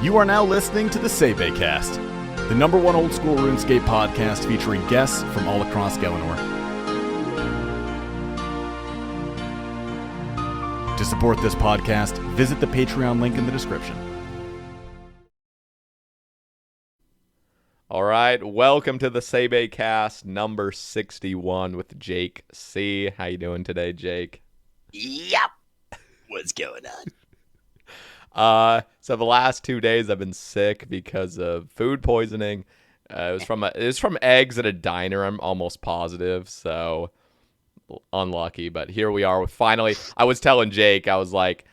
You are now listening to the Sae Bae Cast, the #1 old school RuneScape podcast featuring guests from all across Galanor. To support this podcast, visit the Patreon link in the description. All right, welcome to the Sae Bae Cast number 61 with Jake C. How you doing today, Jake? Yep. What's going on? So the last 2 days I've been sick because of food poisoning. It was from eggs at a diner. I'm almost positive, so unlucky. But here we are. Finally, I was telling Jake, I was like,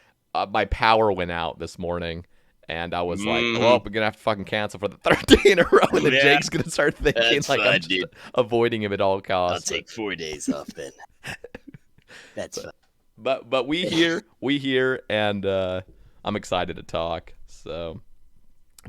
my power went out this morning, and I was like, well, we're gonna have to fucking cancel for the third day in a row, and then Jake's gonna start thinking That's like fun, I'm just avoiding him at all costs. I'll take 4 days off then. That's fun. But we here, and I'm excited to talk. So,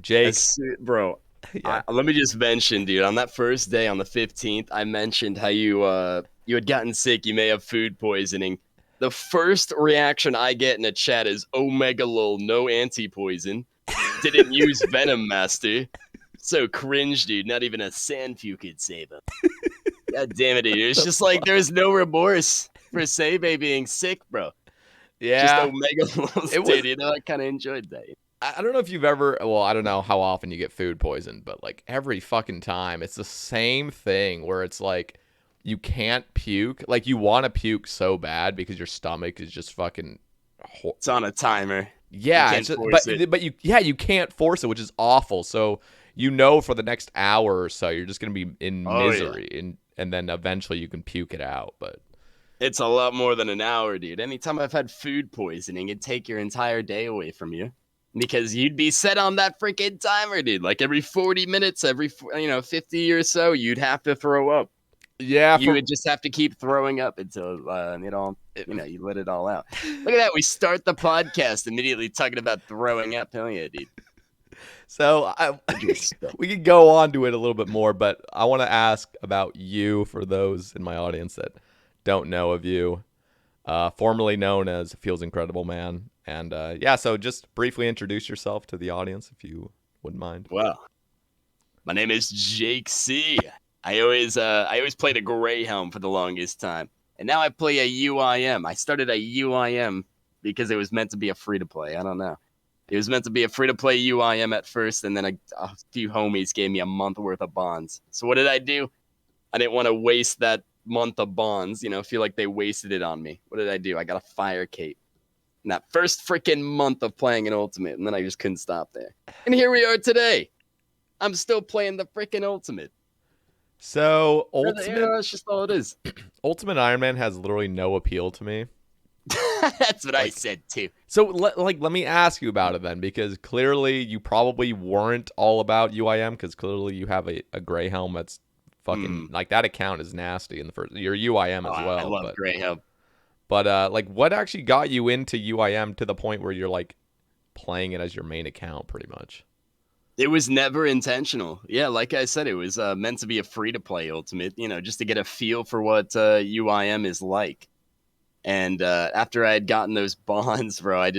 Jake, bro, yeah. let me just mention, dude, on that first day, on the 15th, I mentioned how you had gotten sick. You may have food poisoning. The first reaction I get in a chat is Omega lol, no anti-poison. Didn't use Venom Master. So cringe, dude. Not even a Sandfu could save him. God damn it, dude. It's just like there's no remorse for Sae Bae being sick, bro. Yeah, just Omega lulz, dude. You know, I kind of enjoyed that. I don't know if you've ever, well, I don't know how often you get food poisoned, but like every fucking time, it's the same thing where it's like you can't puke. Like you want to puke so bad because your stomach is just fucking. It's on a timer. Yeah, you can't force it, which is awful. So you know for the next hour or so, you're just gonna be in misery, and then eventually you can puke it out, but. It's a lot more than an hour, dude. Anytime I've had food poisoning, it'd take your entire day away from you. Because you'd be set on that freaking timer, dude. Like every 40 minutes, every 50 or so, you'd have to throw up. Yeah. You would just have to keep throwing up until, you let it all out. Look at that. We start the podcast immediately talking about throwing up. Hell yeah, dude. So we could go on to it a little bit more, but I want to ask about you for those in my audience that don't know of you, formerly known as FeelsIncredibleMan. And so just briefly introduce yourself to the audience if you wouldn't mind. Well, my name is Jake C. I always played a Greyhound for the longest time. And now I play a UIM. I started a UIM because it was meant to be a free-to-play. I don't know. It was meant to be a free-to-play UIM at first, and then a few homies gave me a month worth of bonds. So what did I do? I didn't want to waste that month of bonds, feel like they wasted it on me. What did I do? I got a fire cape in that first freaking month of playing an ultimate, and then I just couldn't stop there. And here we are today. I'm still playing the freaking ultimate. So ultimate, that's just all it is. Ultimate Iron Man has literally no appeal to me. That's what I said too. So let me ask you about it then, because clearly you probably weren't all about UIM, because clearly you have a gray helm that's fucking like that account is nasty in the first. Your UIM as well. I love Greyhound. But what actually got you into UIM to the point where you're like playing it as your main account, pretty much? It was never intentional. Yeah, like I said, it was meant to be a free to play ultimate. Just to get a feel for what UIM is like. And after I had gotten those bonds, bro, I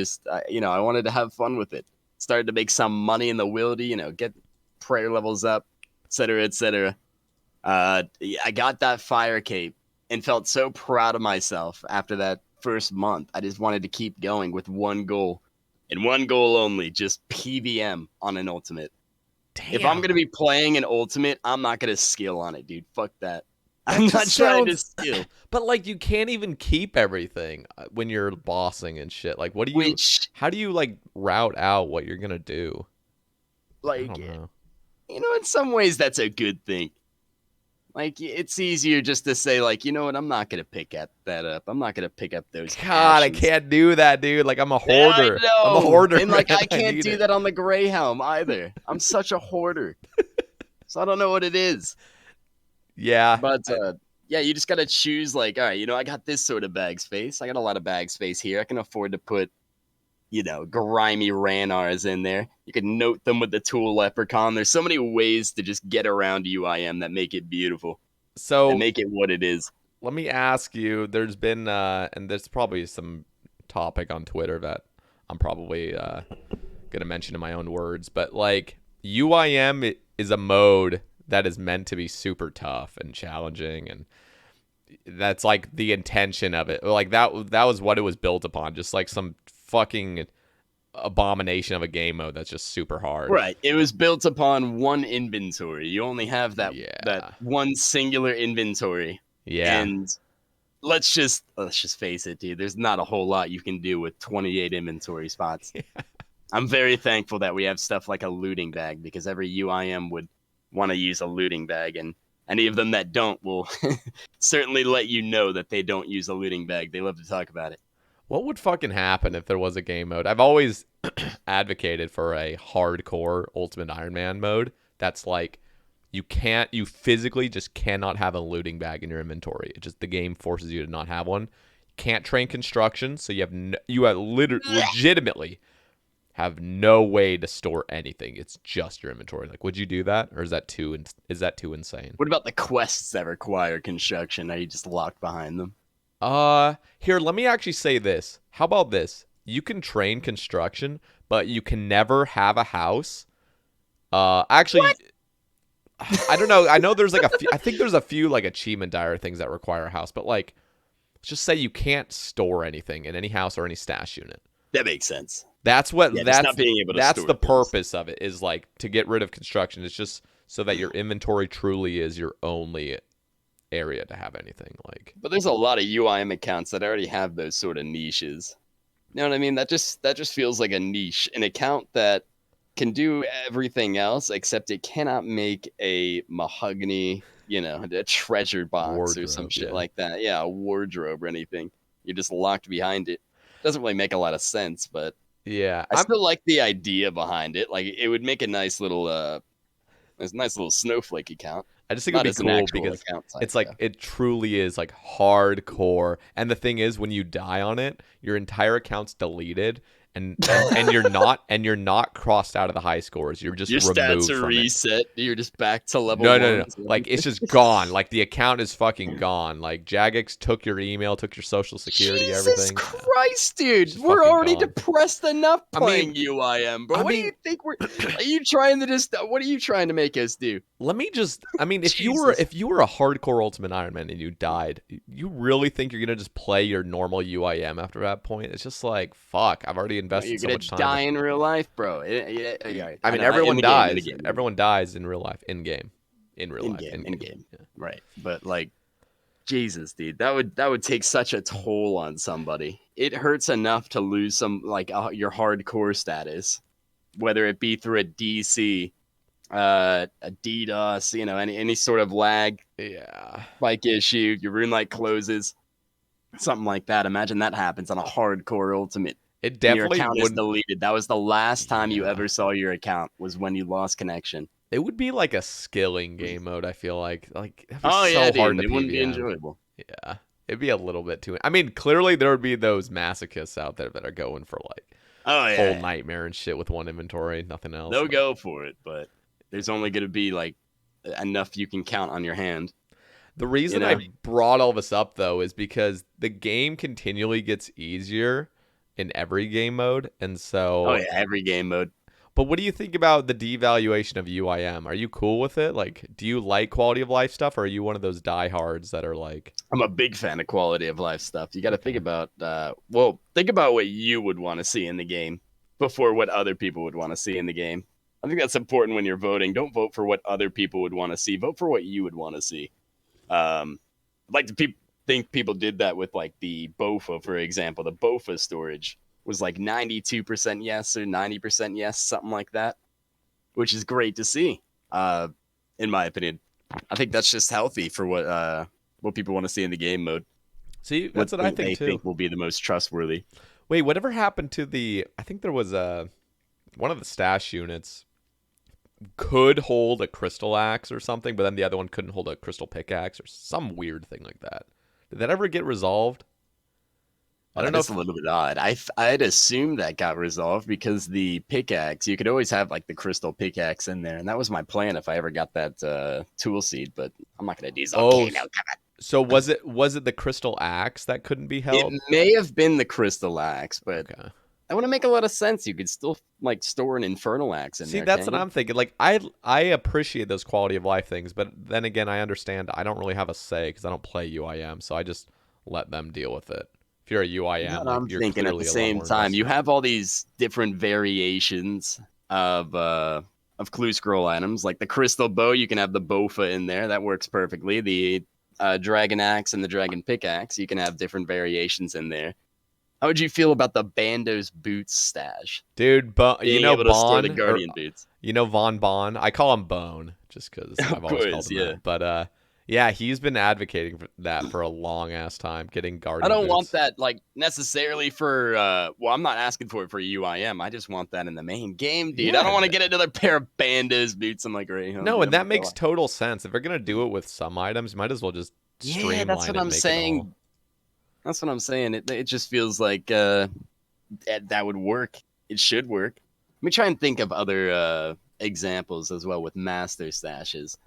wanted to have fun with it. Started to make some money in the wildy. Get prayer levels up, etc., etc. I got that fire cape and felt so proud of myself after that first month. I just wanted to keep going with one goal, and one goal only, just PVM on an ultimate. Damn. If I'm going to be playing an ultimate, I'm not going to skill on it, dude. Fuck that. I'm not trying to skill. But, like, you can't even keep everything when you're bossing and shit. Like, how do you, like, route out what you're going to do? Like, in some ways, that's a good thing. Like, it's easier just to say, like, you know what, I'm not going to pick that up. I'm not going to pick up those God, actions. I can't do that, dude. Like, I'm a hoarder. Yeah, I'm a hoarder. And, like, I can't do that on the Greyhound either. I'm such a hoarder. So I don't know what it is. Yeah. But, you just got to choose, like, all right, I got this sort of bag space. I got a lot of bag space here. I can afford to put, grimy Ranars in there. You can note them with the tool leprechaun. There's so many ways to just get around UIM that make it beautiful. So and make it what it is. Let me ask you, there's been, and there's probably some topic on Twitter that I'm probably gonna mention in my own words, but like UIM is a mode that is meant to be super tough and challenging, and that's like the intention of it. Like that was what it was built upon, just like some fucking abomination of a game mode that's just super hard. Right. It was built upon one inventory. You only have that one singular inventory. Yeah. And let's just face it, dude. There's not a whole lot you can do with 28 inventory spots. Yeah. I'm very thankful that we have stuff like a looting bag, because every UIM would want to use a looting bag, and any of them that don't will certainly let you know that they don't use a looting bag. They love to talk about it. What would fucking happen if there was a game mode? I've always advocated for a hardcore Ultimate Iron Man mode that's like you physically just cannot have a looting bag in your inventory. It just, the game forces you to not have one. You can't train construction, so you have legitimately have no way to store anything. It's just your inventory. Like, would you do that, or is that too insane? What about the quests that require construction? Are you just locked behind them? Here, let me actually say this. How about this? You can train construction, but you can never have a house. Actually, what? I don't know. I know there's like I think there's a few like achievement diary things that require a house, but like, let's just say you can't store anything in any house or any stash unit. That makes sense. That's what that's not being able to that's store the things. Purpose of it, is like to get rid of construction. It's just so that your inventory truly is your only area to have anything. Like, but there's a lot of UIM accounts that already have those sort of niches. You know what I mean? That just feels like a niche, an account that can do everything else except it cannot make a mahogany, a treasure box wardrobe, or some shit like that. Yeah, a wardrobe or anything. You're just locked behind it. Doesn't really make a lot of sense, but yeah, I still like the idea behind it. Like, it would make a nice little snowflake account. I just think it'd be cool because it's like, it truly is like hardcore. And the thing is, when you die on it, your entire account's deleted, and you're not crossed out of the high scores. You're just your removed stats are from reset. You're just back to level no. Like, it's just gone. Like, the account is fucking gone. Like, Jagex took your email, took your social security, Jesus everything. Christ, dude. We're already depressed enough playing UIM, bro. What do you think are you trying to make us do? Let me just, if you were a hardcore Ultimate Iron Man and you died, you really think you're going to just play your normal UIM after that point? It's just like, fuck, I've already invested so much time. You're going to die in real life, bro. Everyone dies. Everyone dies in real life, in game. In real life. In game. Yeah. Right. But like, Jesus, dude, that would take such a toll on somebody. It hurts enough to lose some, like, your hardcore status, whether it be through a DC, a DDoS, any sort of lag, spike issue, your rune light closes, something like that. Imagine that happens on a hardcore Ultimate. It definitely your account is deleted. That was the last time you ever saw your account, was when you lost connection. It would be like a skilling game mode, I feel like. Like, it'd be hard to PvM. It wouldn't be enjoyable. Yeah. It'd be a little bit too... clearly there would be those masochists out there that are going for like full nightmare and shit with one inventory, nothing else. They'll go for it, but there's only going to be like enough you can count on your hand. The reason I brought all this up, though, is because the game continually gets easier in every game mode, and so... every game mode. But what do you think about the devaluation of UIM? Are you cool with it? Like, do you like quality of life stuff, or are you one of those diehards that are like... I'm a big fan of quality of life stuff. You got to think about, think about what you would want to see in the game before what other people would want to see in the game. I think that's important when you're voting. Don't vote for what other people would want to see. Vote for what you would want to see. I'd like to think people did that with like the BOFA, for example. The BOFA storage was like 92% yes or 90% yes, something like that, which is great to see. In my opinion, I think that's just healthy for what people want to see in the game mode. See, that's what I think they too. think will be the most trustworthy. Wait, whatever happened to I think there was one of the stash units could hold a crystal axe or something, but then the other one couldn't hold a crystal pickaxe or some weird thing like that. Did that ever get resolved? I don't know. It's a little bit odd. I'd assume that got resolved because the pickaxe, you could always have like the crystal pickaxe in there, and that was my plan if I ever got that tool seed. But I'm not gonna do so. Oh, so was it the crystal axe that couldn't be held? It may have been the crystal axe, but That wouldn't make a lot of sense. You could still like store an Infernal Axe in See, there. that's can't what you? I'm thinking. Like, I appreciate those quality of life things, but then again, I understand I don't really have a say because I don't play UIM, so I just let them deal with it. If you're a You know UIM, what like I'm you're thinking at the clearly a lot same more time? You invested. have all these different variations of clue scroll items, like the crystal bow. You can have the bofa in there. That works perfectly. The dragon axe and the dragon pickaxe. You can have different variations in there. How would you feel about the Bando's boots stash? Dude, you Being know able to store the Bon or guardian boots. you know Von Bon. I call him Bone just because Of I've always called course, him yeah. that. But yeah, he's been advocating for that for a long ass time, getting I guardian don't want boots. that like necessarily for well, I'm not asking for it for UIM. I just want that in the main game, dude. I don't Yeah, want to get another pair of Bandos boots. I'm like, right, no, and I'm that like, makes total sense. If they're gonna do it with some items, you might as well just yeah, that's streamline what it and I'm make it all. saying. That's what I'm saying. It just feels like that would work. It should work. Let me try and think of other examples as well with master stashes.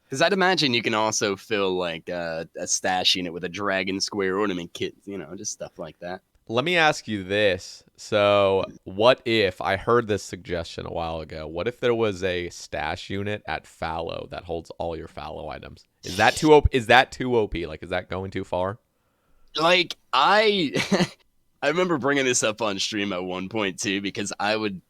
Because I'd imagine you can also fill like a stash unit with a dragon square ornament kit, just stuff like that. Let me ask you this. So, what if I heard this suggestion a while ago? What if there was a stash unit at Fallow that holds all your Fallow items? Is that too OP? Is that too OP? Like, is that going too far? Like I, I remember bringing this up on stream at one point too, because I wouldn't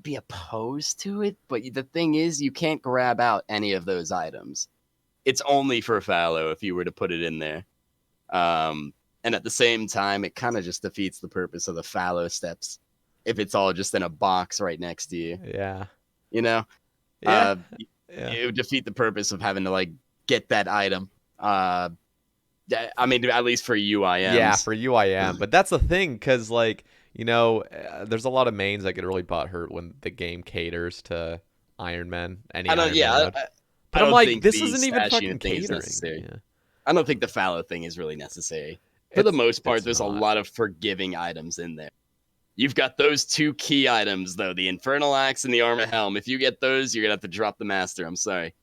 be opposed to it, but the thing is, you can't grab out any of those items. It's only for fallow if you were to put it in there. And at the same time, it kind of just defeats the purpose of the fallow steps if it's all just in a box right next to you. Yeah. You know, Yeah. uh, Yeah. it would defeat the purpose of having to like get that item. I mean, at least for Yeah, UIMs. for UIM. But that's the thing, because, like, there's a lot of mains that get really butthurt when the game caters to Iron Men, any I don't. Iron Man Yeah, mode. I But I'm don't like, think this the isn't even stash fucking unit thing is catering. necessary. Yeah. I don't think the fallow thing is really necessary. For the most part, It's there's a not. lot of forgiving items in there. You've got those two key items, though, the Infernal Axe and the Armor Helm. If you get those, you're going to have to drop the Master. I'm sorry.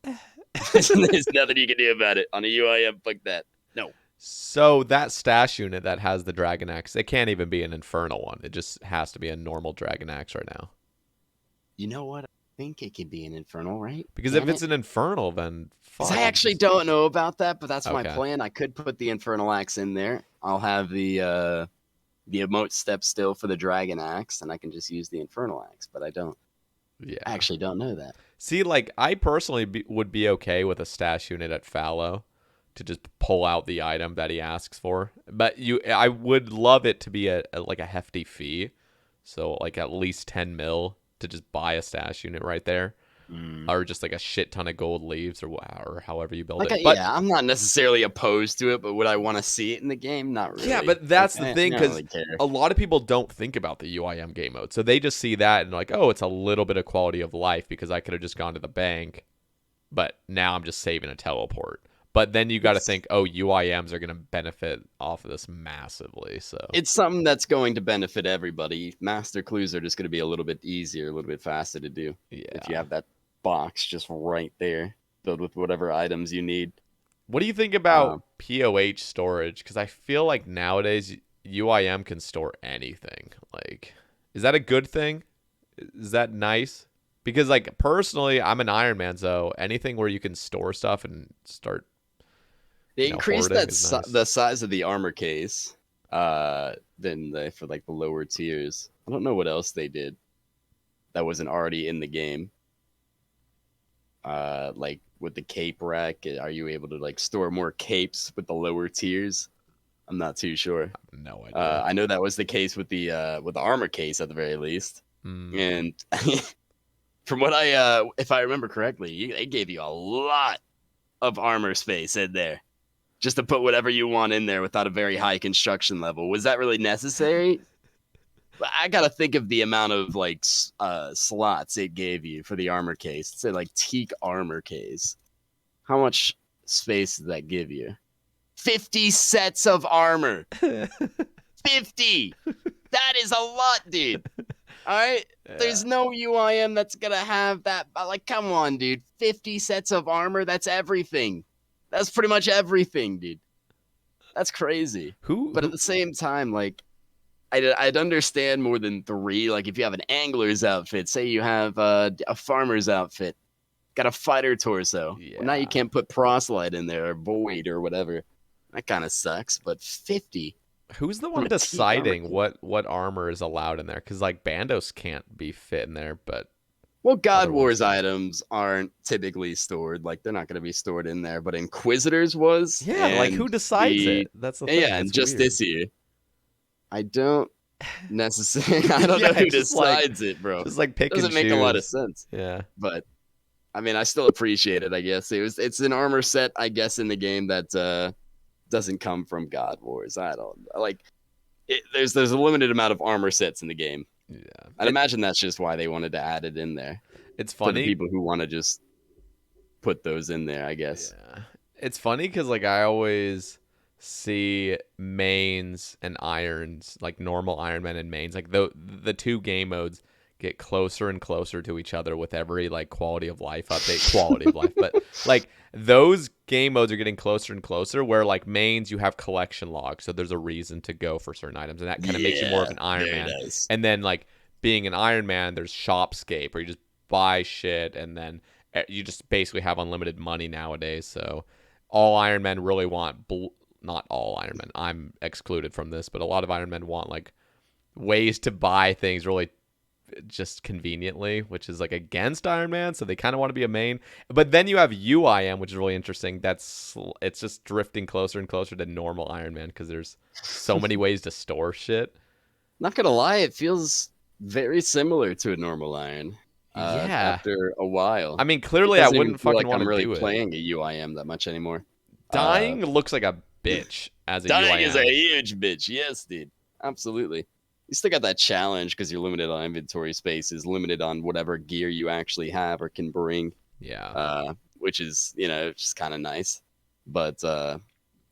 There's nothing you can do about it. On a UIM, fuck that. No. So that stash unit that has the Dragon Axe, it can't even be an Infernal one. It just has to be a normal Dragon Axe right now. You know what? I think it could be an Infernal, right? Because if it's an Infernal, then fuck. I actually don't know about that, but that's my Okay. plan. I could put the Infernal Axe in there. I'll have the emote step still for the Dragon Axe, and I can just use the Infernal Axe, but I Yeah. actually don't know that. See, like, I personally would be okay with a stash unit at Fallow to just pull out the item that he asks for. But I would love it to be like a hefty fee. So, like, at least 10 mil to just buy a stash unit right there. Or just like a shit ton of gold leaves or however you build Like, it. But yeah, I'm not necessarily opposed to it, but would I want to see it in the game? Not really. yeah, but that's Like, the thing, I because don't really care. a lot of people don't think about the UIM game mode. So they just see that and like, oh, it's a little bit of quality of life because I could have just gone to the bank, but now I'm just saving a teleport. But then you got to think, oh, UIMs are going to benefit off of this massively. So It's something that's going to benefit everybody. Master clues are just going to be a little bit easier, a little bit faster to do. yeah. If you have that box just right there, filled with whatever items you need. What do you think about POH storage? Because I feel like nowadays UIM can store anything. Like, is that a good thing? Is that nice? Because, like, personally, I'm an Iron Man, so anything where you can store stuff and start. They increased that nice. the size of the armor case. For like the lower tiers. I don't know what else they did that wasn't already in the game. Like with the cape rack, are you able to like store more capes with the lower tiers? I'm not too sure. No idea. I know that was the case with the armor case at the very least. And from what if I remember correctly, they gave you a lot of armor space in there just to put whatever you want in there without a very high construction level. Was that really necessary? I gotta think of the amount of like slots it gave you for the armor case. Say like teak armor case. How much space did that give you? 50 sets of armor. 50. That is a lot, dude. All right. Yeah. There's no UIM that's gonna have that. Like, come on, dude. 50 sets of armor. That's everything. That's pretty much everything, dude. That's crazy. But at the same time, like, I'd understand more than 3. Like if you have an angler's outfit, say you have a farmer's outfit, got a fighter torso. Yeah. Well, now you can't put proselyte in there or void or whatever. That kind of sucks. But 50. Who's the On one a team armor deciding kit. what armor is allowed in there? Because like Bandos can't be fit in there, but Well, God Other Wars ones. items aren't typically stored. Like they're not going to be stored in there. But Inquisitors was. yeah, like And who decides it? That's the thing. yeah, and It's just weird. this year. I don't necessarily. I don't know Yeah, who just like- decides it, bro. Just like pick Doesn't and make a lot of choose. sense. Yeah. But I mean, I still appreciate it. I guess it's an armor set. I guess in the game that doesn't come from God Wars. I don't like. There's a limited amount of armor sets in the game. Yeah. I'd imagine that's just why they wanted to add it in there It's for the funny. people who want to just put those in there. I guess. Yeah. It's funny because like I always see mains and irons, like normal Iron Man and mains, like the two game modes get closer and closer to each other with every like quality of life update. Quality of life, but like those game modes are getting closer and closer. Where like mains, you have collection logs, so there's a reason to go for certain items, and that kind of makes you more of an Iron very Man. nice. And then like being an Iron Man, there's Shopscape where you just buy shit and then you just basically have unlimited money nowadays. So all Iron Men really want, not all Iron Men, I'm excluded from this, but a lot of Iron Men want like ways to buy things really just conveniently, which is like against Iron Man. So they kind of want to be a main. But then you have UIM, which is really interesting. It's just drifting closer and closer to normal Iron Man because there's so many ways to store shit. Not gonna lie, it feels very similar to a normal iron. Yeah. After a while. I mean, It clearly I doesn't even wouldn't feel fucking like want I'm to really do it. playing a UIM that much anymore. Dying looks like a bitch as a Dying UIM. is a huge bitch. Yes, dude. Absolutely. You still got that challenge because you're limited on inventory spaces, limited on whatever gear you actually have or can bring, Yeah. which is, just kind of nice. But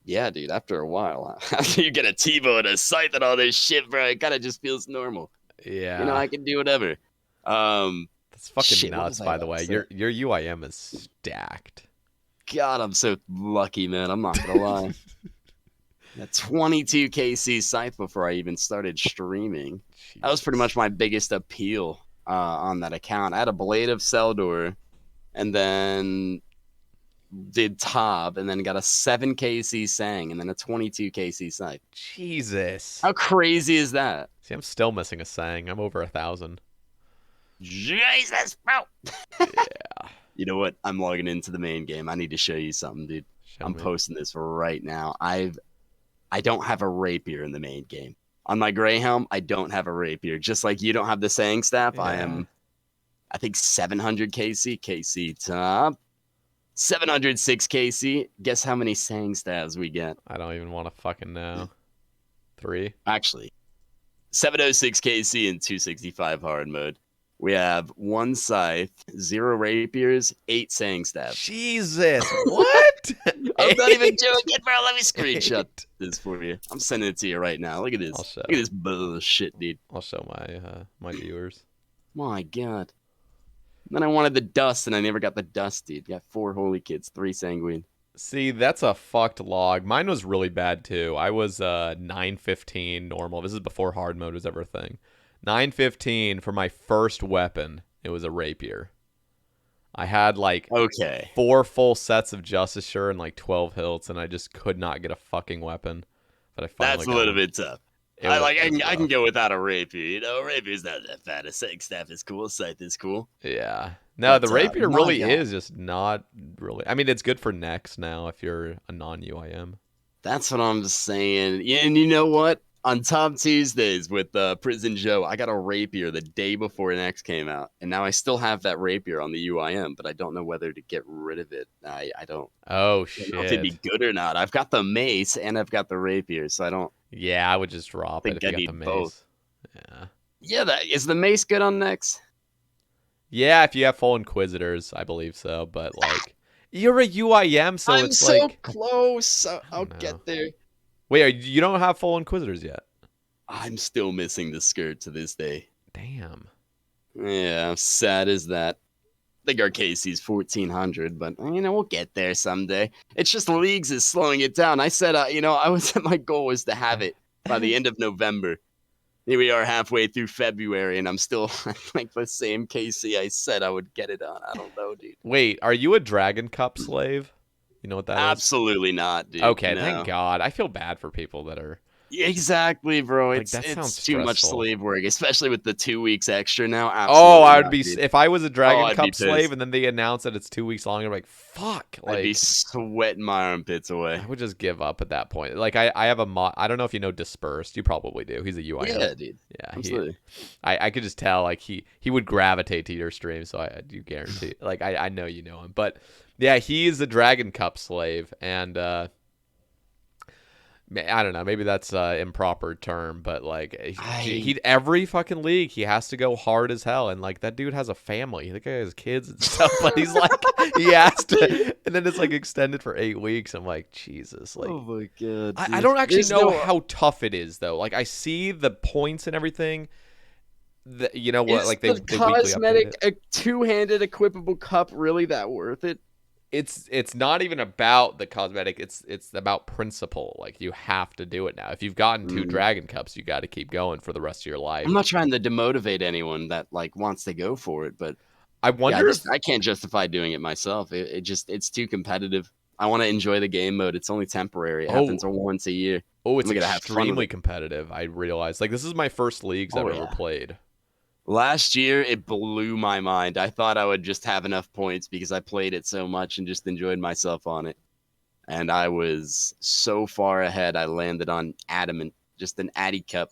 yeah, dude, after a while, after you get a TiVo and a scythe and all this shit, bro, it kind of just feels normal. Yeah. I can do whatever. That's fucking shit, what nuts, was I by the about way. to say? Your UIM is stacked. God, I'm so lucky, man. I'm not gonna lie. That 22 KC scythe before I even started streaming. That was pretty much my biggest appeal on that account. I had a Blade of Seldor, and then did Tob, and then got a 7 KC Sang, and then a 22 KC scythe. Jesus. How crazy is that? See, I'm still missing a Sang. I'm over 1,000. Jesus, bro. Yeah. You know what? I'm logging into the main game. I need to show you something, dude. Show I'm me. posting this right now. I don't have a rapier in the main game. On my Greyhelm, I don't have a rapier. Just like you don't have the Sang staff, I Yeah. am, I think 700 KC top. 706 KC. Guess how many Sang staffs we get? I don't even want to fucking know. 3? Actually, 706 KC and 265 hard mode. We have 1 scythe, 0 rapiers, 8 Sang staffs. Jesus. What? I'm not even joking, bro. Let me screenshot Eight. this for you. I'm sending it to you right now. Look at this. I'll show. Look at this bullshit, dude. I'll show my viewers. My God. Then I wanted the dust, and I never got the dust, dude. Got 4 holy kids, 3 sanguine. See, that's a fucked log. Mine was really bad too. I was 915 normal. This is before hard mode was ever a thing. 915 for my first weapon. It was a rapier. I had like Okay. 4 full sets of Justice Sure and like 12 hilts, and I just could not get a fucking weapon. But I finally That's a got little one. bit tough. It I was can rough. go without a rapier. Rapier's not that bad. A Sang staff is cool. Scythe is cool. Yeah. No, But, the rapier my really God. is just not really. I mean, it's good for next now if you're a non-UIM. That's what I'm saying. Yeah, and you know what? On Top Tuesdays with Prison Joe, I got a rapier the day before Next came out, and now I still have that rapier on the UIM, but I don't know whether to get rid of it. I don't Oh know if it'd be shit. good or not. I've got the mace and I've got the rapier, so I don't Yeah, I would just drop it think if you I got need the mace. both. Yeah. Yeah, that is the mace good on Next? Yeah, if you have full Inquisitors, I believe so. But like, you're a UIM, so I'm it's so like, close. I'll No. get there. wait, you don't have full Inquisitors yet? I'm still missing the skirt to this day. Damn. Yeah, how sad is that? I think our KC's 1400, but we'll get there someday. It's just Leagues is slowing it down. I said, I was my goal was to have it by the end of November. Here we are halfway through February, and I'm still like the same KC I said I would get it on. I don't know, dude. Wait, are you a Dragon Cup slave? You know what that is? Absolutely not, dude. Okay, thank No. God. I feel bad for people that are Exactly, bro. like, that sounds It's too much stressful. slave work, especially with the 2 weeks extra now. Oh, Absolutely I would not, be dude. if I was a Dragon I'd be Cup slave pissed. and then they announce that it's 2 weeks longer. I'm like, fuck. I'd be Like, sweating my armpits away. I would just give up at that point. Like, I have a mod. I don't know if you know Dispersed. You probably do. He's a UIM. Yeah, dude. Yeah, Absolutely. I could just tell like he would gravitate to your stream. So I do guarantee. Like, I know you know him, but yeah, he is a Dragon Cup slave, and I don't know. Maybe that's an improper term, but like he every fucking league he has to go hard as hell, and like that dude has a family. The guy has kids and stuff, but he's like he has to, and then it's like extended for 8 weeks. I'm like, Jesus, like Oh my god. I dude. don't actually There's know no- how tough it is though. Like I see the points and everything. You know what? Is Like they the weekly update cosmetic it. a two-handed equipable cup really that worth it? It's not even about the cosmetic. It's about principle. Like you have to do it now. If you've gotten 2 Dragon Cups, you got to keep going for the rest of your life. I'm not trying to demotivate anyone that like wants to go for it, but I wonder if I can't justify doing it myself. It's too competitive. I want to enjoy the game mode. It's only temporary. It happens once a year. it's I'm gonna have fun with extremely it. competitive. I realized like this is my first leagues I've ever played. Last year, it blew my mind. I thought I would just have enough points because I played it so much and just enjoyed myself on it. And I was so far ahead, I landed on Adamant, just an Addy Cup.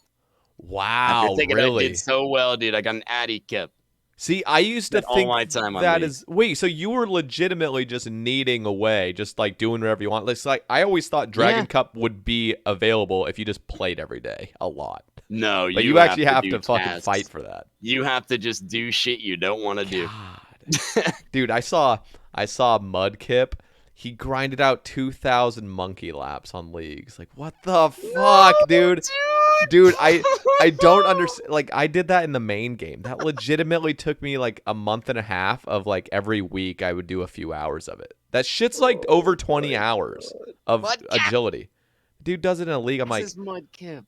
Wow, After thinking really? I did so well, dude, I got an Addy Cup. See, I used to Spent all think my time on that League. is wait. So you were legitimately just kneading away, just like doing whatever you want. It's like I always thought Dragon Yeah. Cup would be available if you just played every day a lot. No, But you actually have do to fucking tasks. fight for that. You have to just do shit you don't want to do. God. Dude, I saw Mudkip. He grinded out 2,000 monkey laps on leagues. Like, what the fuck, dude? Dude, I don't understand. Like, I did that in the main game. That legitimately took me like a month and a half of like every week I would do a few hours of it. That shit's like over 20 hours of Mudkip. agility. Dude does it in a league. I'm like, This is Mudkip.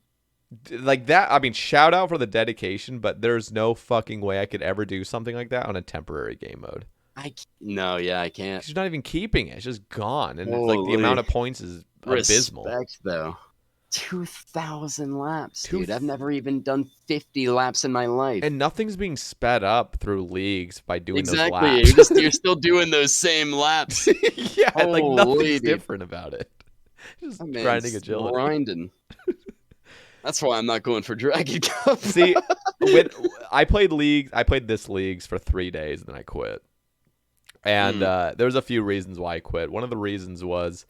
like that. I mean, shout out for the dedication, but there's no fucking way I could ever do something like that on a temporary game mode. I can't. 'Cause you're not even keeping it; it's just gone, and like the Holy. amount of points is abysmal. Respect, though. 2,000 laps, Two- dude. I've never even done 50 laps in my life. And nothing's being sped up through leagues by doing those Exactly. laps. You're still doing those same laps. Yeah, like Holy, nothing's dude. different about it. Just That man's grinding agility. Grinding. That's why I'm not going for Dragon Cup. See, I played this leagues for 3 days and then I quit. And there was a few reasons why I quit. One of the reasons was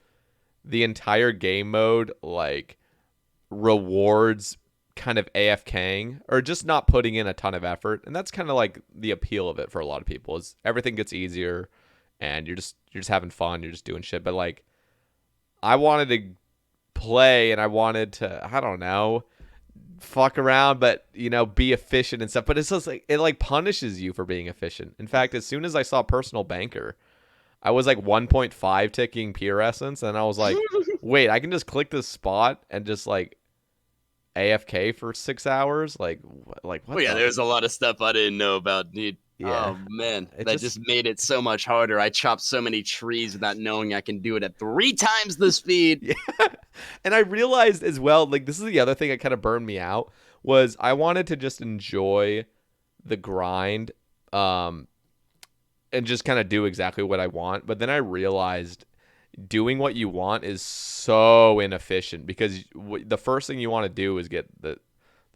the entire game mode like rewards kind of AFKing or just not putting in a ton of effort, and that's kind of like the appeal of it for a lot of people is everything gets easier and you're just having fun, you're just doing shit. But like I wanted to play and I wanted to, I don't know, fuck around, but you know, be efficient and stuff. But it's just like it like punishes you for being efficient. In fact, as soon as I saw personal banker, I was like 1.5 ticking pure essence, and I was like, wait, I can just click this spot and just like AFK for 6 hours? Like what? Oh yeah, there's a lot of stuff I didn't know about, dude. Yeah. Oh man, It that just made it so much harder. I chopped so many trees without knowing I can do it at 3 times the speed. Yeah. And I realized as well, like this is the other thing that kind of burned me out, was I wanted to just enjoy the grind and just kind of do exactly what I want. But then I realized doing what you want is so inefficient because the first thing you want to do is get the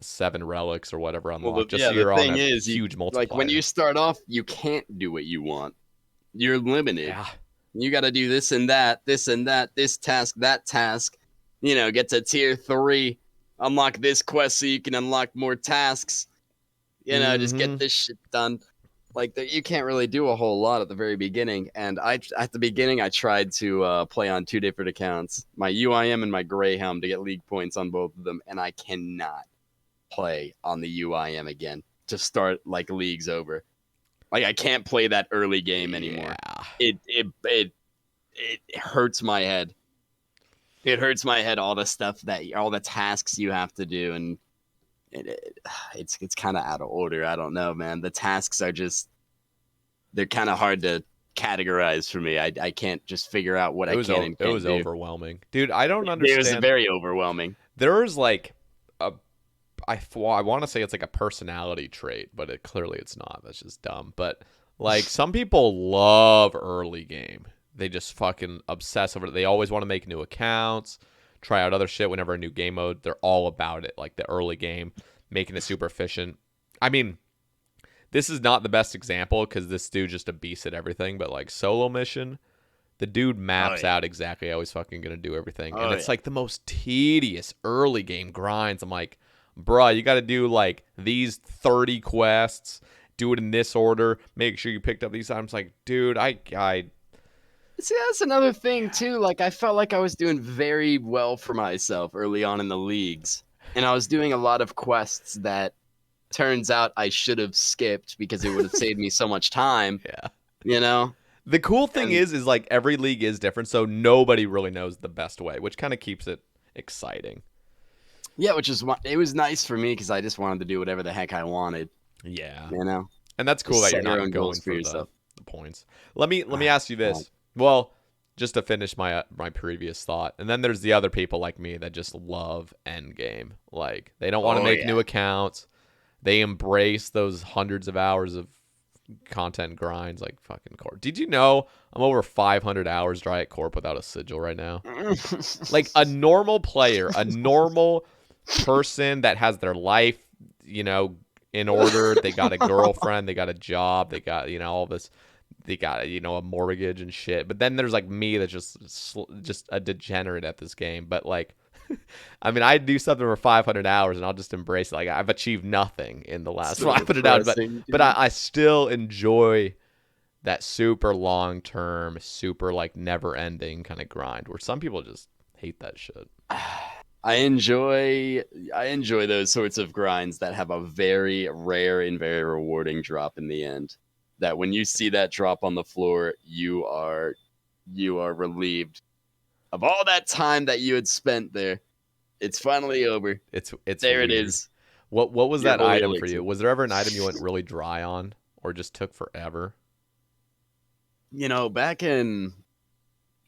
7 relics or whatever unlocked. The thing is, huge multiplier. like when you start off, you can't do what you want. You're limited. Yeah. You got to do this and that, this task, that task. You know, get to tier 3, unlock this quest so you can unlock more tasks. You know, just get this shit done. Like you can't really do a whole lot at the very beginning. And at the beginning, I tried to play on 2 different accounts, my UIM and my Greyhound, to get league points on both of them. And I cannot play on the UIM again to start like leagues over. Like I can't play that early game anymore. Yeah. It hurts my head. It hurts my head, all the stuff all the tasks you have to do, and it's kind of out of order. I don't know, man. The tasks are just they're kind of hard to categorize for me. I can't just figure out what I can and It can't was do. overwhelming, dude. I don't It was understand. very overwhelming. There's like a I want to say it's like a personality trait, but clearly it's not. That's just dumb. But like some people love early game. They just fucking obsess over it. They always want to make new accounts, try out other shit whenever a new game mode. They're all about it, like the early game, making it super efficient. I mean, this is not the best example because this dude just a beast at everything. But like solo mission, the dude maps out exactly how he's fucking gonna do everything, and it's like the most tedious early game grinds. I'm like, bruh, you got to do like these 30 quests, do it in this order, make sure you picked up these items. Like, dude, I See, that's another thing too. Like, I felt like I was doing very well for myself early on in the leagues, and I was doing a lot of quests that turns out I should have skipped because it would have saved me so much time. yeah. You know. The cool thing is like every league is different, so nobody really knows the best way, which kind of keeps it exciting. Yeah, which is why it was nice for me because I just wanted to do whatever the heck I wanted. Yeah, You know. and that's cool Just that you're set your not own going goals for for the yourself. points. Let me ask you this. Well, just to finish my previous thought, and then there's the other people like me that just love endgame. Like they don't want to make new accounts. They embrace those hundreds of hours of content grinds like fucking Corp. Did you know I'm over 500 hours dry at Corp without a sigil right now? Like a normal player, a normal person that has their life, in order. They got a girlfriend, they got a job, they got, all this. They got, a mortgage and shit. But then there's like me that's just a degenerate at this game. But like, I mean, I do something for 500 hours and I'll just embrace it. Like I've achieved nothing in the last 500 hours, but I still enjoy that super long term, super like never ending kind of grind where some people just hate that shit. I enjoy those sorts of grinds that have a very rare and very rewarding drop in the end. That when you see that drop on the floor, you are relieved of all that time that you had spent there. It's finally over. It's there. Weird. It is. What was Your that holy item for elixir. you? Was there ever an item you went really dry on, or just took forever? Back in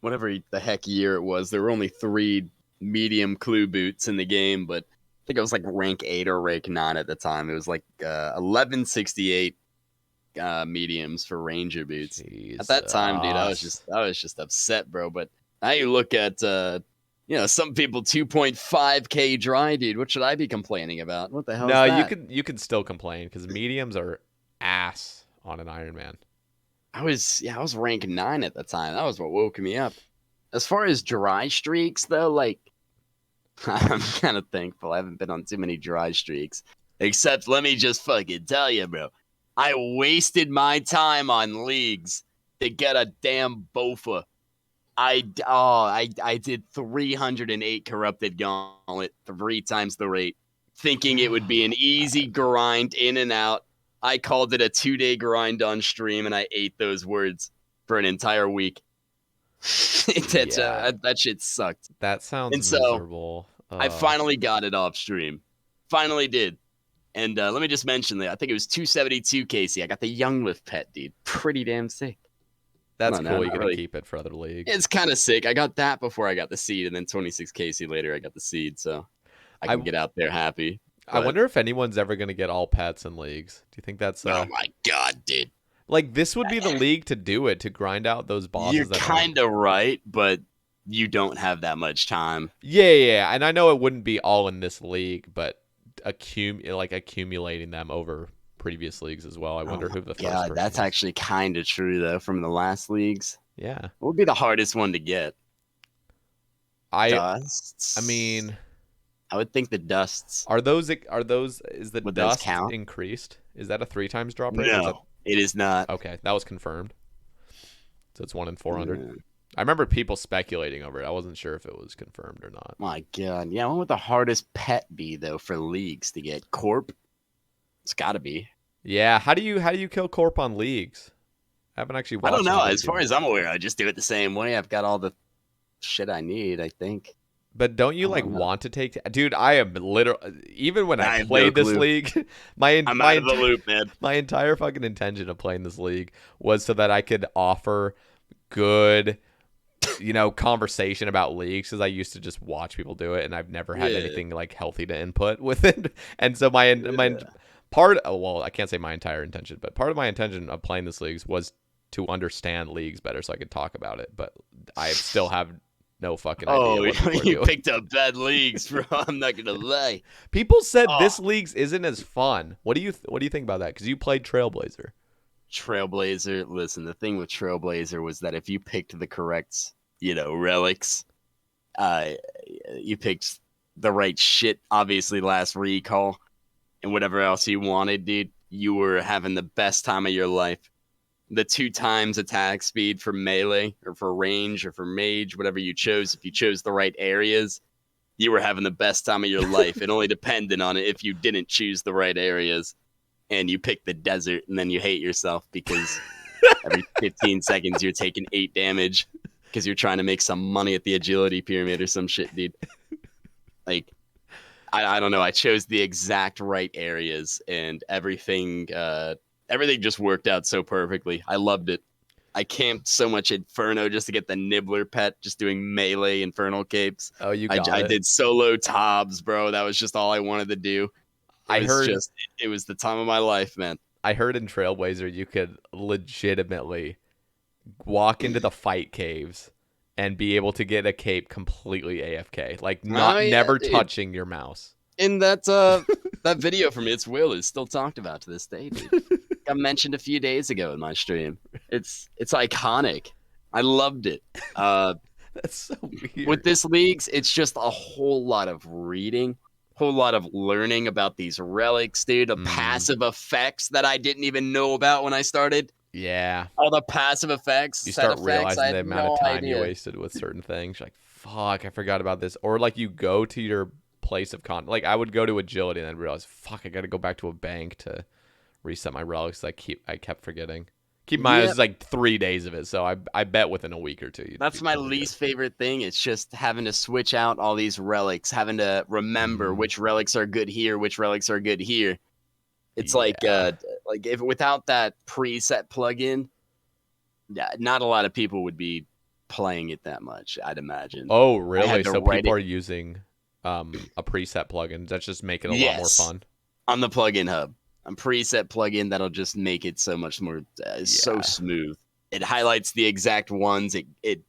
whatever the heck year it was, there were only 3 medium clue boots in the game, but I think it was like rank 8 or rank 9 at the time. It was like 1168 mediums for ranger boots. Jesus. At that time, dude, I was just upset, bro. But now you look at some people 2.5k dry, dude. What should I be complaining about? What the hell? No, is that? you can still complain because mediums are ass on an Iron Man. I was rank 9 at the time. That was what woke me up. As far as dry streaks, though, like I'm kind of thankful I haven't been on too many dry streaks. Except, let me just fucking tell you, bro. I wasted my time on leagues to get a damn Bofa. I did 308 corrupted gauntlet 3 times the rate, thinking it would be an easy grind in and out. I called it a 2-day grind on stream, and I ate those words for an entire week. That shit sucked. That sounds And so, miserable. I finally got it off stream. Finally did. And let me just mention that I think it was 272 Casey. I got the Young Lift pet, dude. Pretty damn sick. That's Come on, cool. now, You not gotta really. keep it for other leagues. It's kind of sick. I got that before I got the seed, and then 26 Casey later I got the seed, so I can get out there happy. I wonder if anyone's ever gonna get all pets in leagues. Do you think that's Oh my god, dude. like this would be the league to do it, to grind out those bosses? You're that kind of right, but you don't have that much time. Yeah, and I know it wouldn't be all in this league, but accumulating them over previous leagues as well. I wonder who the first person that's is. actually kind of true though. From the last leagues, Yeah, what would be the hardest one to get? Dusts. I mean, I would think the dusts. are those is the Would those dust count? increased? Is that a 3 times drop rate? No, it is not. Okay, that was confirmed. So it's 1 in 400. Yeah. I remember people speculating over it. I wasn't sure if it was confirmed or not. My god, yeah. What would the hardest pet be though for leagues to get? Corp. It's got to be. Yeah, how do you kill Corp on leagues? I haven't actually watched I don't know. anybody As do far it. as I'm aware, I just do it the same way. I've got all the shit I need, I think. But don't you like want to take? Dude, I am literally even when I have played no this clue. league, I'm out of the loop, man. my entire fucking intention of playing this league was so that I could offer good, conversation about leagues, because I used to just watch people do it, and I've never had Yeah. anything like healthy to input with it. And so my I can't say my entire intention, but part of my intention of playing this leagues was to understand leagues better so I could talk about it. But I still have no fucking idea what people are you doing. picked up bad leagues, bro. I'm not gonna lie. People said this leagues isn't as fun. What do you think about that? Because you played Trailblazer. Trailblazer. Listen, the thing with Trailblazer was that if you picked the correct, relics, you picked the right shit. Obviously, last recall and whatever else you wanted, dude. You were having the best time of your life. The 2 times attack speed for melee or for range or for mage, whatever you chose. If you chose the right areas, you were having the best time of your life. It only depended on it if you didn't choose the right areas and you picked the desert, and then you hate yourself because every 15 seconds you're taking 8 damage because you're trying to make some money at the agility pyramid or some shit, dude. Like, I don't know. I chose the exact right areas, and everything just worked out so perfectly. I loved it. I camped so much Inferno just to get the Nibbler pet, just doing melee Infernal capes. Oh, you got I it. did solo Tobs, bro. That was just all I wanted to do. It was the time of my life, man. I heard in Trailblazer you could legitimately walk into the fight caves and be able to get a cape completely AFK, like never touching your mouse. And that video from It's Will is still talked about to this day, dude. Got mentioned a few days ago in my stream. It's iconic. I loved it. That's so weird. With this leagues, it's just a whole lot of reading, whole lot of learning about these relics, dude. The passive effects that I didn't even know about when I started. Yeah. All the passive effects. You start realizing the amount of time idea. you wasted with certain things. You're like, fuck, I forgot about this. Or like you go to your place of content. Like I would go to agility and then realize, fuck, I got to go back to a bank to reset my relics. I kept forgetting. Keep in mind, it was like 3 days of it, so I bet within a week or two. That's my least favorite thing. It's just having to switch out all these relics, having to remember which relics are good here, which relics are good here. It's like if without that preset plugin, not a lot of people would be playing it that much, I'd imagine. Oh, really? So people are using a preset plugin. That's just making it a lot more fun. On the plugin hub. A preset plugin that'll just make it so much more so smooth. It highlights the exact ones. It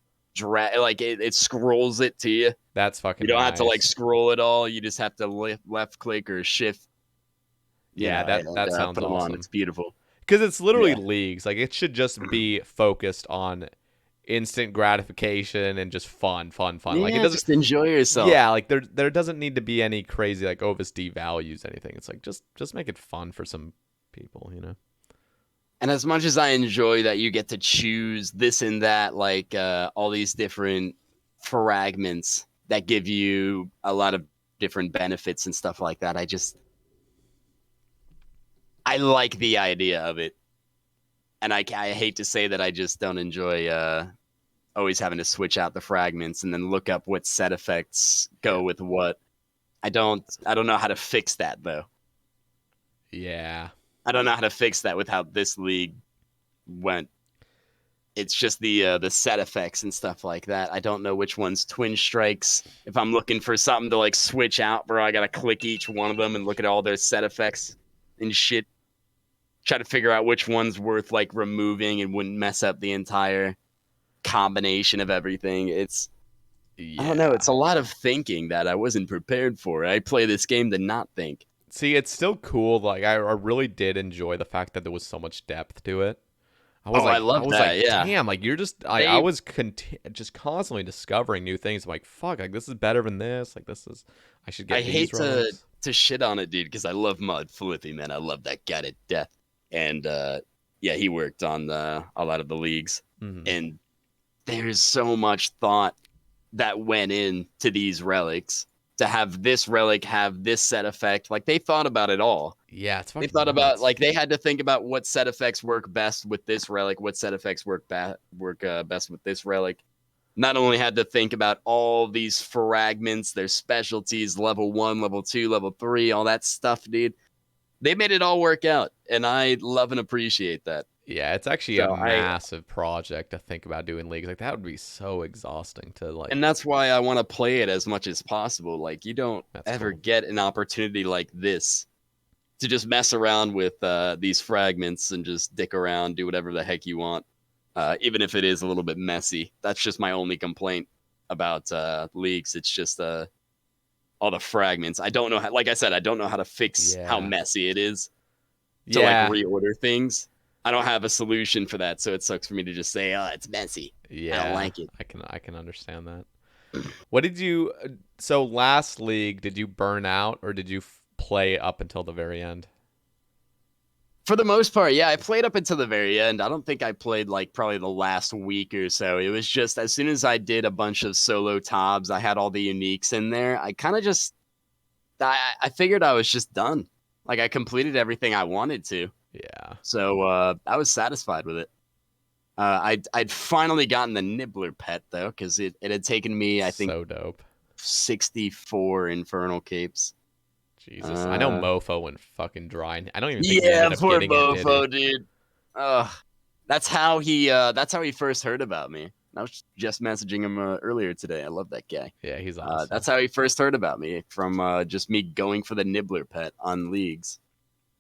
scrolls it to you. That's fucking. You don't have to like scroll it all. You just have to left click or shift. Yeah, that sounds put them awesome. on. It's beautiful. Because it's literally leagues. Like it should just be focused on instant gratification and just fun. Yeah, like it doesn't just enjoy yourself. Yeah, like there doesn't need to be any crazy like OVSD values, anything. It's like just make it fun for some people, And as much as I enjoy that you get to choose this and that, like all these different fragments that give you a lot of different benefits and stuff like that, I like the idea of it. And I hate to say that I just don't enjoy always having to switch out the fragments and then look up what set effects go with what. I don't know how to fix that though. Yeah. I don't know how to fix that with how this league went. It's just the set effects and stuff like that. I don't know which one's twin strikes. If I'm looking for something to like switch out, bro, I gotta click each one of them and look at all their set effects and shit. Try to figure out which one's worth like removing and wouldn't mess up the entire combination of everything. I don't know. It's a lot of thinking that I wasn't prepared for. I play this game to not think. See, it's still cool. Like I really did enjoy the fact that there was so much depth to it. I love that. Yeah. Damn, like you're just. I was just constantly discovering new things. I'm like, fuck, like this is better than this. Like this is. I should get. I hate to shit on it, dude, because I love Mud Flippy, man. I love that guy to death. And he worked on a lot of the leagues, and there's so much thought that went into these relics to have this relic have this set effect. Like they thought about it all. Yeah, it's fucking they thought about like they had to think about what set effects work best with this relic, what set effects work best with this relic, not only had to think about all these fragments, their specialties, level 1, level 2, level 3, all that stuff, dude. They made it all work out, and I love and appreciate that. Yeah, it's actually a So massive project to think about doing leagues. Like that would be so exhausting to like. and that's why I want to play it as much as possible. Like, you don't That's ever cool. get an opportunity like this to just mess around with these fragments and just dick around, do whatever the heck you want, even if it is a little bit messy. That's just my only complaint about leagues. It's just all the fragments. I don't know how, like I said, I don't know how to fix how Yeah. messy it is to like Yeah. reorder things. I don't have a solution for that, so it sucks for me to just say, "Oh, it's messy. I don't Yeah. like it." I can understand that. What did you? So last league, did you burn out or did you play up until the very end? For the most part, yeah, I played up until the very end. I don't think I played like probably the last week or so. It was just as soon as I did a bunch of solo tobs, I had all the uniques in there. I kind of just, I figured I was just done. Like I completed everything I wanted to. Yeah. So I was satisfied with it. I'd finally gotten the Nibbler pet though, because it had taken me, I think, So dope. 64 Infernal Capes. Jesus. I know Mofo went fucking dry. I don't even think he Yeah, ended up poor getting it, did he? Mofo, dude. Ugh. That's how he first heard about me. I was just messaging him earlier today. I love that guy. Yeah, he's awesome. That's how he first heard about me, from just me going for the Nibbler pet on leagues.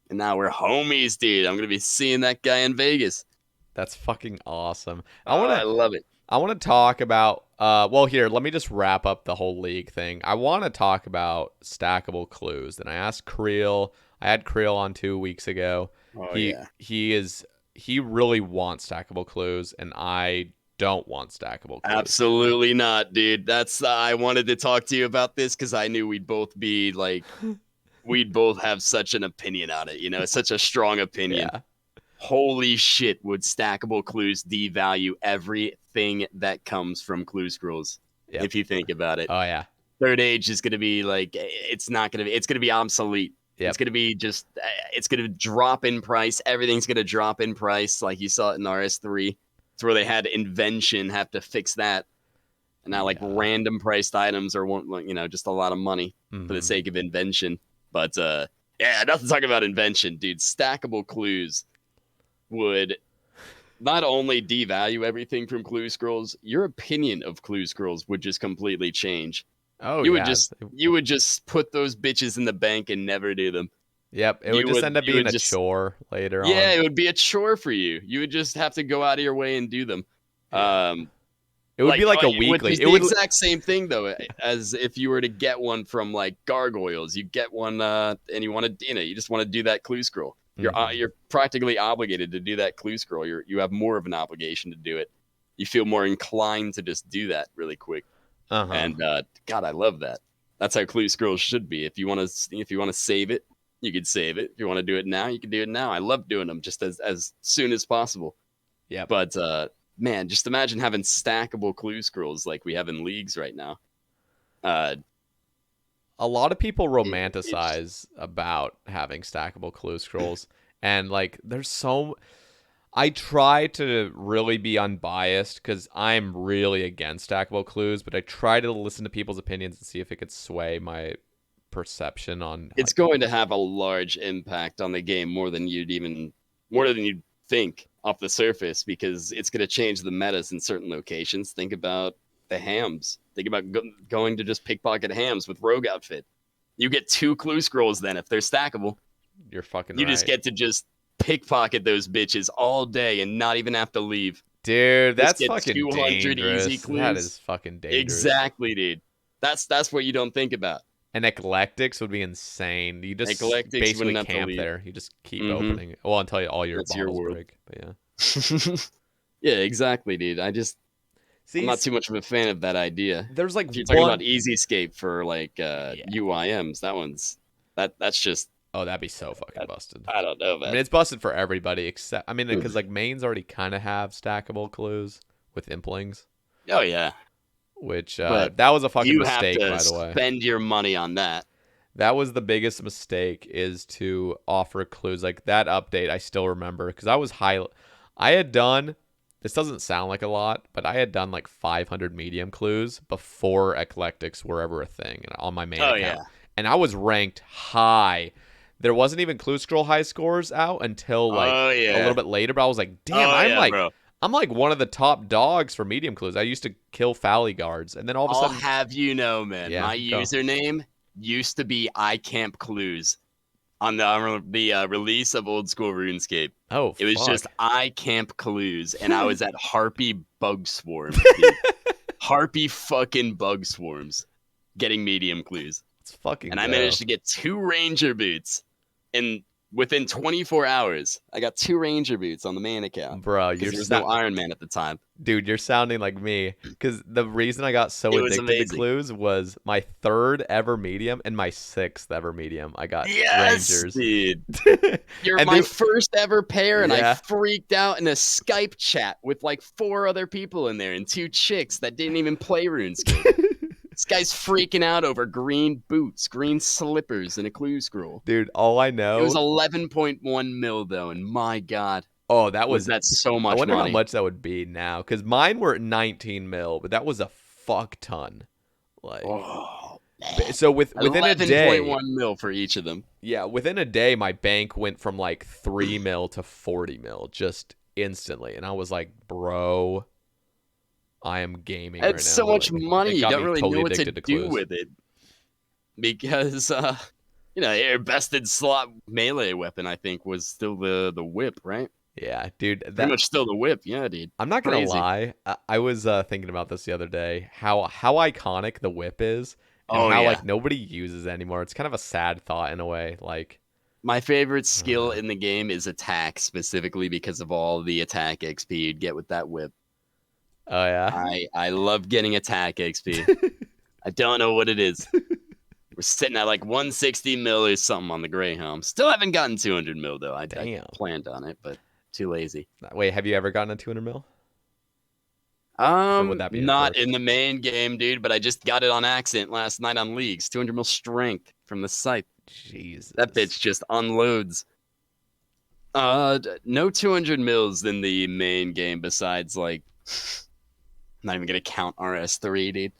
And now we're homies, dude. I'm gonna be seeing that guy in Vegas. That's fucking awesome. I love it. I want to talk about well here, let me just wrap up the whole league thing. I want to talk about stackable clues. And I asked Creel. I had Creel on 2 weeks ago. Oh he yeah. he really wants stackable clues and I don't want stackable clues. Absolutely not, dude. That's I wanted to talk to you about this because I knew we'd both be like, we'd both have such an opinion on it. You know, such a strong opinion. Yeah. Holy shit, would stackable clues devalue everything that comes from clue scrolls? Yep. If you think about it. Oh yeah. Third age is going to be like, it's going to be obsolete. Yep. It's going to be just, it's going to drop in price. Everything's going to drop in price. Like you saw it in RS3. It's where they had invention have to fix that. And now like random priced items are, just a lot of money for the sake of invention. But yeah, nothing to talk about invention, dude. Stackable clues would not only devalue everything from clue scrolls, your opinion of clue scrolls would just completely change. Oh you yeah. would just put those bitches in the bank and never do them. Yep. It would just end up being a chore later on. Yeah, it would be a chore for you. You would just have to go out of your way and do them. Yeah. It would be like a weekly. It would be the exact same thing though, as if you were to get one from like Gargoyles. You get one, and you want to, you just want to do that clue scroll. You're practically obligated to do that clue scroll. You have more of an obligation to do it. You feel more inclined to just do that really quick. And God, I love that. That's how clue scrolls should be. If you want to save it, you could save it. If you want to do it now, you can do it now. I love doing them just as soon as possible. Yeah. But man, just imagine having stackable clue scrolls like we have in leagues right now. A lot of people romanticize about having stackable clue scrolls, and like I try to really be unbiased because I'm really against stackable clues, but I try to listen to people's opinions and see if it could sway my perception on. It's going to have a large impact on the game more than you'd think off the surface, because it's going to change the metas in certain locations. Think about the hams. Think about going to just pickpocket hams with rogue outfit. You get 2 clue scrolls then if they're stackable. You're fucking You right. just get to just pickpocket those bitches all day and not even have to leave. Dude, that's fucking 200 dangerous. easy clues. That is fucking dangerous. Exactly, dude. That's what you don't think about. And eclectics would be insane. You just Eclectics basically wouldn't have to camp leave. there. You just keep opening. Well, until all your That's your bottles world. break. But yeah. Yeah, exactly, dude. I'm not too much of a fan of that idea. There's like If you're talking about Easy Escape for like UIMs, that's just. Oh, that'd be so fucking busted. I don't know, man. I mean, it's busted for everybody except because like mains already kind of have stackable clues with implings. Oh yeah. Which that was a fucking mistake, by the way. You have to spend your money on that. That was the biggest mistake, is to offer clues. Like that update, I still remember because I had done this doesn't sound like a lot, but I had done like 500 medium clues before eclectics were ever a thing on my main Oh, account. yeah. And I was ranked high. There wasn't even Clue Scroll high scores out until like Oh, a yeah. little bit later, but I was like, damn, Oh, I'm yeah, like bro. I'm like one of the top dogs for medium clues. I used to kill Fally guards, and then all of a I'll sudden, have you know, man, yeah, my go. username used to be iCamp Clues on the release of Old School RuneScape. Oh, It was just fuck. iCamp Clues, and I was at Harpy Bug Swarms, dude. Harpy fucking Bug Swarms getting medium clues. Let's fucking And I go. managed to get 2 Ranger boots. And within 24 hours, I got 2 Ranger boots on the main account. Bro, Because there was no Iron Man at the time. Dude, you're sounding like me. Because the reason I got so It was addicted to amazing. clues was my 3rd ever medium and my 6th ever medium. I got Yes, Rangers. dude. You're And my they- first ever pair, and Yeah. I freaked out in a Skype chat with like 4 other people in there and 2 chicks that didn't even play RuneScape. This guy's freaking out over green boots, green slippers, and a clue scroll. Dude, all I know. It was 11.1 mil though, and my god, Oh, that was that so much I wonder money. how much that would be now. Because mine were at 19 mil, but that was a fuck ton. Like, Oh, man. so within a day, 11.1 mil for each of them. yeah, within a day, my bank went from like 3 mil to 40 mil just instantly, and I was like, bro, I am gaming right now. It's so much Like, money, it you got don't me really totally know what to addicted to do clues. with it. Because, your bested slot melee weapon, I think, was still the whip, right? Yeah, dude. Pretty much still the whip, yeah, dude. I'm not gonna Crazy. lie. I was thinking about this the other day. How iconic the whip is, and Oh, how yeah. like nobody uses it anymore. It's kind of a sad thought in a way. Like, My favorite skill in the game is attack, specifically because of all the attack XP you'd get with that whip. oh yeah, I love getting attack XP. I don't know what it is. We're sitting at like 160 mil or something on the Grey Helm. Still haven't gotten 200 mil though. I Damn. planned on it, but too lazy. Wait, have you ever gotten a 200 mil? Or would that be Not first? in the main game, dude, but I just got it on accident last night on Leagues. 200 mil strength from the site. Jesus, That bitch just unloads. No 200 mils in the main game besides like I'm not even gonna count RS3, dude.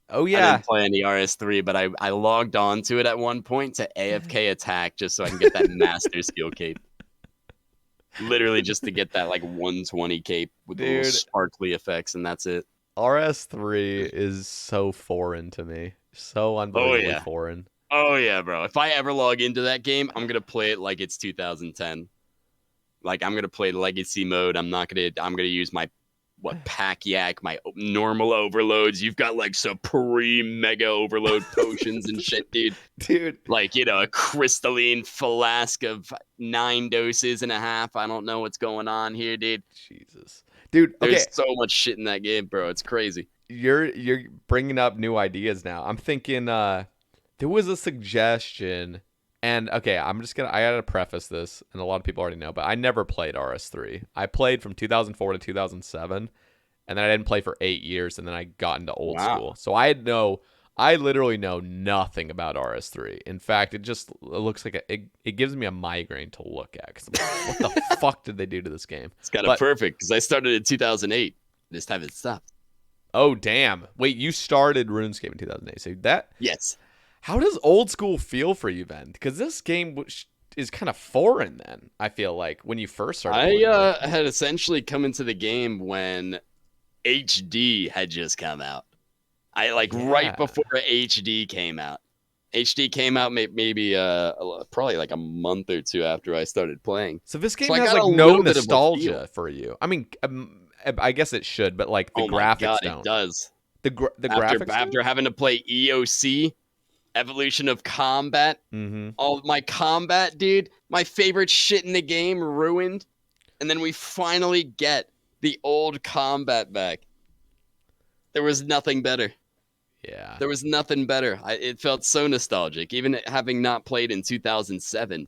Oh I yeah, didn't play any RS3, but I logged on to it at one point to AFK attack just so I can get that master skill cape. Literally just to get that like 120 cape with the little Dude. sparkly effects, and that's it. RS3 is so foreign to me. So unbelievably yeah. foreign. Oh yeah, bro. If I ever log into that game, I'm gonna play it like it's 2010. Like I'm gonna play legacy mode. I'm gonna use my pack yak, my normal overloads. You've got like supreme mega overload potions and shit, dude. Dude, Like, a crystalline flask of 9 doses and a half. I don't know what's going on here, dude. Jesus. Dude, okay, There's so much shit in that game, bro. It's crazy. you're bringing up new ideas now. I'm thinking there was a suggestion, and okay, I gotta preface this, and a lot of people already know, but I never played RS3. I played from 2004 to 2007, and then I didn't play for 8 years, and then I got into old Wow. school. So I literally know nothing about RS3. In fact, it looks like it gives me a migraine to look at, because what the fuck did they do to this game? It's kind But- of perfect because I started in 2008. This time it stopped. Oh damn! Wait, you started RuneScape in 2008, so that. Yes. How does old school feel for you then? Because this game is kind of foreign then, I feel like, when you first started playing it. I had essentially come into the game when HD had just come out. Right Yeah. before HD came out. HD came out maybe probably like a month or two after I started playing. So this game So I has got like a no little bit of a nostalgia feel. for you. I mean, I guess it should, but like the Oh my graphics God, don't. it does. The graphics After having to play EOC, Evolution of Combat, Mm-hmm. all of my combat, dude, my favorite shit in the game ruined, and then we finally get the old combat back. There was nothing better. Yeah. There was nothing better. It felt so nostalgic. Even having not played in 2007,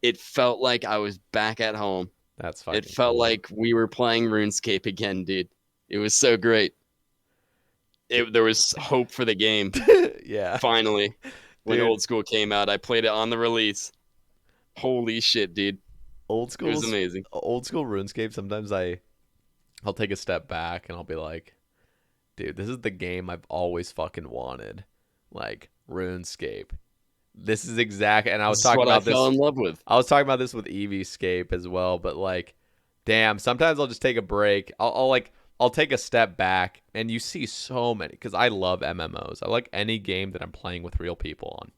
it felt like I was back at home. That's fucking It felt cool. like we were playing RuneScape again, dude. It was so great. There was hope for the game. Yeah. Finally, when Dude. Old School came out, I played it on the release. Holy shit, dude. Old It school was amazing. Old school RuneScape, sometimes I I'll take a step back and I'll be like, dude, this is the game I've always fucking wanted. Like, RuneScape. This is exactly, and I was This is talking what I about this. fell in love with. I was talking about this with EVscape as well, but like, damn, sometimes I'll just take a break. I'll take a step back, and you see so many, because I love MMOs. I like any game that I'm playing with real people on.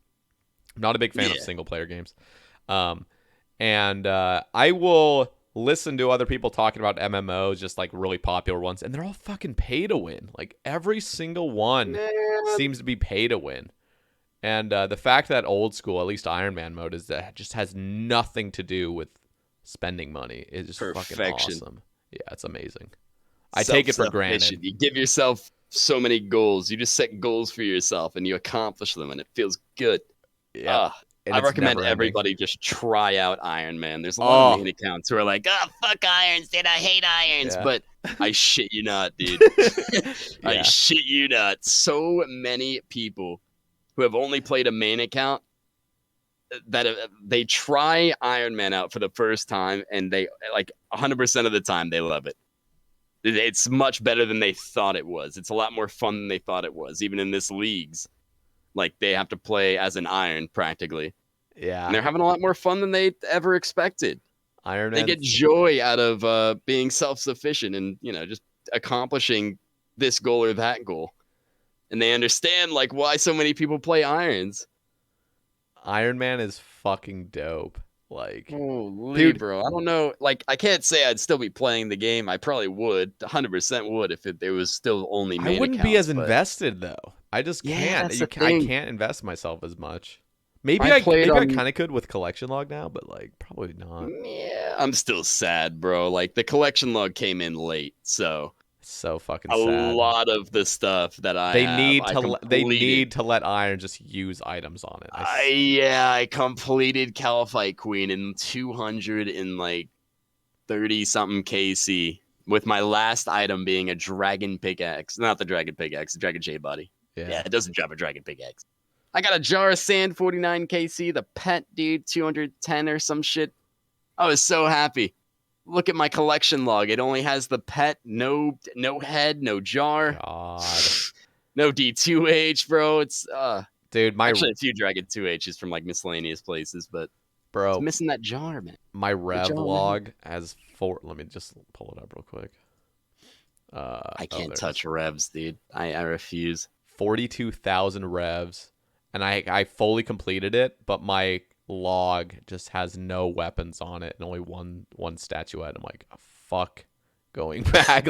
I'm not a big fan of single player games. And I will listen to other people talking about MMOs, just like really popular ones, and they're all fucking pay to win. Like every single one seems to be pay to win. And the fact that old school, at least Iron Man mode, is that just has nothing to do with spending money is just fucking awesome. Yeah, it's amazing. I take it for granted. You give yourself so many goals. You just set goals for yourself and you accomplish them, and it feels good. Yeah. I recommend everybody just try out Iron Man. There's a lot of main accounts who are like, "Oh, fuck irons, dude. I hate irons." Yeah. But I shit you not, dude. I shit you not. So many people who have only played a main account that they try Iron Man out for the first time, and they like 100% of the time they love it. It's much better than they thought it was. It's a lot more fun than they thought it was, even in this leagues. Like, they have to play as an iron, practically. Yeah. And they're having a lot more fun than they ever expected. Iron Man. They get joy out of being self-sufficient and, just accomplishing this goal or that goal. And they understand, like, why so many people play irons. Iron Man is fucking dope. Like, holy dude, bro. I don't know. Like, I can't say I'd still be playing the game. I probably would. 100% would if it was still only main I wouldn't accounts, be as invested, though. I just can't. I can't invest myself as much. Maybe I kind of could with collection log now, but like probably not. Yeah, I'm still sad, bro. Like, the collection log came in late, so it's so fucking sad. A lot of the stuff that they need to let Iron just use items on it. I completed Califite Queen in 230 something KC with my last item being a dragon pickaxe. Not the dragon pickaxe, the dragon jade body. Yeah, it doesn't drop a dragon pickaxe. I got a jar of sand, 49 KC. The pet, dude, 210 or some shit. I was so happy. Look at my collection log. It only has the pet, no head, no jar. God. No D2H, bro. It's dude, actually a few Dragon 2Hs from like miscellaneous places, but bro, it's missing that jar, man. My rev log has 4. Let me just pull it up real quick. I can't touch revs, dude. I refuse. 42,000 revs, and I fully completed it, but my log just has no weapons on it and only one statuette. I'm like, fuck going back.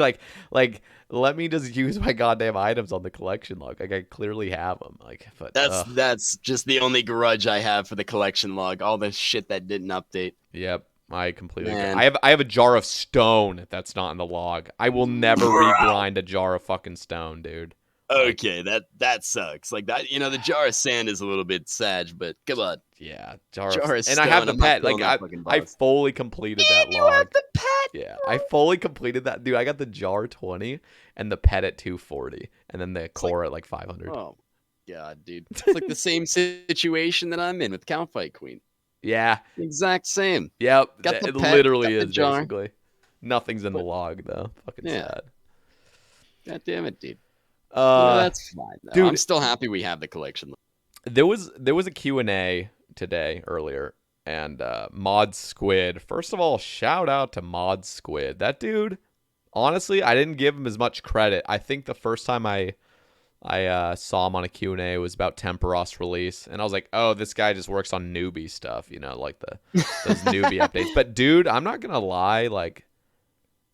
like let me just use my goddamn items on the collection log. Like, I clearly have them. Like, but that's just the only grudge I have for the collection log. All the shit that didn't update. Yep. I completely agree. I have a jar of stone that's not in the log. I will never regrind a jar of fucking stone, dude. Okay, that sucks. Like, that, the jar of sand is a little bit sad, but come on. Yeah, jar of stone. And I have the pet. Like, I fully completed that log. You have the pet. Yeah, I fully completed that, dude. I got the jar 20 and the pet at 240, and then the core at like 500. Oh, God, dude, it's like the same situation that I'm in with Califite Queen. Yeah, exact same. Yep, it literally is basically. Nothing's in the log though. Fucking sad. God damn it, dude. That's fine, though. Dude, I'm still happy we have the collection. There was a Q&A today earlier, and Mod Squid. First of all, shout out to Mod Squid. That dude, honestly, I didn't give him as much credit. I think the first time I saw him on a Q&A was about Temperos release, and I was like, oh, this guy just works on newbie stuff, like those newbie updates. But dude, I'm not gonna lie, like,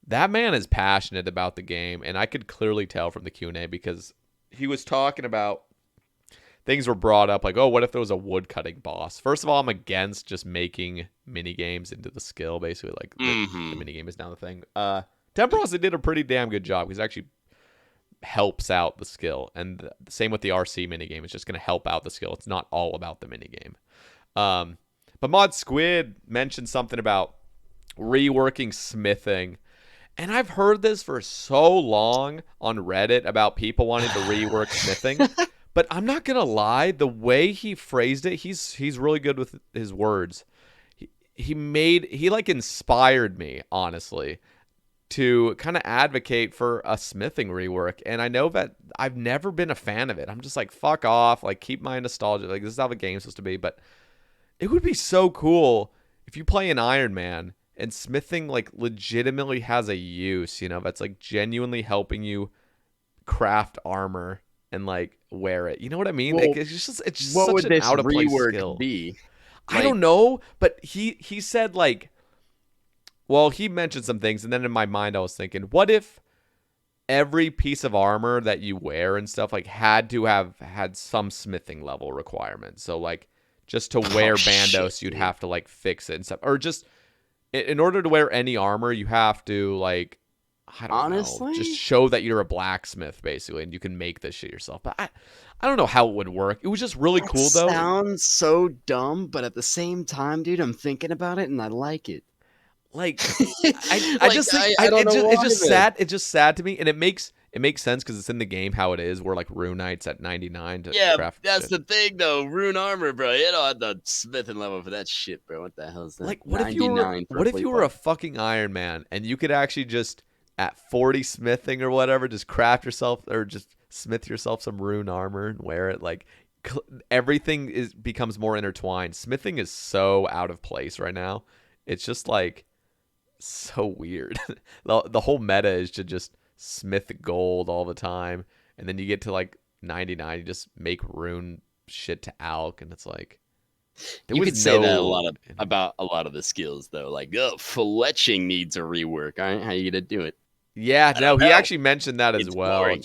that man is passionate about the game, and I could clearly tell from the Q&A because he was talking about things were brought up like, oh, what if there was a woodcutting boss? First of all, I'm against just making mini games into the skill, basically. Like, the mini game is now the thing. Temperos did a pretty damn good job because it actually helps out the skill, and the same with the RC mini game. It's just going to help out the skill. It's not all about the mini game. But Mod Squid mentioned something about reworking smithing. And I've heard this for so long on Reddit about people wanting to rework smithing. But I'm not going to lie, the way he phrased it, he's really good with his words. He like inspired me, honestly. to kind of advocate for a smithing rework. And I know that I've never been a fan of it. I'm just like, fuck off. Like, keep my nostalgia. Like, this is how the game's supposed to be. But it would be so cool if you play an Iron Man and smithing, like, legitimately has a use, you know, that's, like, genuinely helping you craft armor and, like, wear it. You know what I mean? Well, Like, it's just what such would an this out-of-place rework skill. be? I don't know, but he said, like, well, he mentioned some things, and then in my mind I was thinking, what if every piece of armor that you wear and stuff, like, had to have had some smithing level requirement? So, like, just to wear Bandos, shit, you'd dude. have to, like, fix it and stuff. Or just, in order to wear any armor, you have to, like, I don't know, Honestly? just show that you're a blacksmith, basically, and you can make this shit yourself. But I don't know how it would work. It was just really That cool, though. sounds so dumb, but at the same time, dude, I'm thinking about it and I like it. Like, I Like, just think I don't know it's why, just man. sad. It's just sad to me, and it makes sense because it's in the game how it is. Where, like, Rune Knight's at 99 to Yeah, craft that's shit. the thing, though. Rune armor, bro. You don't have the smithing level for that shit, bro. What the hell is that? Like, what if you were a fucking Iron Man and you could actually just at 40 smithing or whatever, just craft yourself or just smith yourself some rune armor and wear it? Like, everything becomes more intertwined. Smithing is so out of place right now. It's just like so weird. The whole meta is to just smith gold all the time, and then you get to like 99, you just make rune shit to alch, and it's like You could say that about a lot of the skills, though. Like, fletching needs a rework. All right, how you gonna do it? Yeah, I no, don't he know. actually mentioned that as It's well. boring.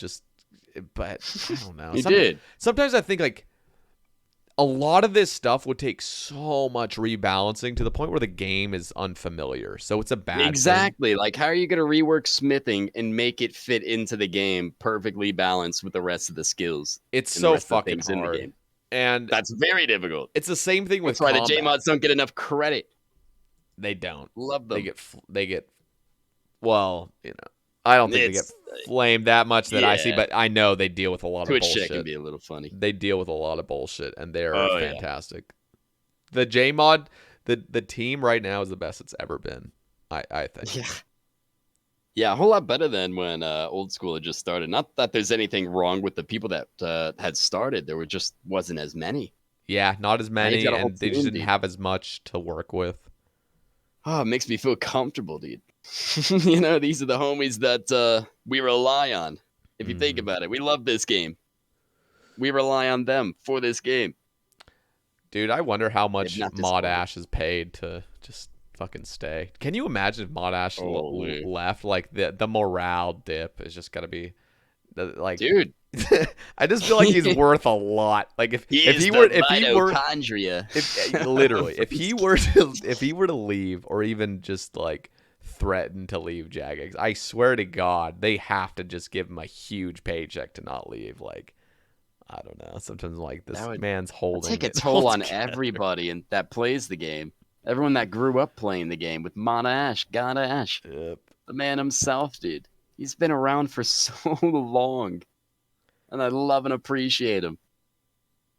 But I don't know. He did. Sometimes I think like a lot of this stuff would take so much rebalancing to the point where the game is unfamiliar. So it's a bad thing. Exactly. Like, how are you gonna rework smithing and make it fit into the game perfectly balanced with the rest of the skills? It's and the so rest of the fucking things in the hard. game? And That's very difficult. it's the same thing with That's why the combat. JMods don't get enough credit. They don't. Love them. They get well, you know. I don't think they get flamed that much that I see, yeah. but I know they deal with a lot of Twitch bullshit. chat can be a little funny. They deal with a lot of bullshit, and they're Oh, yeah. fantastic. The JMod, the team right now is the best it's ever been. I think. Yeah. Yeah, a whole lot better than when old school had just started. Not that there's anything wrong with the people that had started. There just wasn't as many. Yeah, not as Now you many, got a whole and they just team, didn't dude. have as much to work with. Oh, it makes me feel comfortable, dude. You know, these are the homies that we rely on. If you think about it, we love this game. We rely on them for this game. Dude, I wonder how much not Mod disappointed. Ash is paid to just fucking stay. Can you imagine if Mod Ash Holy. left? Like, the morale dip is just gotta be like, Dude, I just feel like he's worth a lot. Like, if he were mitochondria. literally, if he were to leave or even just like threaten to leave Jagex, I swear to God, they have to just give him a huge paycheck to not leave. Like, I don't know. Sometimes like this man's holding. Take a it toll all on together. everybody and that plays the game. Everyone that grew up playing the game with Mana Ash, God Ash, Yep. the man himself, dude. He's been around for so long, and I love and appreciate him.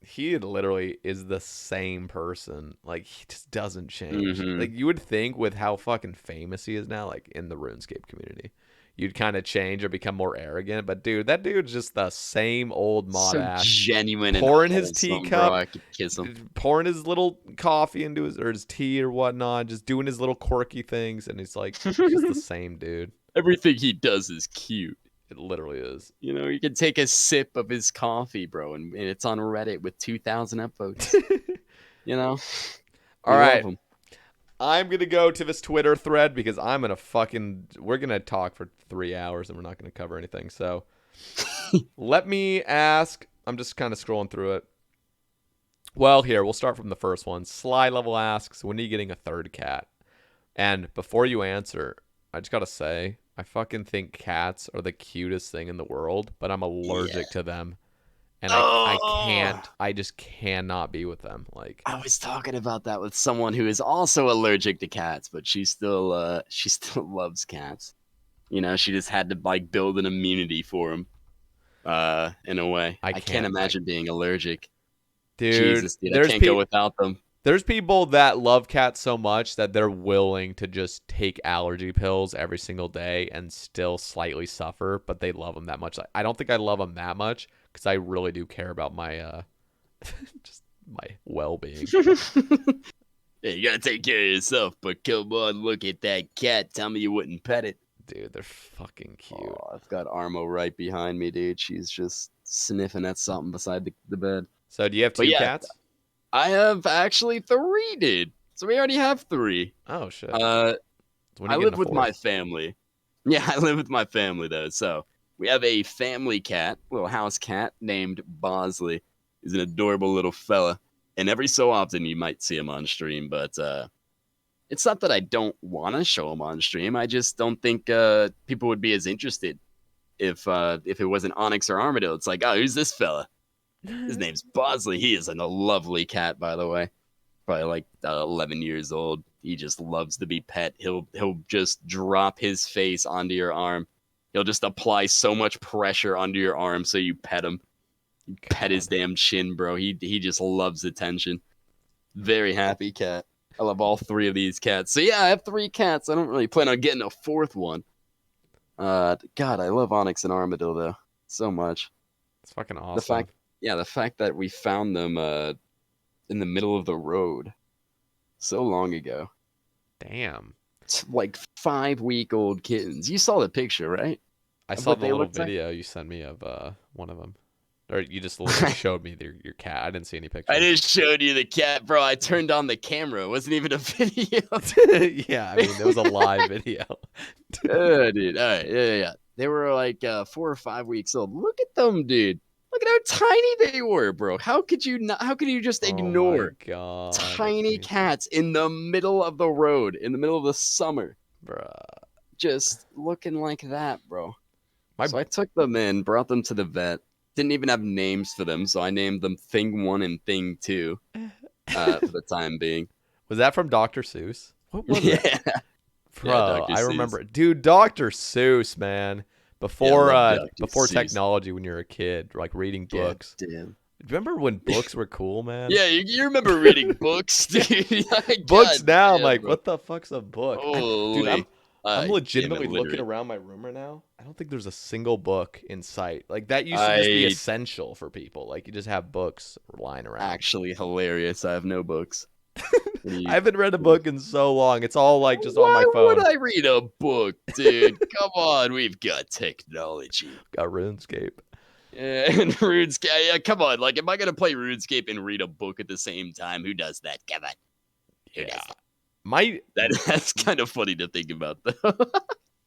He literally is the same person. Like, he just doesn't change. Mhm. Like, you would think with how fucking famous he is now, like in the RuneScape community, you'd kind of change or become more arrogant. But dude, that dude's just the same old Mod So Ash. genuine Pouring and his wholesome, teacup, bro. I could kiss him. pouring his little coffee into his tea or whatnot, just doing his little quirky things, and he's like just the same dude. Everything he does is cute. It literally is. You know, you can take a sip of his coffee, bro, and it's on Reddit with 2,000 upvotes. You know? All We right. love him. I'm going to go to this Twitter thread because we're going to talk for 3 hours and we're not going to cover anything. So let me ask, I'm just kind of scrolling through it. Well, here, we'll start from the first one. Sly Level asks, when are you getting a third cat? And before you answer, I just got to say, I fucking think cats are the cutest thing in the world, but I'm allergic to them. And I just cannot be with them. Like, I was talking about that with someone who is also allergic to cats, but she still loves cats. You know, she just had to like build an immunity for them. In a way, I can't imagine being allergic. dude, Jesus, dude, I can't go without them. There's people that love cats so much that they're willing to just take allergy pills every single day and still slightly suffer, but they love them that much. I don't think I love them that much because I really do care about my just my well-being. Yeah, you gotta take care of yourself, but come on, look at that cat. Tell me you wouldn't pet it. Dude, they're fucking cute. Oh, I've got Armo right behind me, dude. She's just sniffing at something beside the bed. So do you have But two yeah, cats? I have actually 3, dude. So we already have 3. Oh shit. Uh, So when I you get live a with fourth? my family. Yeah, I live with my family though. So we have a family cat, little house cat named Bosley. He's an adorable little fella, and every so often you might see him on stream. But it's not that I don't want to show him on stream. I just don't think people would be as interested if it wasn't Onyx or Armadillo. It's like, oh, who's this fella? His name's Bosley. He is a lovely cat, by the way. Probably like 11 years old. He just loves to be pet. He'll just drop his face onto your arm. He'll just apply so much pressure onto your arm so you pet him. You pet his damn chin, bro. He just loves attention. Very happy cat. I love all 3 of these cats. So yeah, I have 3 cats. I don't really plan on getting a 4th one. God, I love Onyx and Armadillo though so much. It's fucking awesome. The fact that we found them in the middle of the road so long ago. Damn. It's like 5-week-old kittens. You saw the picture, right? I Of saw what the they little looked like? video you sent me of one of them. Or you just literally showed me your cat. I didn't see any pictures. I just showed you the cat, bro. I turned on the camera. It wasn't even a video. Yeah, I mean, it was a live video. Yeah, dude. All right. Yeah. They were like 4 or 5 weeks old. Look at them, dude. Look at how tiny they were, bro. How could you not? How could you just ignore Oh my God. tiny cats in the middle of the road, in the middle of the summer, Bruh. just looking like that, bro? My- So I took them in, brought them to the vet. Didn't even have names for them, so I named them Thing 1 and Thing 2 for the time being. Was that from Dr. Seuss? What was Yeah. it? Bro, Dr. I Seuss. remember it. Dude, Dr. Seuss, man. Before love Dr. before Seuss. technology, when you were a kid, like reading books. Damn. Remember when books were cool, man? Yeah, you remember reading books, dude. Books God now, I'm damn, like, bro. what the fuck's a book? Holy. I'm legitimately damn it, looking literate. around my room right now. I don't think there's a single book in sight. Like that used to just be essential for people. Like you just have books lying around. Actually hilarious. I have no books. I haven't read a book in so long. It's all like just on my Why phone. would I read a book, dude? Come on, we've got technology. Got RuneScape. Yeah, and RuneScape. Yeah, come on. Like, am I gonna play RuneScape and read a book at the same time? Who does that? Come on. Who does that? That's kind of funny to think about, though.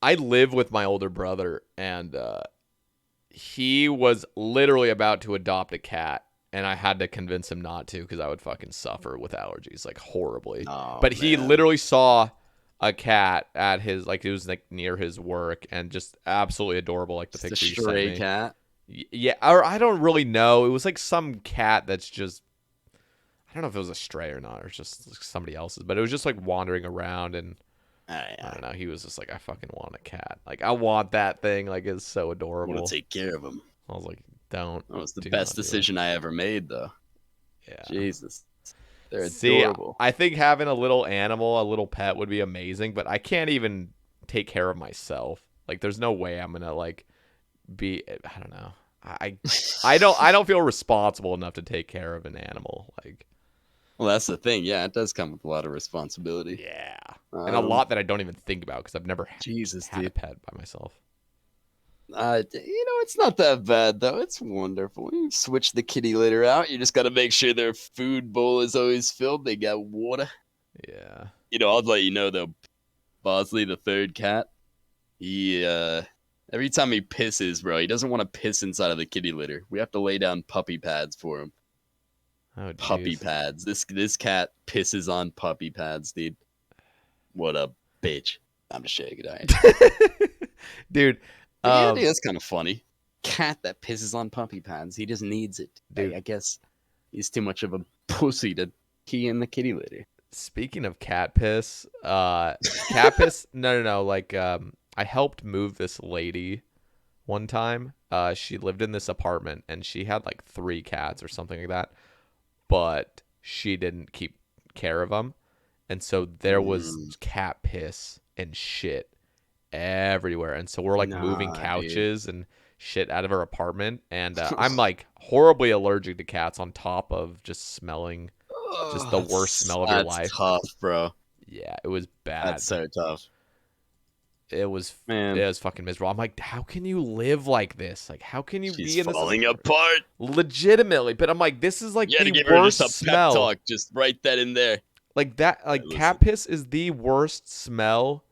I live with my older brother, and he was literally about to adopt a cat, and I had to convince him not to because I would fucking suffer with allergies, like horribly. Oh, but he man. literally saw a cat at his, like it was like near his work, and just absolutely adorable, like the Just a picture you sent stray me. cat. Yeah, or I don't really know. It was like some cat that's just, I don't know if it was a stray or not, or just like somebody else's, but it was just like wandering around, and I don't know. He was just like, I fucking want a cat. Like, I want that thing. Like, it's so I adorable. want to take care of him. I was like, don't. That was the do best not do it. decision I ever made, though. Yeah. Jesus. They're See, adorable. I think having a little animal, a little pet would be amazing, but I can't even take care of myself. Like, there's no way I'm gonna like be. I don't know. I don't feel responsible enough to take care of an animal. Like, Well, that's the thing. Yeah, it does come with a lot of responsibility. yeah, and a lot that I don't even think about because I've never Jesus, had a dude. pet by myself. It's not that bad though. It's wonderful. You switch the kitty litter out. You just got to make sure their food bowl is always filled. They got water. Yeah. I'll let you know though. Bosley, the third cat, he every time he pisses, bro, he doesn't want to piss inside of the kitty litter. We have to lay down puppy pads for him. Oh, Puppy jeez. pads. This cat pisses on puppy pads, dude. What a bitch. I'm just shaking it. Dude. Yeah, dude, that's kind of funny. Cat that pisses on puppy pads. He just needs it. Dude. I guess he's too much of a pussy to pee in the kitty litter. Speaking of cat piss, no. Like, I helped move this lady one time. She lived in this apartment and she had like 3 cats or something like that, but she didn't keep care of them. And so there was cat piss and shit everywhere. And so we're like moving couches and shit out of our apartment. And I'm like horribly allergic to cats on top of just smelling just the worst smell of your life. That's tough, bro. Yeah, it was bad. That's so tough. It was fucking miserable. I'm like, how can you live like this? Like, how can you be in this? Falling apart. Legitimately. But I'm like, this is like You had to the give her worst just a smell. pep talk. Just write that in there. Like that, like cat piss is the worst smell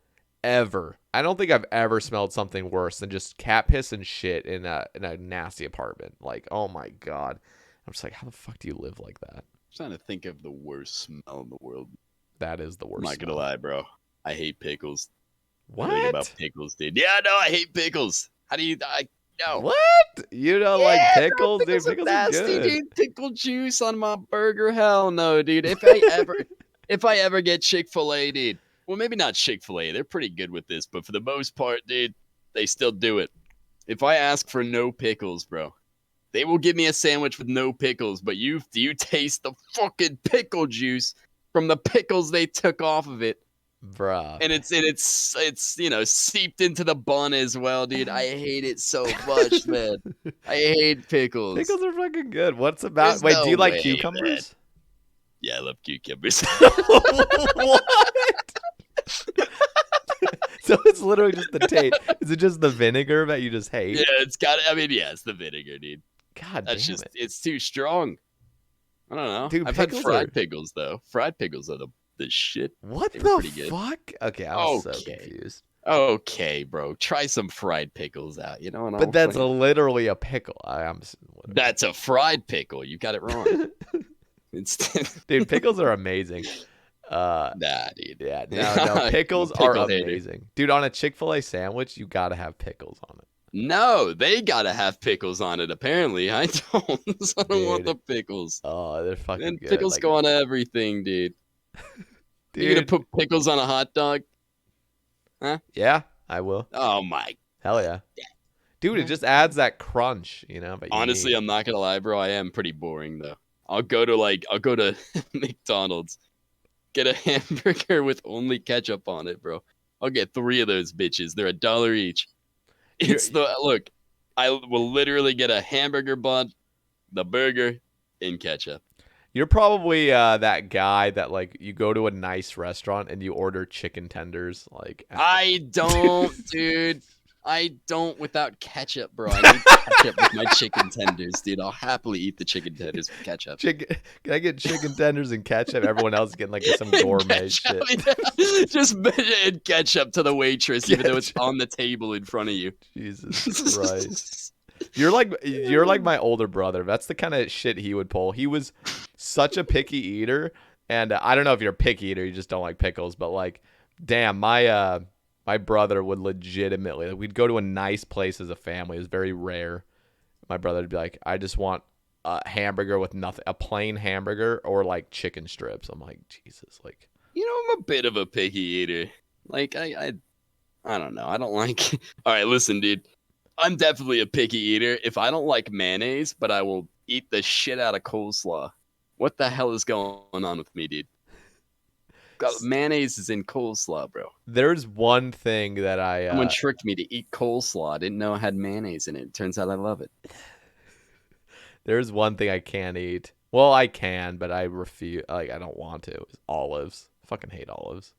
ever. I don't think I've ever smelled something worse than just cat piss and shit in a nasty apartment. Like, oh my God. I'm just like, how the fuck do you live like that? I'm trying to think of the worst smell in the world. That is the worst. I'm not gonna lie, bro. I hate pickles. What? I think about pickles, dude. Yeah, no, I hate pickles. How do you? No. What? You don't like pickles? Bro, Dude, pickles nasty, are good. dude. Pickle juice on my burger? Hell no, dude. If I ever get Chick-fil-A, dude. Well, maybe not Chick-fil-A. They're pretty good with this, but for the most part, dude, they still do it. If I ask for no pickles, bro, they will give me a sandwich with no pickles, but you taste the fucking pickle juice from the pickles they took off of it. Bruh. And it's you know, seeped into the bun as well, dude. I hate it so much, man. I hate pickles. Pickles are fucking good. What's about? There's Wait, no do you like way, cucumbers? Yeah, I love cucumbers. What? So it's literally just the taste. Is it just the vinegar that you just hate? Yeah, it's got. I mean, yeah, it's the vinegar, dude. God That's damn just. it. It's too strong. I don't know. Dude, I've had pickles fried are- pickles though. Fried pickles are the shit. What They were the pretty good. fuck? Okay, I was so Okay. confused. Okay, bro. Try some fried pickles out. You know what I'm But that's saying? literally a pickle. Whatever. That's a fried pickle. You got it wrong. It's Dude, pickles are amazing. nah, dude. Yeah, no, pickles I'm a are pickle hater. amazing. Dude, on a Chick-fil-A sandwich, you gotta have pickles on it. No, they gotta have pickles on it. Apparently, I don't. I don't want Dude. the pickles. Oh, they're fucking And good. pickles like, go on everything, dude. You gonna dude. put pickles on a hot dog? Yeah, I will. Oh my! Hell yeah. Dude, it just adds that crunch, you know. But you Honestly, need- I'm not gonna lie, bro. I am pretty boring though. I'll go to McDonald's, get a hamburger with only ketchup on it, bro. I'll get 3 of those bitches. They're $1 each. Look. I will literally get a hamburger bun, the burger, and ketchup. You're probably that guy that like you go to a nice restaurant and you order chicken tenders. Like I don't, dude. I don't without ketchup, bro. I need ketchup with my chicken tenders, dude. I'll happily eat the chicken tenders with ketchup. Can I get chicken tenders and ketchup? Everyone else is getting like some gourmet Ketchup, shit. yeah. Just add ketchup to the waitress, even though it's on the table in front of you. Jesus Christ. You're like my older brother. That's the kind of shit he would pull. He was such a picky eater, and I don't know if you're a picky eater, you just don't like pickles, but like, damn, my brother would legitimately, like, we'd go to a nice place as a family. It was very rare. My brother would be like, I just want a hamburger with nothing, a plain hamburger or like chicken strips. I'm like, Jesus, like, You know, I'm a bit of a picky eater. Like I don't know. I don't like. All right, listen, dude. I'm definitely a picky eater. If I don't like mayonnaise, but I will eat the shit out of coleslaw. What the hell is going on with me, dude? Mayonnaise is in coleslaw, bro. there's one thing that Someone tricked me to eat coleslaw. I didn't know it had mayonnaise in it. Turns out I love it. there's one thing I can't eat. Well, I can, but I refuse. Like, I don't want to. It's olives. I fucking hate olives.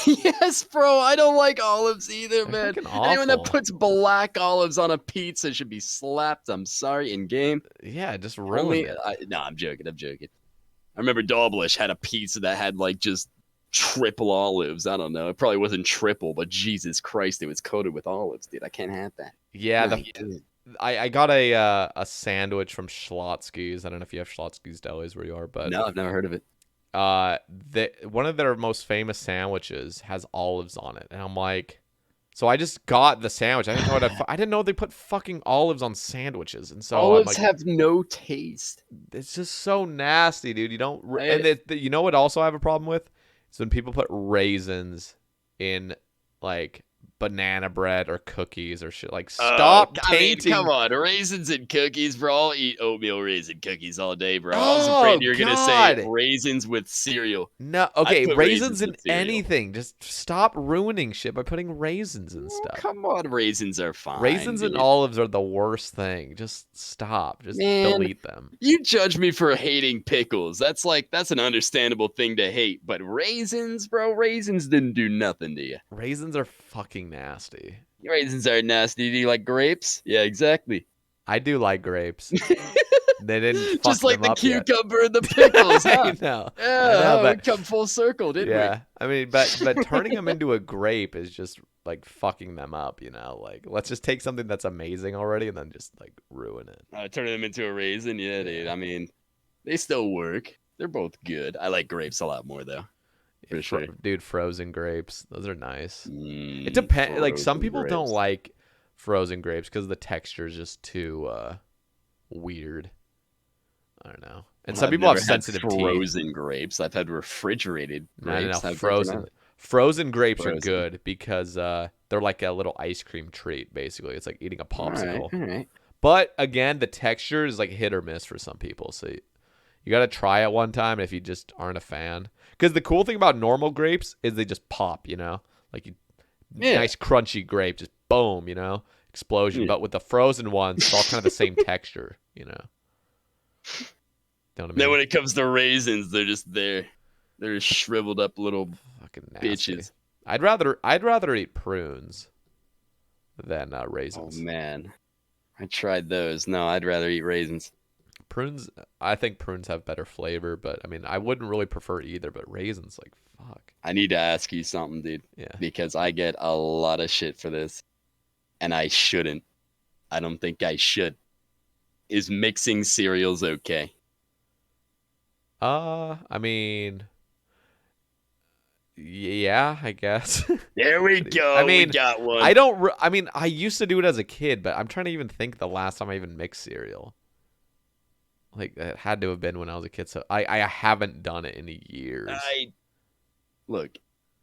Yes, bro. I don't like olives either, They're man. fucking Anyone that awful. puts black olives on a pizza should be slapped. I'm sorry, in game. Yeah, just ruined it. No, I'm joking. I remember Dalblish had a pizza that had like just triple olives. I don't know. It probably wasn't triple, but Jesus Christ, it was coated with olives, dude. I can't have that. Yeah, No, you do it. I got a sandwich from Schlotsky's. I don't know if you have Schlotsky's delis where you are, but No, I've never heard of it. one of their most famous sandwiches has olives on it, and I'm like, so I just got the sandwich. I didn't know I didn't know they put fucking olives on sandwiches, and so Olives I'm like, have no taste. it's just so nasty, dude. You don't, I- and you know what? Also, I have a problem with is when people put raisins in like banana bread or cookies or shit. Like, stop tainting. Come on, raisins and cookies, bro. I'll eat oatmeal raisin cookies all day, bro. I was Oh, afraid you were gonna say God. raisins with cereal. No, I okay, put raisins in with cereal. anything. Just stop ruining shit by putting raisins in Oh, stuff. come on, raisins are fine. Raisins and dude. olives are the worst thing. Just stop. Just Man, delete them. You judge me for hating pickles. That's an understandable thing to hate. But raisins, bro, raisins didn't do nothing to you. Raisins are fucking nasty. Raisins are nasty. Do you like grapes? Yeah, exactly. I do like grapes. They didn't fuck Just like them the up yet. cucumber and the pickles, huh? I know. Yeah, I know, we but come full circle, didn't yeah, I mean, but turning them into a grape is just like fucking them up, you know? Like, let's just take something that's amazing already and then just like ruin it. we? Turning them into a raisin, yeah, dude. I mean, they still work. They're both good. I like grapes a lot more, though. For sure. Dude, frozen grapes, those are nice. It Mm, depends. Like, some frozen people don't grapes. like frozen grapes because the texture is just too weird. I don't know. And some I've people have never had sensitive teeth. frozen grapes. I've had refrigerated grapes. No, I've frozen. never- Frozen grapes are Frozen. good because they're like a little ice cream treat, basically. It's like eating a popsicle. All right. But again, the texture is like hit or miss for some people. So you got to try it one time if you just aren't a fan. Because the cool thing about normal grapes is they just pop, you know? Like, nice crunchy grape, just boom, you know? Explosion. Yeah. But with the frozen ones, it's all kind of the same texture, you know? Know what I mean? Then when it comes to raisins, they're just there. They're shriveled up little Fucking nasty. bitches. I'd rather eat prunes than Oh raisins. man, I tried those. No, I'd rather eat raisins. Prunes, I think prunes have better flavor, but I mean, I wouldn't really prefer either. But raisins, like, fuck. I need to ask you something, dude, Yeah. because I get a lot of shit for this, and I shouldn't. I don't think I should. Is mixing cereals okay? I mean, yeah, I guess. There we go. I mean, we got one. I mean, I used to do it as a kid, but I'm trying to even think the last time I even mixed cereal. Like, it had to have been when I was a kid, so I haven't done it in years. Look.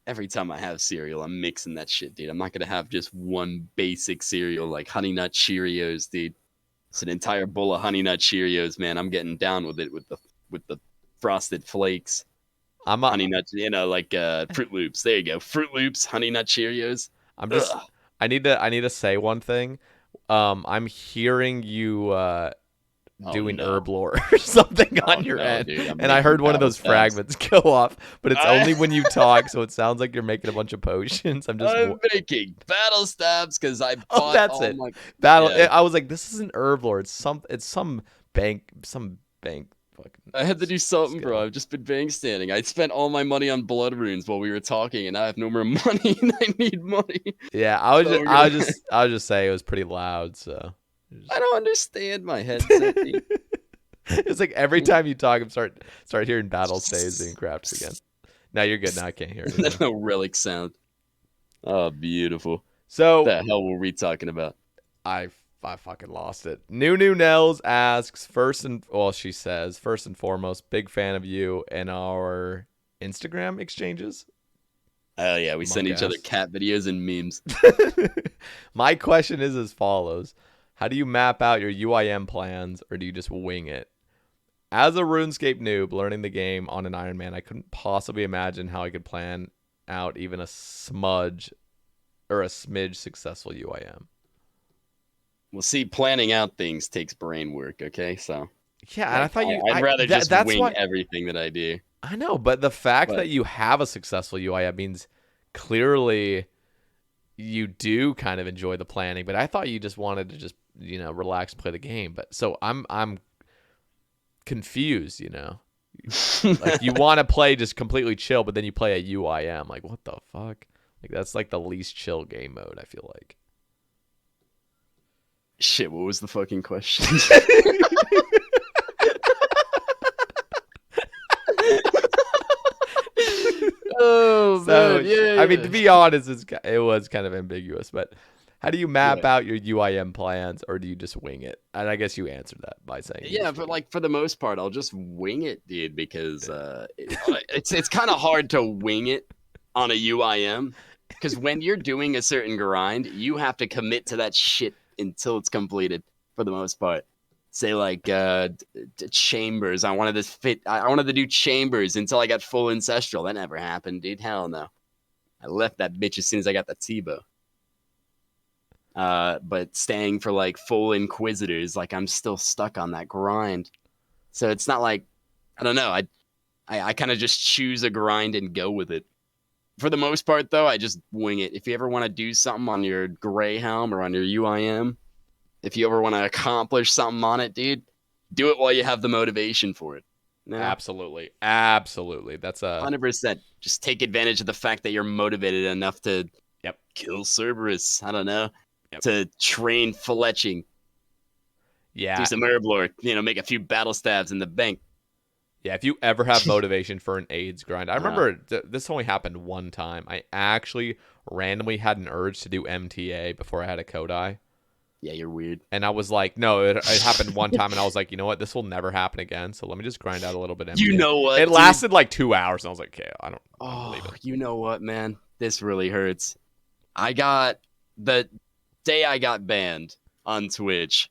Every time I have cereal, I'm mixing that shit, dude. I'm not gonna have just one basic cereal like Honey Nut Cheerios, dude. It's an entire bowl of Honey Nut Cheerios, man. I'm getting down with it with the Frosted Flakes. Honey Nut, like Fruit Loops. There you go, Fruit Loops, Honey Nut Cheerios. Ugh. I need to say one thing. I'm hearing you doing herb lore or something on your end, dude, and I heard one of those battle fragments go off, but it's only when you talk, so it sounds like you're making a bunch of potions. I'm making battle stabs because I bought that's all it. my Battle. Yeah. I was like, this isn't herb lore. It's some bank. Fucking. I had to do something, skill. bro. I've just been bank standing. I spent all my money on blood runes while we were talking, and I have no more money, and I need money. Yeah, I was So just saying it was pretty loud, so. I don't understand my headset. dude. It's like every time you talk, I'm start hearing battle stays being crafted again. Now you're good. Now I can't hear That anything. no relic sound. Oh, beautiful. So What the hell were we talking about? I fucking lost it. New Nels asks she says first and foremost, big fan of you and our Instagram exchanges. Oh yeah, we send each other ass. cat videos and memes. My question is as follows: how do you map out your UIM plans, or do you just wing it? As a RuneScape noob learning the game on an Iron Man, I couldn't possibly imagine how I could plan out even a smidge successful UIM. Well, see, planning out things takes brain work. Okay, so Yeah, and I thought I'd rather just that's wing why, everything that I do. I know, but the fact that you have a successful UIM means clearly you do kind of enjoy the planning. But I thought you just wanted to just relax, play the game. But so I'm confused. Like you want to play just completely chill, but then you play a UIM. Like what the fuck? Like that's like the least chill game mode. I feel like. Shit, what was the fucking question? Oh, So man, yeah. I mean, to be honest, it was kind of ambiguous. But how do you map out your UIM plans, or do you just wing it? And I guess you answered that by saying Yeah, but like for the most part, I'll just wing it, dude, because it's kind of hard to wing it on a UIM Because when you're doing a certain grind, you have to commit to that shit until it's completed for the most part. Say like chambers. I wanted to do chambers until I got full ancestral. That never happened, dude. Hell no. I left that bitch as soon as I got the Tebow. But staying for like full inquisitors, like I'm still stuck on that grind. So it's not like, I don't know. I kind of just choose a grind and go with it. For the most part, though, I just wing it. If you ever want to do something on your Grey Helm or on your UIM, if you ever want to accomplish something on it, dude, do it while you have the motivation for it. You know? Absolutely. Absolutely. That's 100%. Just take advantage of the fact that you're motivated enough to kill Cerberus. I don't know. To train fletching. Yeah. Do some herb lore, make a few battle stabs in the bank. Yeah, if you ever have motivation for an AIDS grind. I remember this only happened one time. I actually randomly had an urge to do MTA before I had a Kodai. Yeah, you're weird. And I was like, no, it happened one time, and I was like, you know what? This will never happen again, so let me just grind out a little bit MTA. You know what? It lasted like 2 hours, and I was like, okay, I don't believe it. You know what, man? This really hurts. The day I got banned on Twitch,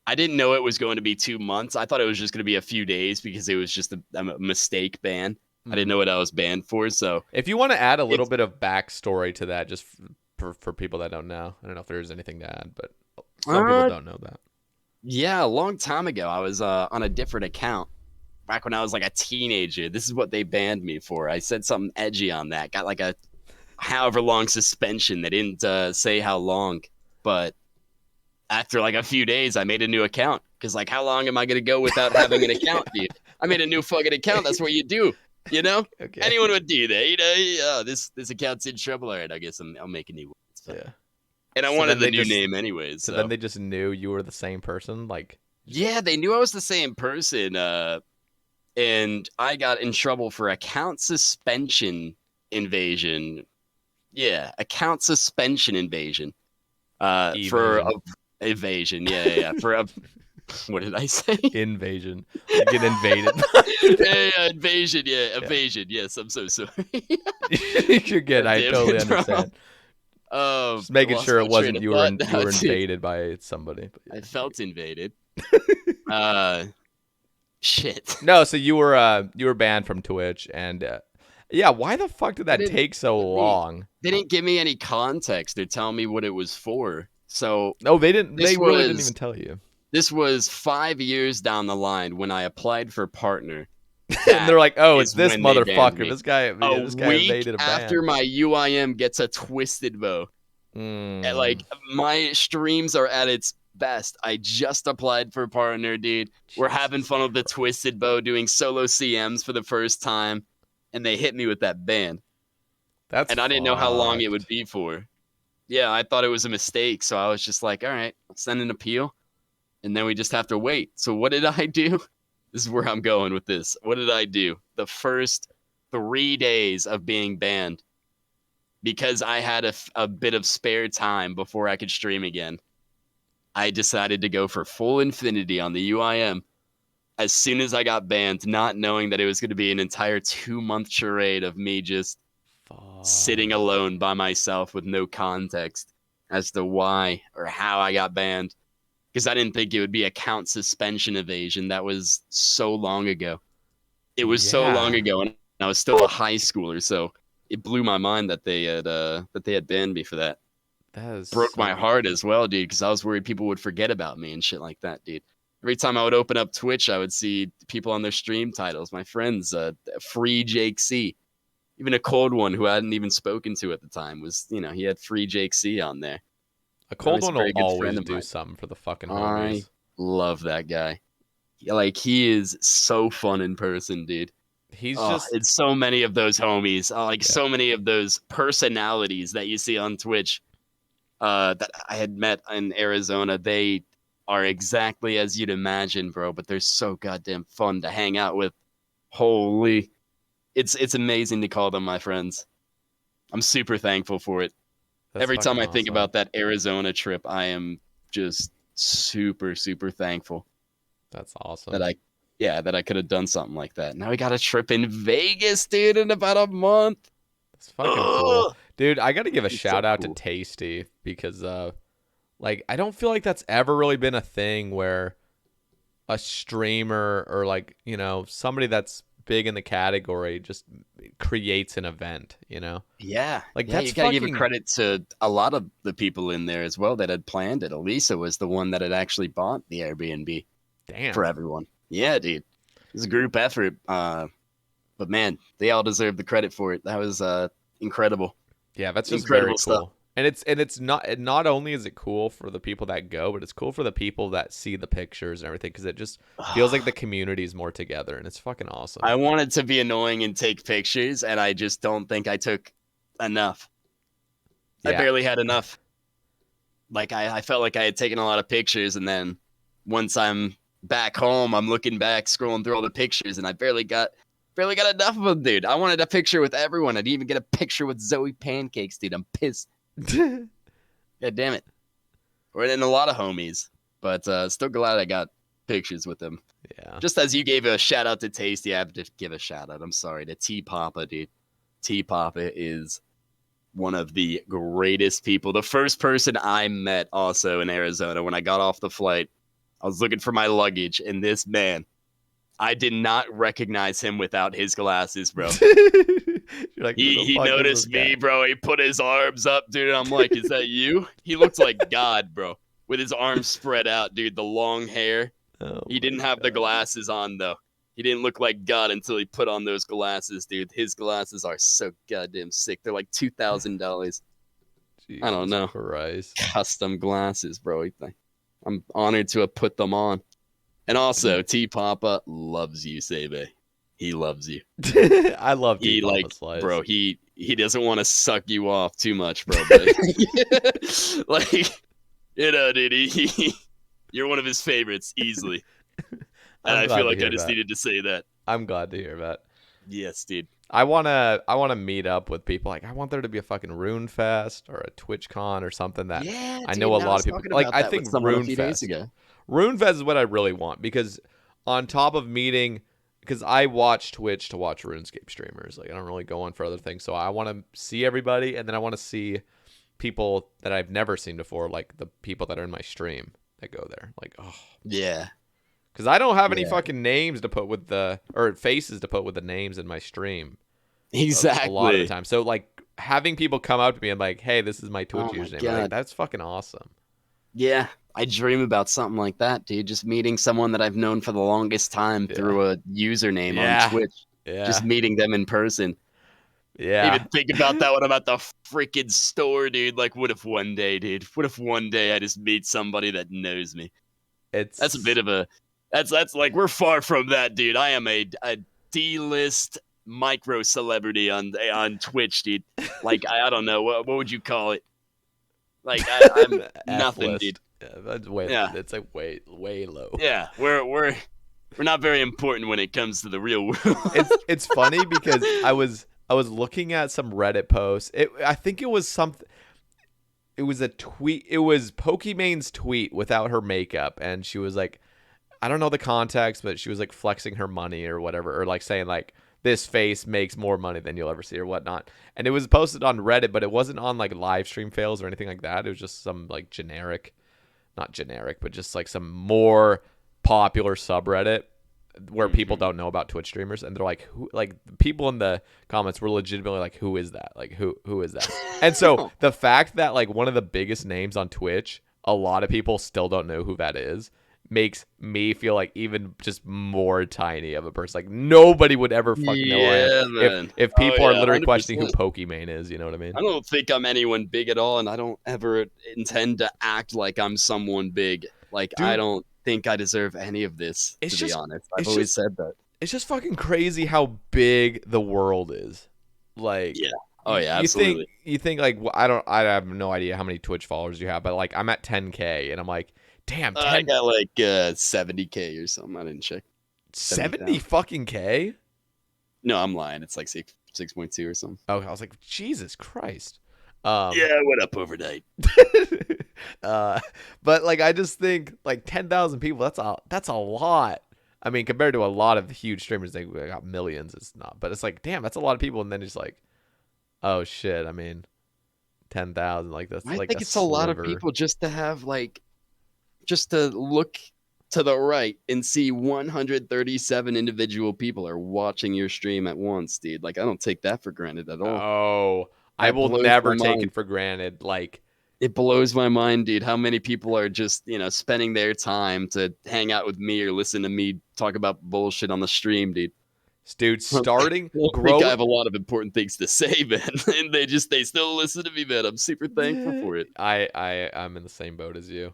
I didn't know it was going to be 2 months. I thought it was just going to be a few days because it was just a mistake ban. I didn't know what I was banned for. So if you want to add a little bit of backstory to that, just for people that don't know, I don't know if there's anything to add, but some people don't know that. Yeah, a long time ago, I was on a different account. Back when I was like a teenager, this is what they banned me for. I said something edgy on that. Got like a however long suspension. They didn't say how long, but after like a few days, I made a new account. Because like, how long am I going to go without having an account, dude? I made a new fucking account. That's what you do, Okay. Anyone would do that, this account's in trouble. All right, I guess I'll make a new one. Yeah. And I wanted the new name anyways. So then they just knew you were the same person? Yeah, they knew I was the same person. And I got in trouble for account suspension invasion. Yeah, account suspension invasion. For evasion. Yeah. For a what did I say? Invasion. You get invaded. Yeah, invasion. Yeah, evasion. Yeah. Yes, I'm so sorry. You're good. I totally understand. Just making sure it wasn't you were invaded by somebody. But yeah. I felt invaded. Shit. No, so you were banned from Twitch, and why the fuck did that take so long? They didn't give me any context. They're telling me what it was for. So no, they didn't. They really didn't even tell you. This was 5 years down the line when I applied for partner. And they're like, "Oh, it's this motherfucker. This guy invaded a ban." After my UIM gets a twisted bow, and like my streams are at its best. I just applied for partner, dude. We're having fun with the twisted bow, doing solo CMs for the first time, and they hit me with that ban. And I didn't know how long it would be for. Yeah, I thought it was a mistake, so I was just like, all right, I'll send an appeal, and then we just have to wait. So what did I do? This is where I'm going with this. What did I do? The first 3 days of being banned, because I had a bit of spare time before I could stream again, I decided to go for full infinity on the UIM as soon as I got banned, not knowing that it was going to be an entire 2-month charade of me just sitting alone by myself with no context as to why or how I got banned. Because I didn't think it would be account suspension evasion. That was so long ago. It was so long ago, and I was still a high schooler, so it blew my mind that they had banned me for that. That broke my heart as well, dude, because I was worried people would forget about me and shit like that, dude. Every time I would open up Twitch, I would see people on their stream titles. My friends, Free Jake C. Even a cold one who I hadn't even spoken to at the time was, he had Free Jake C on there. A cold one will always do something for the fucking homies. I love that guy. Like, he is so fun in person, dude. He's it's so many of those homies. So many of those personalities that you see on Twitch that I had met in Arizona. They are exactly as you'd imagine, bro, but they're so goddamn fun to hang out with. Holy. It's amazing to call them my friends. I'm super thankful for it. Every time I think about that Arizona trip, I am just super, super thankful. That's awesome. That I could have done something like that. Now we got a trip in Vegas, dude, in about a month. That's fucking cool. Dude, I got to give a It's shout so out cool. to Tasty because, like, I don't feel like that's ever really been a thing where a streamer or, like, you know, somebody that's big in the category just creates an event, you know? Yeah, Like, yeah, that's you gotta give a fucking, credit to a lot of the people in there as well that had planned it. Elisa was the one that had actually bought the Airbnb for damn. everyone. Yeah, dude, it was a group effort. But man, they all deserve the credit for it. That was incredible, Yeah, that's just very incredible stuff. cool. And it's not only is it cool for the people that go, but it's cool for the people that see the pictures and everything because it just feels like the community is more together and it's fucking awesome. I wanted to be annoying and take pictures, and I just don't think I took enough. I Yeah. barely had enough. Like I felt like I had taken a lot of pictures, and then once I'm back home, I'm looking back, scrolling through all the pictures, and I barely got enough of them, dude. I wanted a picture with everyone. I didn't even get a picture with Zoe Pancakes, dude. I'm pissed. God damn it. Or in a lot of homies, but still glad I got pictures with them. Yeah. Just as you gave a shout out to Tasty, I have to give a shout out. I'm sorry to T Papa, dude. T Papa is one of the greatest people. The first person I met also in Arizona when I got off the flight, I was looking for my luggage, and this man, I did not recognize him without his glasses, bro. You're like, He noticed me, bro. He put his arms up, dude. And I'm like, is that you? He looks like God, bro, with his arms spread out, dude. The long hair. Oh He didn't have the glasses on, though. He didn't look like God until he put on those glasses, dude. His glasses are so goddamn sick. They're like $2,000. I don't know. Christ. Custom glasses, bro. I'm honored to have put them on. And also, T Papa loves you, Sae Bae. He loves you. I love He T like, Papa Slice. bro. He doesn't want to suck you off too much, bro. But like, dude, you're one of his favorites easily. And I feel like I just needed to say that. I'm glad to hear that. Yes, dude. I wanna meet up with people. Like, I want there to be a fucking Rune Fest or a TwitchCon or something that I know a lot of people like. I think Rune Fest. Rune Fest is what I really want because on top of meeting, because I watch Twitch to watch RuneScape streamers. Like, I don't really go on for other things. So I want to see everybody, and then I want to see people that I've never seen before, like the people that are in my stream that go there. Like, oh Yeah. because I don't have any fucking names to put with or faces to put with the names in my stream. Exactly. A lot of the time. So, like, having people come up to me and like, hey, this is my Twitch Oh my username. God. Like, that's fucking awesome. Yeah. I dream about something like that, dude. Just meeting someone that I've known for the longest time through a username on Twitch. Yeah. Just meeting them in person. Yeah. I even think about that when I'm at the freaking store, dude. Like, what if one day, dude? What if one day I just meet somebody that knows me? That's a bit of a... That's like, we're far from that, dude. I am a D-list micro celebrity on Twitch, dude. Like, I don't know. What would you call it? Like, I'm nothing, dude. Yeah, that's way. Yeah. It's like way low. Yeah, we're not very important when it comes to the real world. It's funny because I was looking at some Reddit posts. I think it was something. It was a tweet. It was Pokemon's tweet without her makeup, and she was like, I don't know the context, but she was like flexing her money or whatever, or like saying like, this face makes more money than you'll ever see or whatnot. And it was posted on Reddit, but it wasn't on like live stream fails or anything like that. It was just some like not generic, but just like some more popular subreddit where people don't know about Twitch streamers. And they're like, who, like people in the comments were legitimately like, who is that? Like, who is that? And so the fact that like one of the biggest names on Twitch, a lot of people still don't know who that is, makes me feel like even just more tiny of a person. Like, nobody would ever fucking know I am if people are literally 100%. questioning who Pokimane is. You know what I mean? I don't think I'm anyone big at all, and I don't ever intend to act like I'm someone big. Like, Dude, I don't think I deserve any of this, to be honest. I've always said that. It's just fucking crazy how big the world is. Like, yeah. Oh yeah, absolutely. You think like, I have no idea how many Twitch followers you have, but like I'm at 10K and I'm like, damn, I got like 70K or something. I didn't check. 70 fucking K? No, I'm lying. It's like 6.2 or something. Oh, I was like, Jesus Christ. Yeah, I went up overnight. But like, I just think like 10,000 people. That's a lot. I mean, compared to a lot of huge streamers, they got millions. It's not, but it's like, damn, that's a lot of people. And then it's like, oh shit. I mean, 10,000. Like that's I like think a it's a lot of sliver. people just to have just to look to the right and see 137 individual people are watching your stream at once, dude. Like I don't take that for granted at all. Oh, I That will blows my never take mind. it for granted. Like, It blows my mind, dude, how many people are just, spending their time to hang out with me or listen to me talk about bullshit on the stream, dude. dude, I starting think I grow. have a lot of important things to say, man. And they still listen to me, man. I'm super thankful for it. I'm in the same boat as you.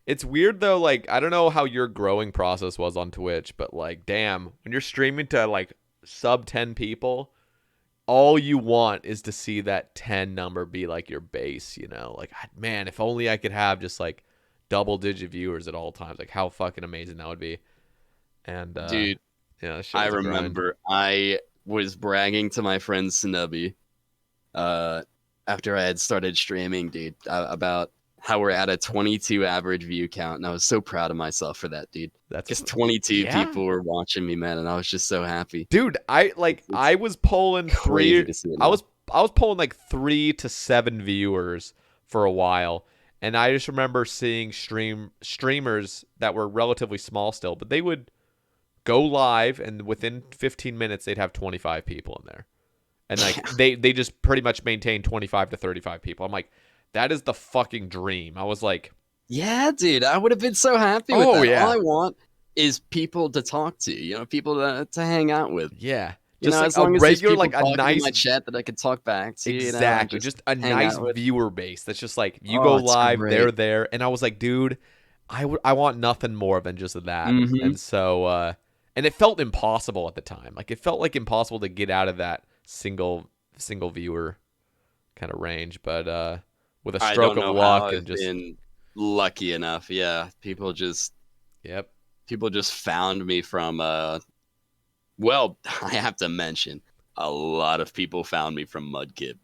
It's weird though, like I don't know how your growing process was on Twitch, but like damn, when you're streaming to like sub 10 people, all you want is to see that 10 number be like your base, you know? Like man, if only I could have just like double digit viewers at all times. Like how fucking amazing that would be. And Dude, yeah, that shit I was a grind. remember I was bragging to my friend Snubby uh, after I had started streaming, dude, about how we're at a 22 average view count. And I was so proud of myself for that, dude. That's Because 22 yeah. people were watching me, man. And I was just so happy. Dude, It's I was pulling crazy three to see it I now. was I was pulling like 3 to 7 viewers for a while. And I just remember seeing streamers that were relatively small still, but they would go live and within 15 minutes they'd have 25 people in there. And like they just pretty much maintain 25 to 35 people. I'm like, that is the fucking dream. I was like, Yeah, dude, I would have been so happy with oh that. All yeah. I want is people to talk to, people to hang out with. Yeah. Just like As a long as there's regular people like a talking in nice my chat that I can talk back to, and exactly. just Just a hang nice out with. viewer base. That's just like you Oh, go it's live, they're great. there, and I was like, dude, I want nothing more than just that. Mm-hmm. And so, and it felt impossible at the time. Like it felt like impossible to get out of that single viewer kind of range. But with a I stroke don't of know how luck and I've just been lucky enough. Yeah, yep, people just found me from. Well, I have to mention, a lot of people found me from Mudkip.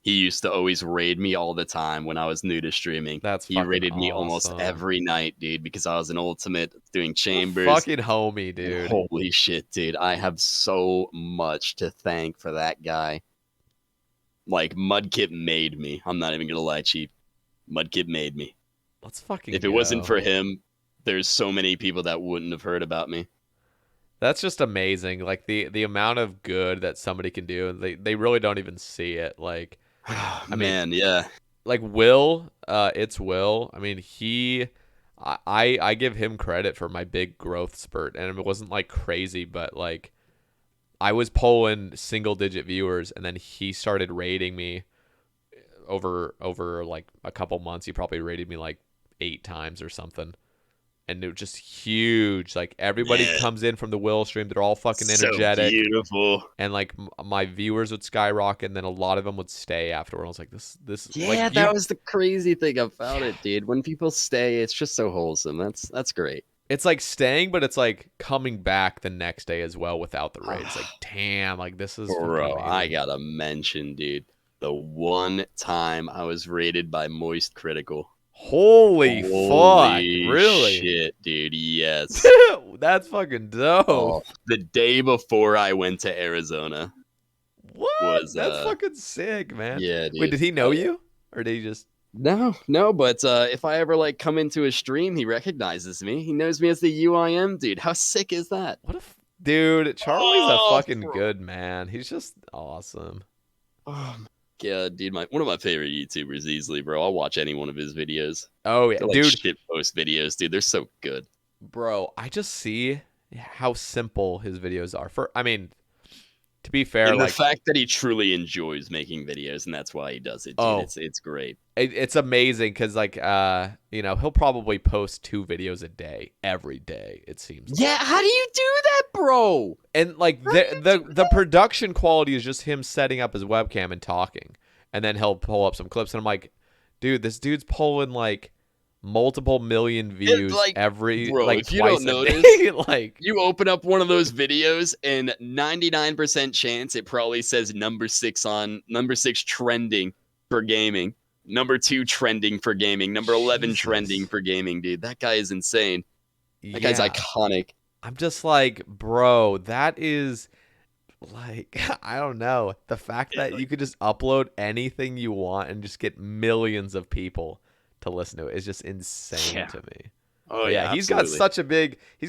He used to always raid me all the time when I was new to streaming. that's He fucking raided me almost awesome. every night, dude, because I was an ultimate doing What a chambers. fucking homie, And dude. holy shit, dude, I have so much to thank for that guy. Like Mudkip made me. I'm not even gonna lie, Chief. Mudkip made me. Let's fucking If it wasn't go. for him, there's so many people that wouldn't have heard about me. That's just amazing. Like the amount of good that somebody can do, and they really don't even see it. Like, I mean, Man, yeah. like Will, it's Will. I mean, I give him credit for my big growth spurt, and it wasn't like crazy, but like I was pulling single digit viewers, and then he started rating me over like a couple months. He probably rated me like 8 times or something. And it was just huge. Like everybody Yeah. comes in from the Will stream, they're all fucking So energetic, beautiful. and like my viewers would skyrocket, and then a lot of them would stay afterward. I was like, this like Yeah, you. that was the crazy thing about it, dude. When people stay, it's just so wholesome. That's great. It's like staying, but it's like coming back the next day as well without the raid. It's like, damn, like this is fucking Bro, I amazing. gotta mention, dude, the one time I was rated by Moist Critical. Holy fuck, Holy really? shit, dude. Yes. That's fucking dope. Oh, the day before I went to Arizona What? was That's fucking sick, man. yeah, Wait, dude. did he know Oh, yeah. you, or did he just? No, but if I ever like come into a stream, he recognizes me. He knows me as the UIM dude. How sick is that? What if, dude? Charlie's a Oh, fucking bro. good man. He's just awesome. Oh my god, dude! One of my favorite YouTubers, easily, bro. I'll watch any one of his videos. Oh yeah, They're like dude, shit post videos, dude. They're so good. bro. I just see how simple his videos are. I mean, to be fair, And the like, fact that he truly enjoys making videos, and that's why he does it, dude. oh, It's great. it's amazing because like, he'll probably post 2 videos a day every day. It seems. Like. Yeah, how do you do that, bro? And like the production quality is just him setting up his webcam and talking, and then he'll pull up some clips, and I'm like, dude, this dude's pulling like multiple million views like, every bro, like if you twice don't a notice, day. Like you open up one of those videos, and 99% chance it probably says number 6 trending for gaming, number 2 trending for gaming, number 11 Jesus. trending for gaming, dude. That guy is insane. That guy's yeah. iconic. I'm just like, bro, that is like, I don't know. The fact that you could just upload anything you want and just get millions of people to listen to it is just insane to me. Oh But yeah, he's absolutely.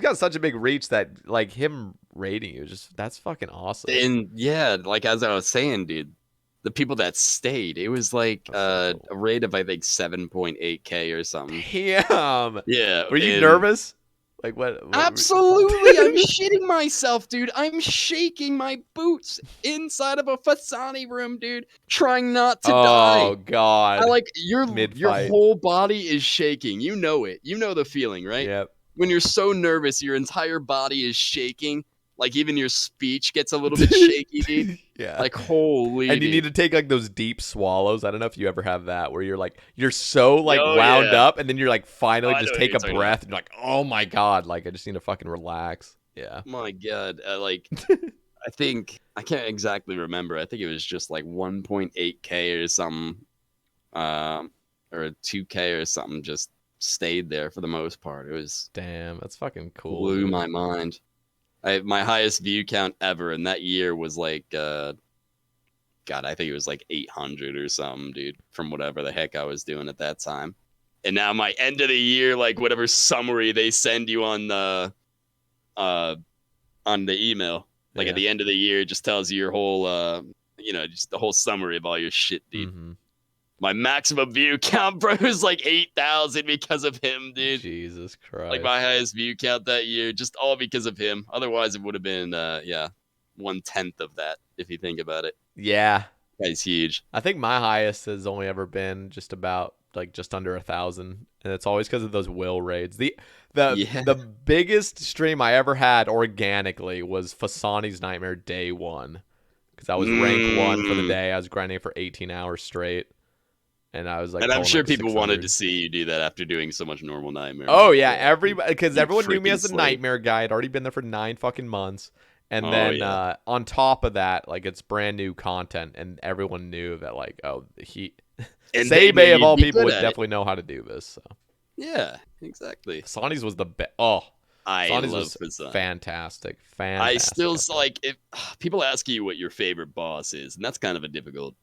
got such a big reach that like him rating you that's fucking awesome. And yeah, like as I was saying, dude, the people that stayed, it was like That's so cool. a rate of I think 7.8K or something. Damn. Yeah. Were you and nervous? Like what Absolutely, I'm shitting myself, dude. I'm shaking my boots inside of a Fasani room, dude, trying not to die. Oh god. I like your Mid-fight. whole body is shaking. You know it. You know the feeling, right? Yep. When you're so nervous, your entire body is shaking. Like even your speech gets a little bit shaky, dude. Yeah. Like holy. And you need to take like those deep swallows. I don't know if you ever have that where you're so like Oh, wound yeah. up and then you're like finally I just know what take you're a talking breath and you're like, oh my god, like I just need to fucking relax. Yeah. My God, like I think I can't exactly remember. I think it was just like 1.8K or something, or 2K or something. Just stayed there for the most part. It was Damn, that's fucking cool. blew Dude. my mind. My highest view count ever, and that year was like, God, I think it was like 800 or something, dude, from whatever the heck I was doing at that time. And now my end of the year, like whatever summary they send you on the email, like Yeah. at the end of the year, it just tells you your whole, just the whole summary of all your shit, dude. Mm-hmm. My maximum view count, bro, is like 8,000 because of him, dude. Jesus Christ. Like my highest view count that year, just all because of him. Otherwise, it would have been, 1/10 of that if you think about it. Yeah. Guy's huge. I think my highest has only ever been just about like just under 1,000, and it's always because of those will raids. The biggest stream I ever had organically was Fasani's Nightmare Day 1, because I was rank 1 for the day. I was grinding for 18 hours straight, and I was like, And I'm pulling, sure like, people wanted 600. to see you do that after doing so much normal Nightmare. Oh yeah, because You everyone knew me freaking as a slave. Nightmare guy. I'd already been there for 9 fucking months. And Oh, then yeah. on top of that, like it's brand new content, and everyone knew that like, oh, And Sae they Bae knew of all you'd be people good would at it. definitely know how to do this. So Yeah, exactly. Sonny's was the best. Oh, I Sonny's love was Fasani. fantastic. I still Fantastic. like if people ask you what your favorite boss is, and that's kind of a difficult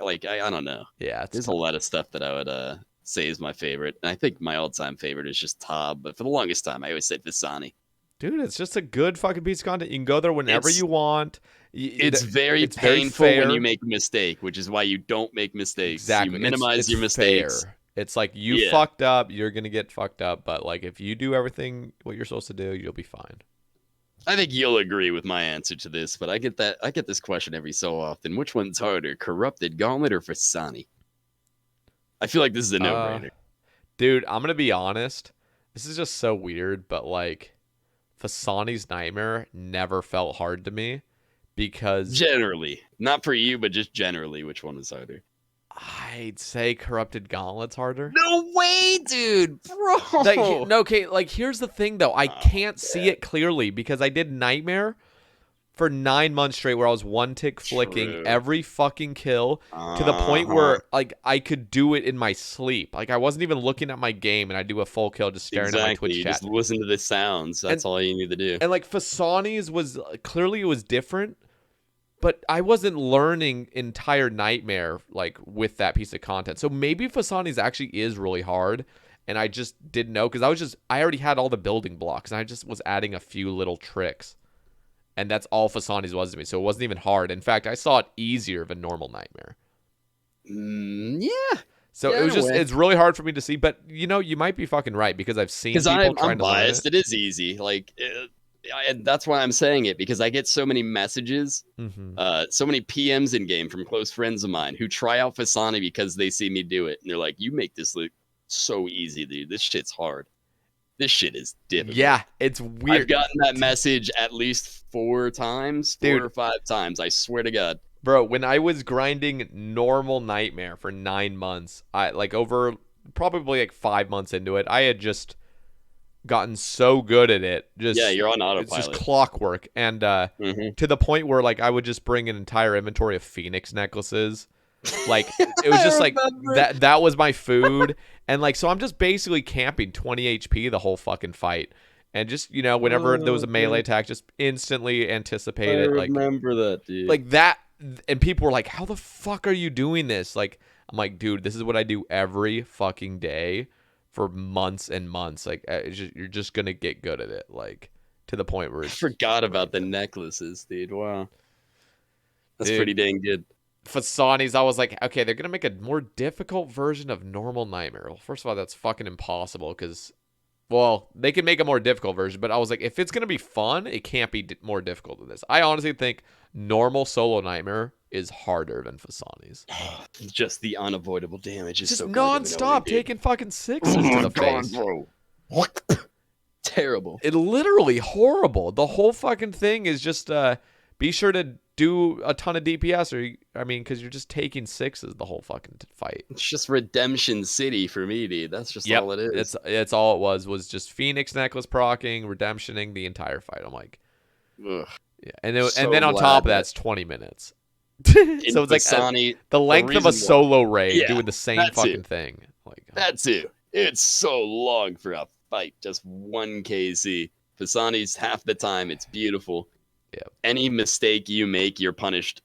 like I don't know. Yeah, it's There's a lot of stuff that I would say is my favorite. And I think my all-time favorite is just Tob, but for the longest time I always said Fasani. dude. It's just a good fucking piece of content. You can go there whenever It's- you want. It's very it's very painful when fair. you make a mistake, which is why you don't make mistakes. Exactly. You minimize it's your mistakes. fair. It's like you Yeah. fucked up, you're gonna get fucked up. But like if you do everything what you're supposed to do, you'll be fine. I think you'll agree with my answer to this, but I get this question every so often. Which one's harder, Corrupted Gauntlet or Fasani? I feel like this is a no-brainer. Dude, I'm gonna be honest. This is just so weird, but like Fasani's Nightmare never felt hard to me because Generally, not for you, but just generally, which one is harder? I'd say Corrupted Gauntlet's harder. No way, dude, bro. Like, no, okay, like here's the thing though. I can't see man. it clearly because I did Nightmare for 9 months straight where I was one tick flicking True. every fucking kill to the point where like I could do it in my sleep. Like I wasn't even looking at my game and I do a full kill just staring at my Twitch you chat. just listen to the sounds. That's all you need to do. And like Fasani's was clearly it was different, but I wasn't learning entire Nightmare like with that piece of content. So maybe Fasani's actually is really hard, and I just didn't know because I already had all the building blocks and I just was adding a few little tricks, and that's all Fasani's was to me. So it wasn't even hard. In fact, I saw it easier than normal Nightmare. Yeah. So Yeah, it was in a just way. it's really hard for me to see. But you know, you might be fucking right because I've seen Because people I'm trying to learn biased. it. It is easy. Like, and that's why I'm saying it, because I get so many messages, so many PMs in game from close friends of mine who try out Fasani because they see me do it, and they're like, "You make this look so easy, dude. This shit's hard. This shit is difficult." Yeah, it's weird. I've gotten that message at least 4 times, Dude. 4 or 5 times. I swear to God. Bro, when I was grinding normal Nightmare for 9 months, I like over probably like 5 months into it, I had just gotten so good at it. Just Yeah, you're on it's just autopilot. clockwork, and Mhm. to the point where like I would just bring an entire inventory of Phoenix necklaces. Like it was just like remember. that was my food, and like so I'm just basically camping 20 HP the whole fucking fight. And just, whenever there was a melee dude. attack, just instantly I anticipate it. remember that, dude. Like that. And people were like, how the fuck are you doing this? Like, I'm like, dude, this is what I do every fucking day for months and months. Like, you're just going to get good at it. Like, to the point where I forgot about the necklaces, dude. Wow. That's pretty dang good. Fasani's, I was like, okay, they're going to make a more difficult version of normal Nightmare. Well, first of all, that's fucking impossible because, well, they can make a more difficult version, but I was like, if it's going to be fun, it can't be more difficult than this. I honestly think normal solo Nightmare is harder than Fasani's. Just the unavoidable damage is Just so non-stop taking fucking sixes to the face. bro. What? Terrible. It literally horrible. The whole fucking thing is just be sure to do a ton of DPS, because you're just taking sixes the whole fucking fight. It's just Redemption City for me, dude. That's just all it is. It's all it was just Phoenix Necklace procking, redemptioning the entire fight. I'm like, ugh. yeah, and then on top of that, it's 20 minutes. So it's like the length of a solo raid doing the same fucking thing. Like that's it. It's so long for a fight, just one KC. Fasani's half the time. It's beautiful. Yeah. Any mistake you make, you're punished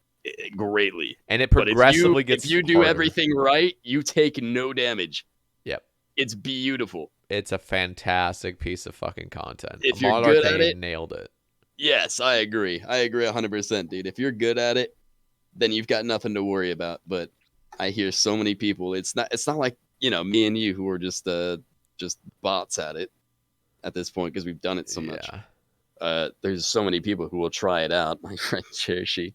greatly. And it progressively gets if you do harder. everything right, you take no damage. Yep. It's beautiful. It's a fantastic piece of fucking content. If you're good at it, nailed it. Yes, I agree. I agree 100%, dude. If you're good at it, then you've got nothing to worry about. But I hear so many people. It's not like, me and you who are just bots at it at this point because we've done it so much. There's so many people who will try it out. My friend Chershi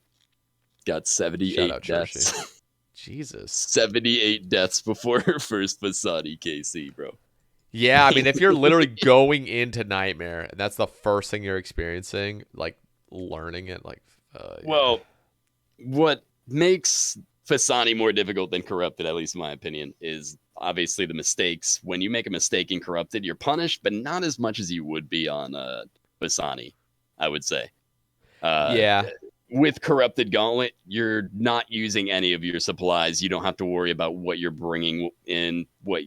got 78 deaths. Jesus. 78 deaths before her first Fasani KC, bro. Yeah, I mean, if you're literally going into Nightmare and that's the first thing you're experiencing, like learning it, Well, what makes Fasani more difficult than Corrupted, at least in my opinion, is obviously the mistakes. When you make a mistake in Corrupted, you're punished, but not as much as you would be on Fasani, I would say. With Corrupted Gauntlet, you're not using any of your supplies. You don't have to worry about what you're bringing in, what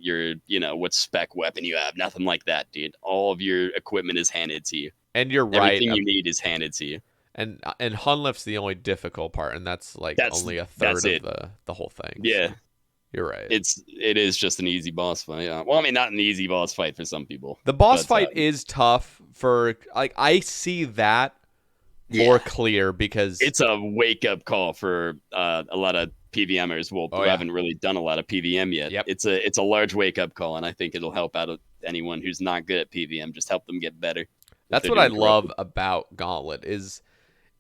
spec weapon you have. Nothing like that, dude. All of your equipment is handed to you. And you're right. Everything you need is handed to you. And Hunlift's the only difficult part, and that's only a third of the whole thing. Yeah. So you're right. It is just an easy boss fight. Yeah. Well, I mean, not an easy boss fight for some people. The boss fight is tough for I see that more clear because it's a wake up call for a lot of PVMers who haven't really done a lot of PVM yet. Yep. It's a large wake up call, and I think it'll help out anyone who's not good at PVM. Just help them get better. That's what I love about Gauntlet is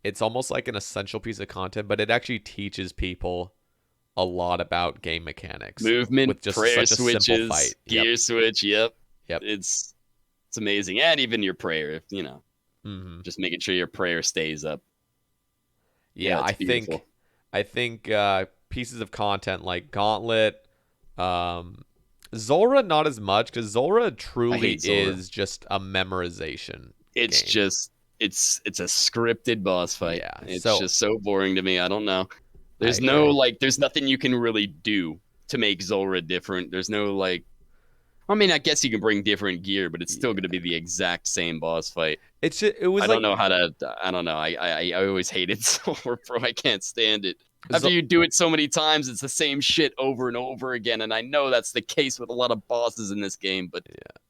it's almost like an essential piece of content, but it actually teaches people a lot about game mechanics, movement, with just prayer such a simple switches, fight. gear switch. Yep. It's amazing, and even your prayer, just making sure your prayer stays up. Yeah, I think pieces of content like Gauntlet, Zulrah not as much because Zulrah truly is just a memorization. It's game. just it's a scripted boss fight. Yeah, it's just so boring to me. I don't know. There's there's nothing you can really do to make Zulrah different. There's no I mean, I guess you can bring different gear, but it's still going to be the exact same boss fight. I don't know. I always hated Zulrah, bro. I can't stand it. After you do it so many times, it's the same shit over and over again. And I know that's the case with a lot of bosses in this game, but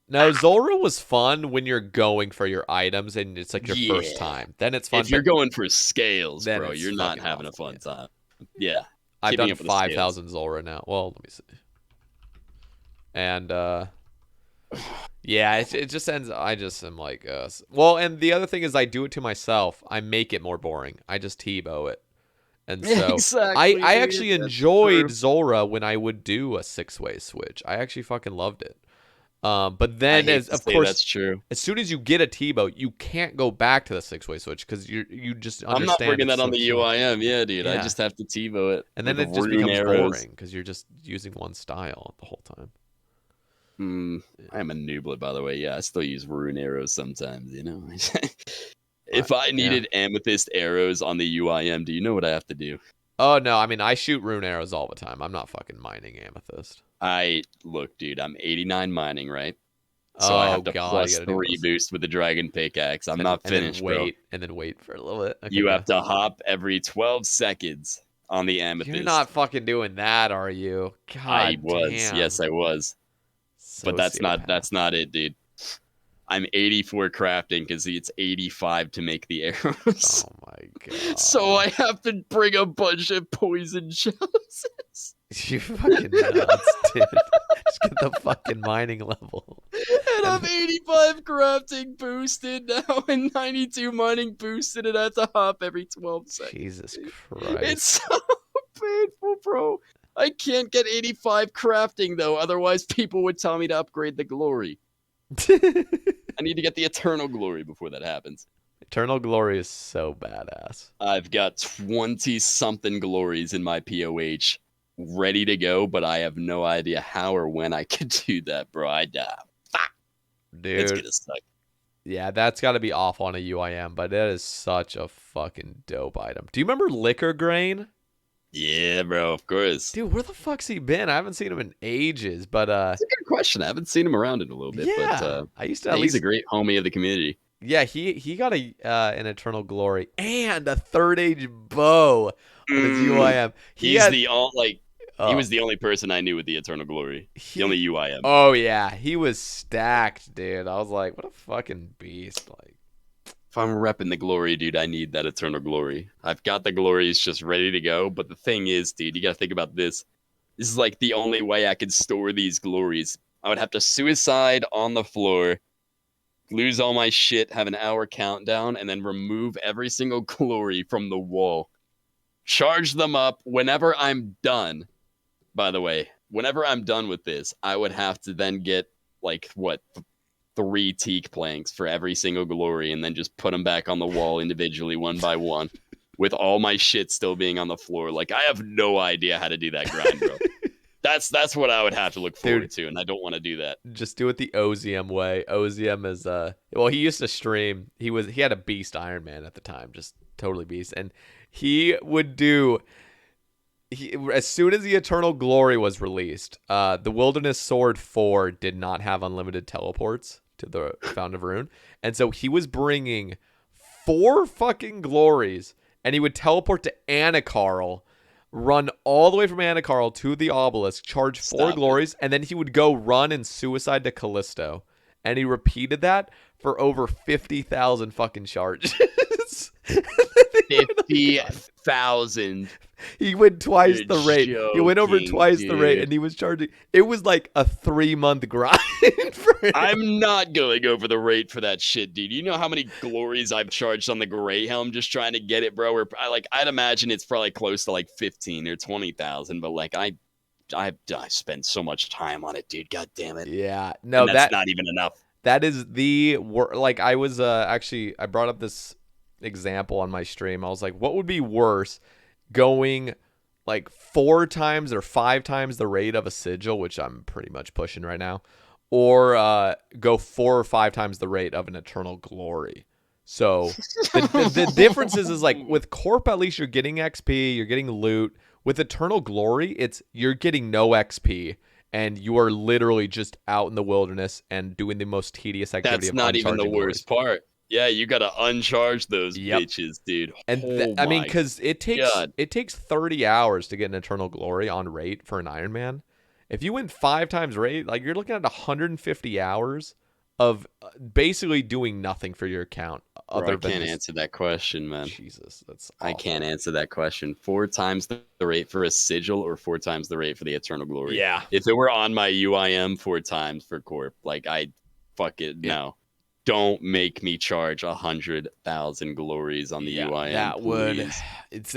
no, Zulrah was fun when you're going for your items and it's like your first time. Then it's fun. If you're going for scales, bro, you're not having a fun time. Yeah. I've done 5,000 Zulrah now. Well, let me see. And it just ends. I just am like, well, and the other thing is, I do it to myself. I make it more boring. I just T-bow it, and so I actually enjoyed Zulrah when I would do a 6-way switch. I actually fucking loved it. But then, of course, that's true. As soon as you get a T-bow, you can't go back to the 6-way switch because you just understand. I'm not bringing that on the UIM, dude. I just have to T-bow it, and then it just becomes boring because you're just using one style the whole time. I am a nooblet, by the way. Yeah, I still use rune arrows sometimes, If I needed amethyst arrows on the UIM, do you know what I have to do? Oh, no. I mean, I shoot rune arrows all the time. I'm not fucking mining amethyst. Look, dude, I'm 89 mining, right? So I Oh have to god, you plus gotta do 3 those. boost with the dragon pickaxe. I'm And, not and then finished, bro. wait, and then wait for a little bit. Okay, You yeah. have to hop every 12 seconds on the amethyst. You're not fucking doing that, are you? I God was. damn. Yes, I was. But that's Sociopath. not it, dude. I'm 84 crafting because it's 85 to make the arrows. Oh my god. So I have to bring a bunch of poison chalices. You fucking nuts, dude. Just get the fucking mining level. And I'm 85 crafting boosted now and 92 mining boosted, and I have to hop every 12 seconds. Jesus Christ. It's so painful, bro. I can't get 85 crafting, though. Otherwise, people would tell me to upgrade the glory. I need to get the eternal glory before that happens. Eternal glory is so badass. I've got 20-something glories in my POH ready to go, but I have no idea how or when I could do that, bro. Dude. It's gonna suck. Yeah, that's got to be off on a UIM, but it is such a fucking dope item. Do you remember Liquor Grain? Yeah, bro, of course. Dude, where the fuck's he been? I haven't seen him in ages, but That's a good question. I haven't seen him around in a little bit, yeah, but I used to yeah, at he's least a great homie of the community. yeah, he got an eternal glory and a third age bow on his UIM. He was the only person I knew with the eternal glory. The only UIM. Oh yeah, he was stacked, dude. I was like, what a fucking beast. Like, if I'm repping the glory, dude, I need that eternal glory. I've got the glories just ready to go, but the thing is, dude, you gotta think about this. This is like the only way I could store these glories. I would have to suicide on the floor, lose all my shit, have an hour countdown, and then remove every single glory from the wall. Charge them up whenever I'm done. By the way, whenever I'm done with this, I would have to then get, like, 3 teak planks for every single glory and then just put them back on the wall individually one by one with all my shit still being on the floor. Like, I have no idea how to do that grind, bro. That's what I would have to look forward to, and I don't want to do that. just do it the OZM way. OZM is well, he used to stream. He had a beast Iron Man at the time, just totally beast, and he would do. As soon as the Eternal Glory was released, the Wilderness Sword 4 did not have unlimited teleports to the Fountain of Rune. And so he was bringing 4 fucking glories, and he would teleport to Anakarl, run all the way from Anakarl to the obelisk, charge 4 glories, and then he would go run and suicide to Callisto. And he repeated that for over 50,000 fucking charges. 50,000. He went twice You're the rate. He went over twice the rate, dude. and he was charging. It was like a 3-month grind for him. I'm not going over the rate for that shit, dude. You know how many glories I've charged on the Grey Helm just trying to get it, bro? I'd imagine it's probably close to like 15 or 20,000, but like I spent so much time on it, dude. God damn it. Yeah, no, And that's not even enough. That is the like I was actually I brought up this example on my stream. I was like, what would be worse, going like 4 times or 5 times the rate of a sigil, which I'm pretty much pushing right now, or go 4 or 5 times the rate of an eternal glory. So the difference is like with Corp, at least you're getting XP, you're getting loot. With Eternal Glory, you're getting no XP. And you are literally just out in the wilderness and doing the most tedious activity. That's not even the worst part. Yeah, you gotta uncharge those bitches, dude. And I mean, because it takes 30 hours to get an Eternal Glory on rate for an Iron Man. If you went 5 times rate, like you're looking at 150 hours of basically doing nothing for your account. Bro, I can't answer that question, man. Jesus, that's awful. I can't answer that question. 4 times the rate for a sigil or 4 times the rate for the Eternal Glory. Yeah. If it were on my UIM 4 times for Corp, like fuck it, no. Don't make me charge 100,000 glories on the UIM. That please. would.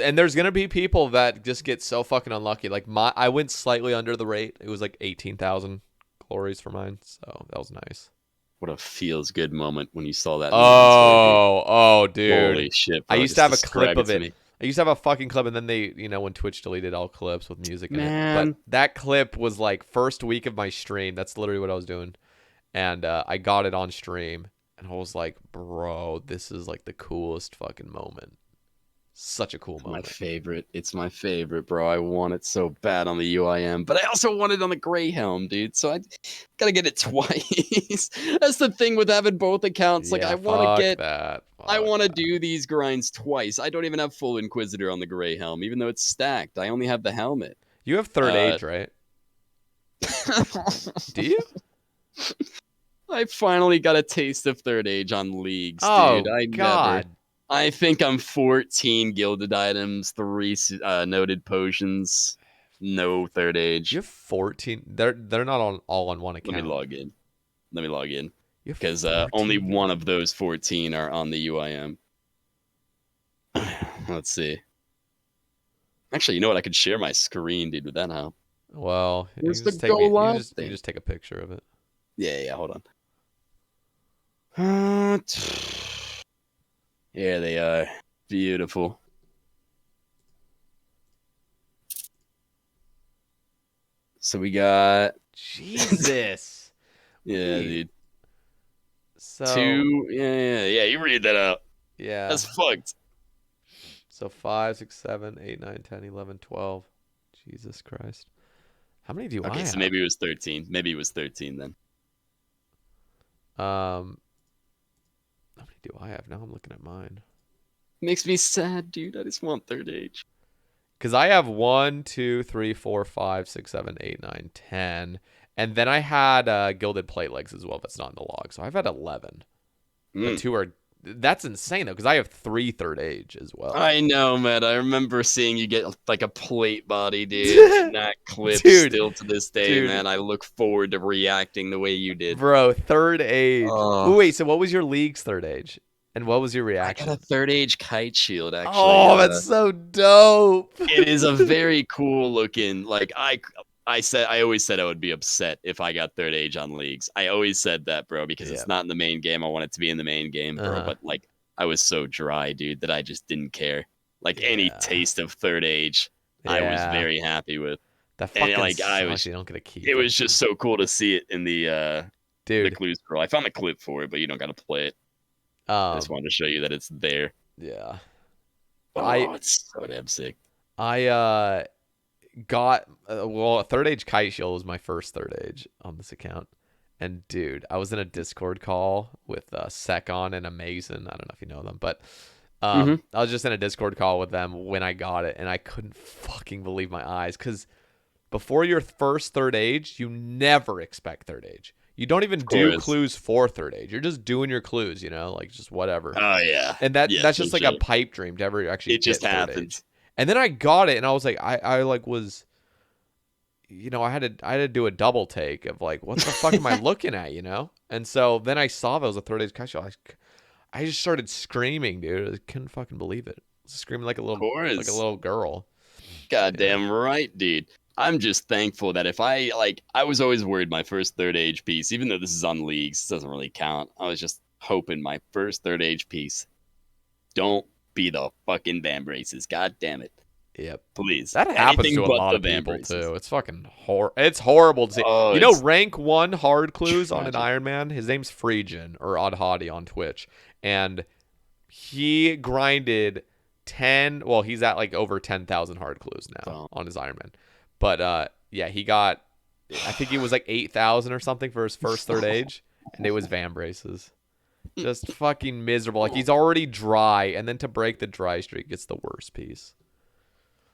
And there's gonna be people that just get so fucking unlucky. Like I went slightly under the rate. It was like 18,000 glories for mine, so that was nice. What a feels good moment when you saw that. Oh, dude. Holy shit, bro. I used to have a clip of it. I used to have a fucking clip, and then they, when Twitch deleted all clips with music in it. But that clip was like first week of my stream. That's literally what I was doing. And I got it on stream, and I was like, bro, this is like the coolest fucking moment. Such a cool My moment. favorite. It's my favorite, bro. I want it so bad on the UIM, but I also want it on the Grey Helm, dude. So I gotta get it twice. That's the thing with having both accounts. Like Yeah, I that. want to do these grinds twice. I don't even have full Inquisitor on the Grey Helm, even though it's stacked. I only have the helmet. You have third age, right? Do you? I finally got a taste of third age on leagues, Oh dude. God. I think I'm 14 gilded items, 3 noted potions, no third age. You have 14. They're not all on one account. Let me log in. You have Because 14 only one of those 14 are on the UIM. Let's see. Actually, you know what? I could share my screen, dude, with that help. Well, you Where's can the just take go live you thing? just take a picture of it. Yeah, hold on. Here they are. Beautiful. So we got Jesus. yeah, Wait. dude. So 2 yeah, you read that out. yeah. That's fucked. So 5, 6, 7, 8, 9, 10, 11, 12. Jesus Christ. How many do I Okay, have? so maybe it was 13. Maybe it was 13 then. How many do I have? Now I'm looking at mine. Makes me sad, dude. I just want third age. Because I have 1, 2, 3, 4, 5, 6, 7, 8, 9, 10. And then I had Gilded Plate Legs as well. That's not in the log. So I've had 11. But 2 are... That's insane, though, because I have 3 third age as well. I know, man. I remember seeing you get like a plate body, dude. And that clip still to this day, man. I look forward to reacting the way you did. Bro, third age. Oh. Wait, so what was your league's third age? And what was your I reaction? got a third age kite shield, actually. Oh, that's so dope. It is a very cool looking, like, I always said I would be upset if I got third age on leagues. I always said that, bro, because it's not in the main game. I want it to be in the main game, bro. But like, I was so dry, dude, that I just didn't care. Like any taste of third age, I was very happy with. That fucking and like you don't get a key. It was just so cool to see it in the clues scroll. I found a clip for it, but you don't got to play it. I just wanted to show you that it's there. Yeah. Oh, it's so damn sick. I got a third age kite shield was my first third age on this account, and dude, I was in a Discord call with Secon and Amazon. I don't know if you know them, but I was just in a Discord call with them when I got it, and I couldn't fucking believe my eyes, because before your first third age, you never expect third age. You don't even do clues for third age. You're just doing your clues, you know, like just whatever. Oh yeah, and that's just like a pipe dream to ever actually. It just happens. And then I got it, and I was like, I like was, you know, I had to do a double take of like, what the fuck am I looking at, you know? And so then I saw that it was a third age kite shield. I just started screaming, dude. I couldn't fucking believe it. I was screaming like a little girl. Goddamn right, dude. I'm just thankful that if I was always worried my first third age piece, even though this is on leagues, doesn't really count. I was just hoping my first third age piece don't be the fucking Vambraces. God damn it. Yep. Please. That happens to a lot of people too. It's fucking it's horrible to see. Oh, you know, rank 1 hard clues on an Iron Man. His name's Phrygian or Oddhotty on Twitch, and he grinded 10. Well, he's at like over 10,000 hard clues now on his Iron Man. But yeah, he got, I think he was like 8,000 or something for his first third age, and it was Vambraces. Just fucking miserable. Like, he's already dry, and then to break the dry streak, it's the worst piece.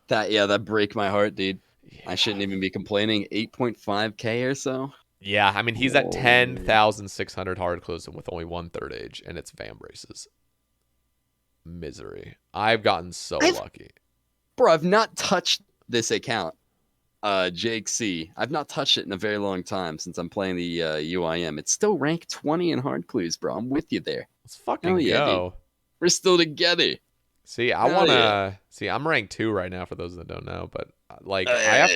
That break my heart, dude. Yeah. I shouldn't even be complaining. 8.5k or so. Yeah, I mean, he's at 10,600 hard clues with only 1 third age, and it's Vambraces. Misery. I've gotten so lucky. Bro, I've not touched this account. Jake C. I've not touched it in a very long time since I'm playing the UIM. It's still rank 20 in hard clues, bro. I'm with you there. Let's fucking go. Dude. We're still together. See, I'm ranked 2 right now for those that don't know, but like I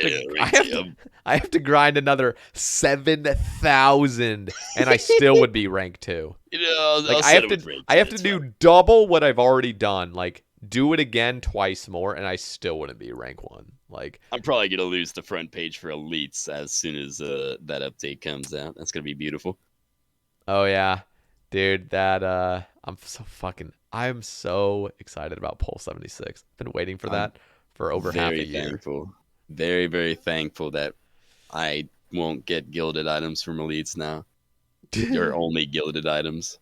have to grind another 7,000 and I still would be ranked 2. You know, like I have to do double what I've already done. Like, do it again twice more, and I still wouldn't be rank 1. Like, I'm probably gonna lose the front page for elites as soon as that update comes out. That's gonna be beautiful. Oh yeah, dude, that I'm so excited about Pole 76. I've been waiting for I'm that for over half a very year. thankful. Very, very thankful that I won't get gilded items from elites now. Or only gilded items.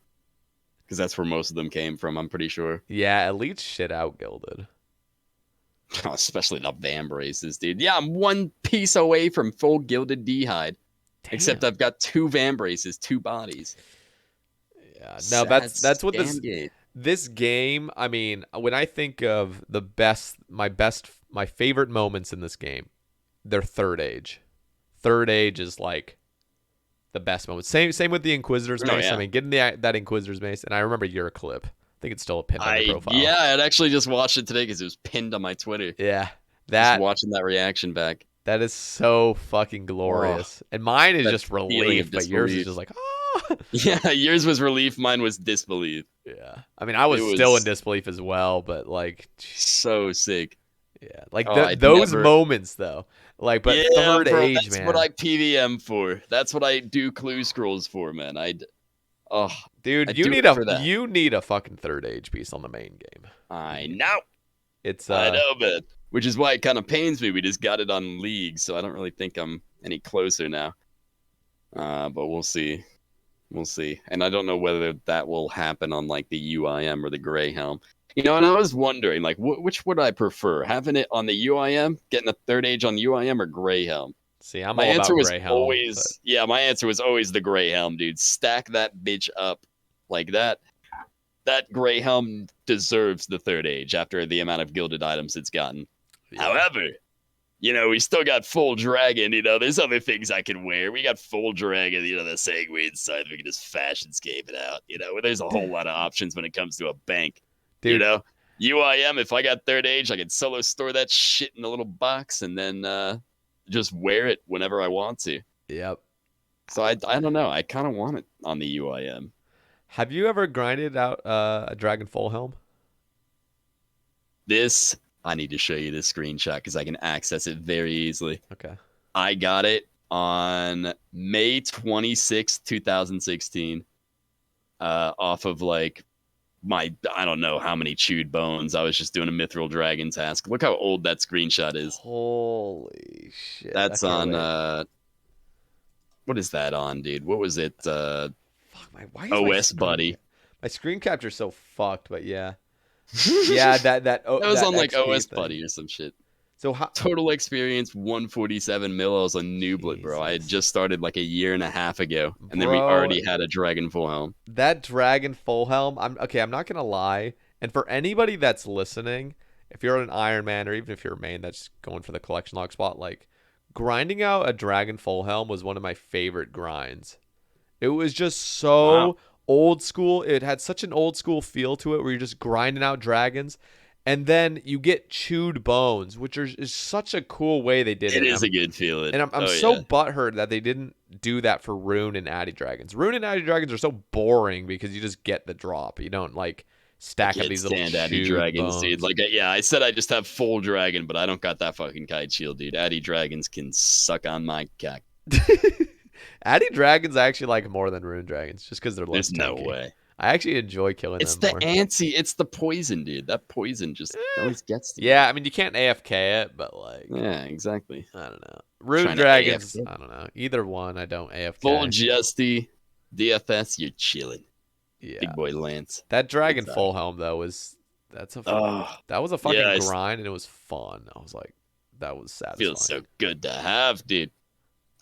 Because that's where most of them came from, I'm pretty sure. Yeah, Elite's shit out gilded. Especially the Van braces, dude. Yeah, I'm one piece away from full gilded D-hide. Except Damn. I've got 2 Van braces, 2 bodies. Yeah, no, Sad that's what Scamgate. this game. I mean, when I think of my favorite moments in this game, they're third age. Third age is like the best moment. Same with the Inquisitor's Oh, mace. yeah. I mean, getting that Inquisitor's mace, and I remember your clip. I think it's still pinned on your profile. Yeah, I'd actually just watched it today because it was pinned on my Twitter. Yeah, Just watching that reaction back. that is so fucking glorious. And mine is that just feeling relief, of but yours is disbelief. just like, oh. Yeah, yours was relief, mine was disbelief. Yeah. I mean, I was It still was- in disbelief as well, but like, So sick. yeah, like I'd those never- moments though, like, but Yeah, third bro, age, that's man, what I PVM for. That's what I do clue scrolls for, man. dude, I'd you do need it for that. you need a fucking third age piece on the main game. I know. It's I know, man. Which is why it kind of pains me. We just got it on League, so I don't really think I'm any closer now. But we'll see. We'll see. And I don't know whether that will happen on like the UIM or the Grey Helm. You know, and I was wondering, like, which would I prefer? Having it on the UIM, getting a third age on UIM, or Grey Helm? See, I'm My all answer about was Grey Helm, always, yeah, my answer was always the Grey Helm, dude. Stack that bitch up like that. That Grey Helm deserves the third age after the amount of gilded items it's gotten. but, However, you know, we still got full dragon, you know, there's other things I can wear. We got full dragon, you know, the sanguine side, we can just fashion scape it out, you know, there's a whole lot of options when it comes to a bank. dude, You know, UIM, if I got third age, I could solo store that shit in a little box and then just wear it whenever I want to. yep. So I don't know. I kind of want it on the UIM. Have you ever grinded out a Dragon Full Helm? This, I need to show you this screenshot because I can access it very easily. Okay. I got it on May 26th, 2016, off of like I don't know how many chewed bones. I was just doing a Mithril Dragon task. Look how old that screenshot is. Holy shit. That's I can't on, wait. what is that on, dude? What was it? Fuck, why is my OS screen Buddy. My screen capture's so fucked, but yeah. Yeah, that That was that on like XP OS thing. Buddy or some shit. So how Total experience 147 mil. I was a nooblet, bro. I had Jesus. just started like a year and a half ago, and then we Bro. already had a Dragon Full Helm. that Dragon Full Helm, I'm not gonna lie. And for anybody that's listening, if you're an Iron Man or even if you're a main that's going for the collection log spot, like grinding out a Dragon Full Helm was one of my favorite grinds. It was just so Wow. old school. It had such an old school feel to it where you're just grinding out dragons. And then you get chewed bones, which is such a cool way they did it. It is a good feeling. And I'm so butthurt that they didn't do that for Rune and Addy Dragons. Rune and Addy Dragons are so boring because you just get the drop. You don't like stack up these little Addy chewed Dragons, bones. dude. Like, yeah, I said I just have full dragon, but I don't got that fucking kite shield, dude. Addy Dragons can suck on my cock. Addy Dragons I actually like more than Rune Dragons just because they're less There's no tanky. way. I actually enjoy killing It's them the more. antsy. It's the poison, dude. That poison just always gets to me. Yeah, I mean you can't AFK it, but like Yeah, exactly. I don't know. Rune Trying to Dragons, AFK. I don't know. Either one, I don't AFK. Full Justy, DFS, you're chilling. Yeah. Big boy Lance. That Dragon Exactly. Full Helm though was that was a fucking yeah, grind and it was fun. I was like, that was satisfying. Feels so good to have, dude.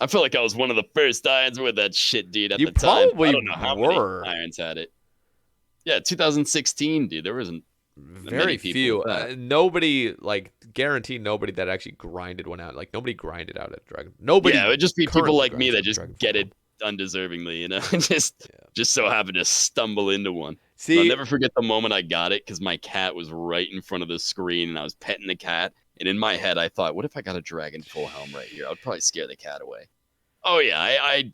I feel like I was one of the first irons with that shit, dude. At You the time, probably I don't know how were. many irons had it. Yeah, 2016, dude. There wasn't Very many people few. with that. Nobody like guarantee nobody that actually grinded one out. Like nobody grinded out at Dragon. Nobody. Yeah, it would just be people currently like me grinds that out just Dragon get Full it undeservingly, you know, just Yeah. so happen to stumble into one. See, I'll never forget the moment I got it because my cat was right in front of the screen and I was petting the cat. And in my head, I thought, what if I got a Dragon Full Helm right here? I would probably scare the cat away. Oh yeah,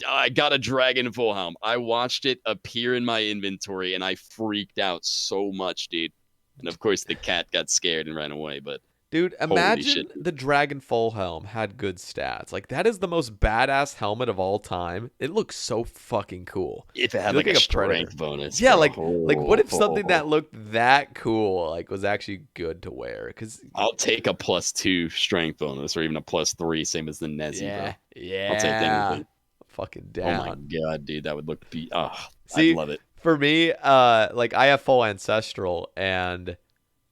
I got a Dragon Full Helm. I watched it appear in my inventory and I freaked out so much, dude. And of course, the cat got scared and ran away. But Dude, Holy imagine shit. the Dragon Full helm had good stats. Like, that is the most badass helmet of all time. It looks so fucking cool. If it had You look like a like a predator. strength bonus, Yeah, bro. like what if something Oh. that looked that cool, like, was actually good to wear? Because I'll take a +2 strength bonus or even a +3, same as the Nezzy, bro. I'll take anything. fucking Oh my down. god, dude, that would look I'd See, love it. for me, like I have full ancestral,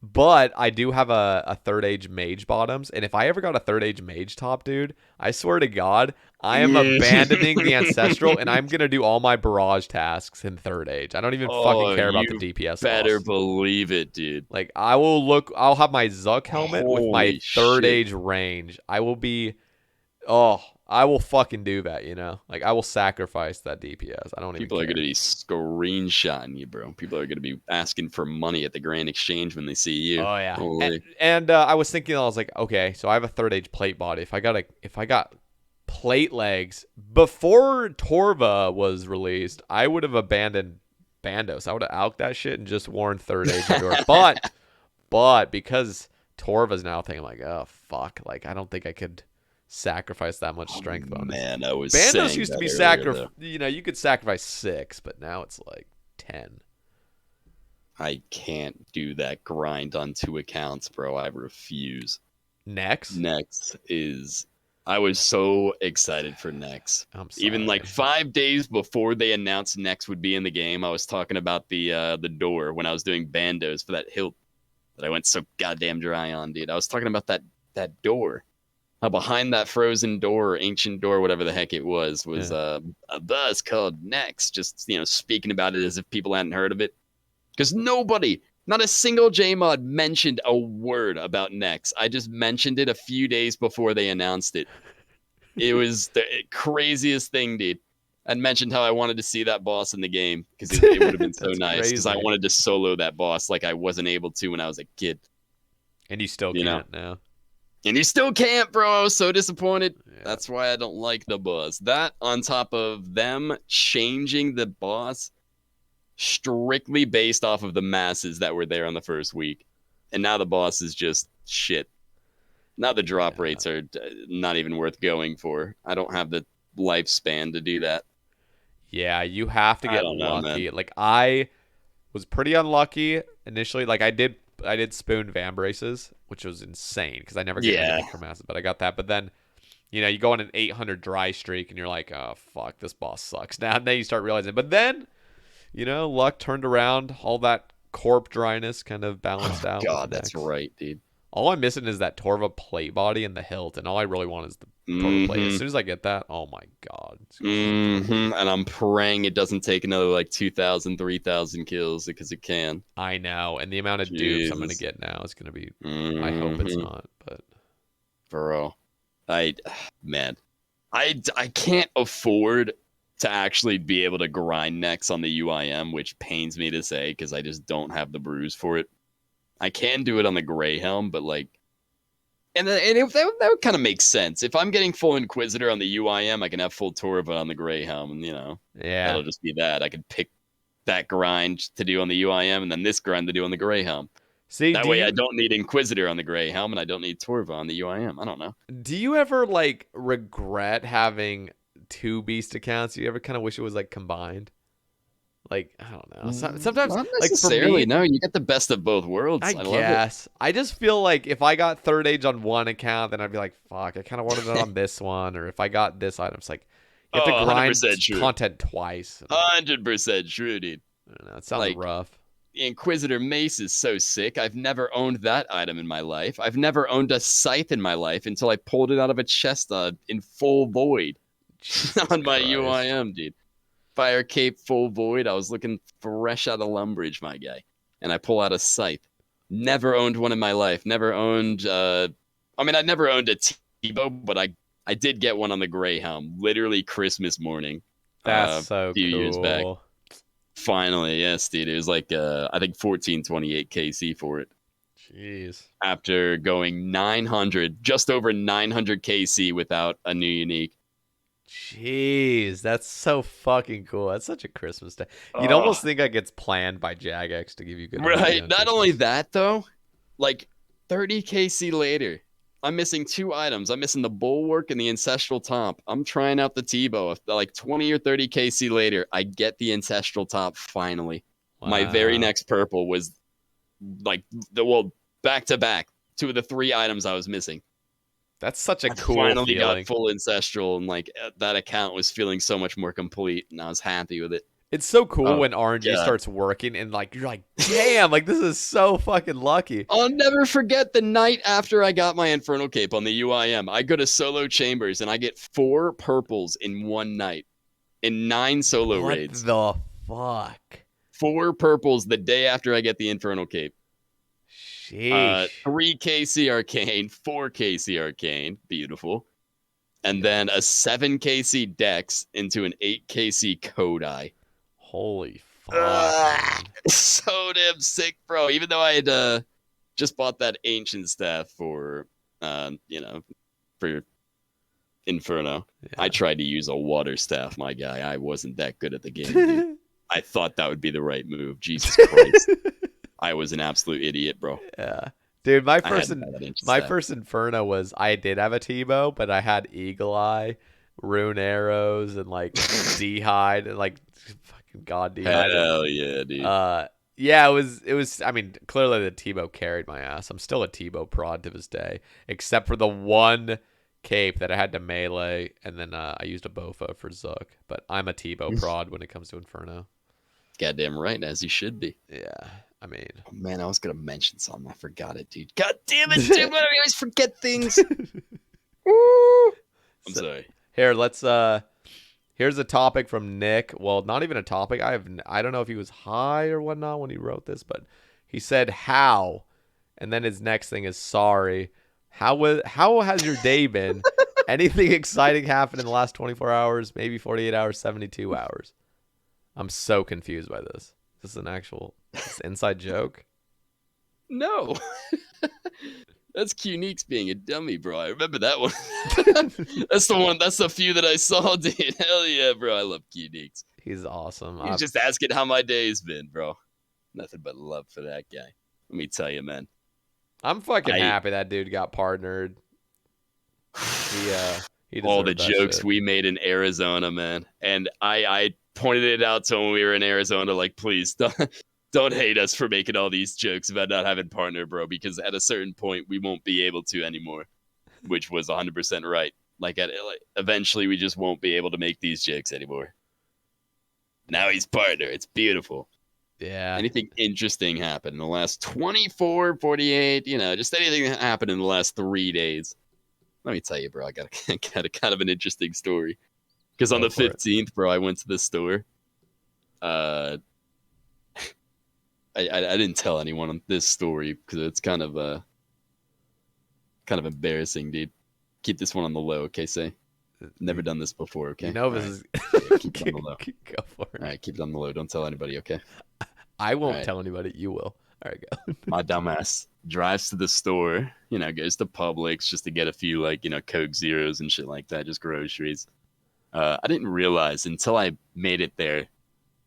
but I do have a third age mage bottoms, and if I ever got a third age mage top, dude, I swear to God, I am abandoning the ancestral, and I'm gonna do all my barrage tasks in third age. I don't even fucking care about the You DPS better loss. believe it, dude. Like I'll have my Zuck helmet with my Holy third shit. age range. I will be, oh, I will fucking do that. You know, like I will sacrifice that DPS. I don't even People are care. going to be screenshotting you, bro. People are going to be asking for money at the Grand Exchange when they see you. Oh yeah, Holy. and I was thinking, I was like, okay, so I have a third age plate body. If I got plate legs before Torva was released, I would have abandoned Bandos. I would have alked that shit and just worn third age endure. But because Torva's now thinking, like, oh fuck, like I don't think I could sacrifice that much strength bonus. Man, I was Bandos saying used to that be earlier, you know, you could sacrifice 6, but now it's like 10. I can't do that grind on 2 accounts, bro. I refuse. Next, I was so excited for Nex. I'm sorry. Even like 5 days before they announced Nex would be in the game, I was talking about the door when I was doing bandos for that hilt that I went so goddamn dry on, dude. I was talking about that door. How behind that frozen door, ancient door, whatever the heck it was a buzz called Nex. Just, you know, speaking about it as if people hadn't heard of it. Because nobody, not a single JMod mentioned a word about Nex. I just mentioned it a few days before they announced it. It was the craziest thing, dude. I mentioned how I wanted to see that boss in the game because it would have been so nice. Because I wanted to solo that boss like I wasn't able to when I was a kid. And you still can't now. And you still can't, bro. I was so disappointed. Yeah. That's why I don't like the boss. That on top of them changing the boss strictly based off of the masses that were there on the first week. And now the boss is just shit. Now the drop rates are not even worth going for. I don't have the lifespan to do that. Yeah, you have to get lucky. Man. Like I was pretty unlucky initially. Like I did spoon Vambraces, which was insane because I never got the Micromasses, but I got that. But then, you know, you go on an 800 dry streak and you're like, oh fuck, this boss sucks. Now and then you start realizing. But then, you know, luck turned around. All that corp dryness kind of balanced out. God, that's right, dude. All I'm missing is that Torva plate body and the hilt, and all I really want is the Torva plate. As soon as I get that, oh my god. And I'm praying it doesn't take another like 2,000, 3,000 kills because it can. I know, and the amount of dupes I'm going to get now is going to be, I hope it's not, but. Bro, I can't afford to actually be able to grind Nex on the UIM, which pains me to say because I just don't have the brews for it. I can do it on the Grey Helm, but like, and if that would kind of make sense. If I'm getting full Inquisitor on the UIM, I can have full Torva on the Grey Helm, and you know, that'll just be that. I could pick that grind to do on the UIM, and then this grind to do on the Grey Helm. See, that way I don't need Inquisitor on the Grey Helm, and I don't need Torva on the UIM. I don't know. Do you ever like regret having 2 beast accounts? Do you ever kind of wish it was like combined? Like, I don't know. Sometimes, not like for me, no, you get the best of both worlds. I guess. I just feel like if I got third age on one account, then I'd be like, fuck, I kind of wanted it on this one. Or if I got this item, it's like, you have to grind content twice. 100% true, dude. I don't know. It sounds rough. Inquisitor Mace is so sick. I've never owned that item in my life. I've never owned a scythe in my life until I pulled it out of a chest in full void on my UIM, dude. Fire Cape full void. I was looking fresh out of Lumbridge, my guy. And I pull out a scythe. Never owned one in my life. Never owned I never owned a T-bow, but I did get one on the Grey Helm. Literally Christmas morning. That's so a few years back. Finally, yes, dude. It was like I think 1428 KC for it. Jeez. After going 900, just over 900 KC without a new unique. Jeez, that's so fucking cool. That's such a Christmas day. You'd almost think like it's planned by Jagex to give you good. Right. Not only that though, like 30 kc later, I'm missing 2 items. I'm missing the bulwark and the ancestral top. I'm trying out the Tebow. Like 20 or 30 kc later, I get the ancestral top finally. Wow. My very next purple was like back to back, 2 of the 3 items I was missing. That's such a I cool finally feeling. got full ancestral, and like that account was feeling so much more complete, and I was happy with it. It's so cool when Oh, RNG God. starts working and like you're like, damn, like this is so fucking lucky. I'll never forget the night after I got my Infernal Cape on the UIM. I go to solo chambers and I get 4 purples in one night in 9 solo What raids. the fuck? 4 purples the day after I get the Infernal Cape. Sheesh. 3 KC Arcane, 4 KC Arcane, beautiful. And then a 7 KC Dex into an 8 KC Kodai. Holy fuck. Man. So damn sick, bro. Even though I had just bought that ancient staff for for Inferno. Yeah. I tried to use a water staff, my guy. I wasn't that good at the game, dude. I thought that would be the right move. Jesus Christ. I was an absolute idiot, bro. Yeah. Dude, my I had first to buy that ancient my staff. first Inferno was I did have a Tebow, but I had Eagle Eye, Rune Arrows, and like D-Hide and like fucking God D-Hide. Hell yeah, dude. Yeah, it was I mean, clearly the Tebow carried my ass. I'm still a Tebow prod to this day, except for the one cape that I had to melee, and then I used a Bofa for Zook. But I'm a Tebow prod when it comes to Inferno. Goddamn right, as he should be. Yeah, I mean, Oh, man, I was gonna mention something. I forgot it, dude. God damn it, dude! Why do I always forget things? Woo! I'm sorry. Here, let's here's a topic from Nick. Well, not even a topic. I don't know if he was high or whatnot when he wrote this, but he said how, and then his next thing is sorry. How has your day been? Anything exciting happened in the last 24 hours? Maybe 48 hours, 72 hours. I'm so confused by this. Is this an actual inside joke? No. That's Qneeks being a dummy, bro. I remember that one. That's the one. That's the few that I saw, dude. Hell yeah, bro. I love Qneeks. He's awesome. He's just asking how my day's been, bro. Nothing but love for that guy. Let me tell you, man. I'm fucking happy that dude got partnered. He all the deserved that jokes shit. we made in Arizona, man. And I pointed it out to him when we were in Arizona, like, please don't hate us for making all these jokes about not having partner, bro, because at a certain point we won't be able to anymore, which was 100% right. Like, eventually we just won't be able to make these jokes anymore. Now he's partner. It's beautiful. Yeah. Anything interesting happened in the last 24, 48, just anything that happened in the last 3 days. Let me tell you, bro, I got a kind of an interesting story. Because on the 15th, bro, I went to the store. I didn't tell anyone on this story because it's kind of embarrassing, dude. Keep this one on the low, okay, Sae? Never done this before, okay? This is... Yeah, keep it on the low. Go for it. All right, keep it on the low. Don't tell anybody, okay? I won't tell anybody. You will. All right, go. My dumbass drives to the store, goes to Publix just to get a few, Coke Zeros and shit like that, just groceries. I didn't realize until I made it there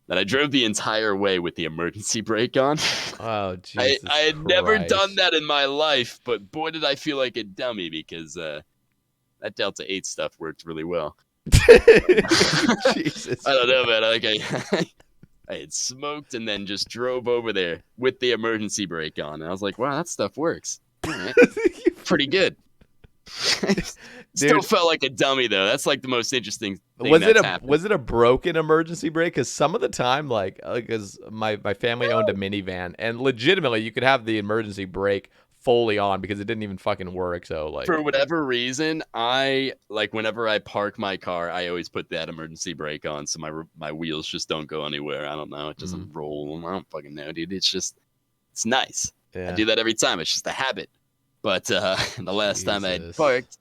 that I drove the entire way with the emergency brake on. Oh, Jesus I had never done that in my life, but boy, did I feel like a dummy because that Delta 8 stuff worked really well. Jesus. I don't know, man. I had smoked and then just drove over there with the emergency brake on. And I was like, wow, that stuff works. All right. Pretty good. Still felt like a dummy, though. That's like the most interesting thing Was it a broken emergency brake? Because some of the time, because my family owned a minivan, and legitimately you could have the emergency brake fully on because it didn't even fucking work. So for whatever reason, I whenever I park my car, I always put that emergency brake on so my wheels just don't go anywhere. I don't know, it doesn't roll. I don't fucking know, dude. It's nice. Yeah. I do that every time. It's just a habit. But the last time I had parked,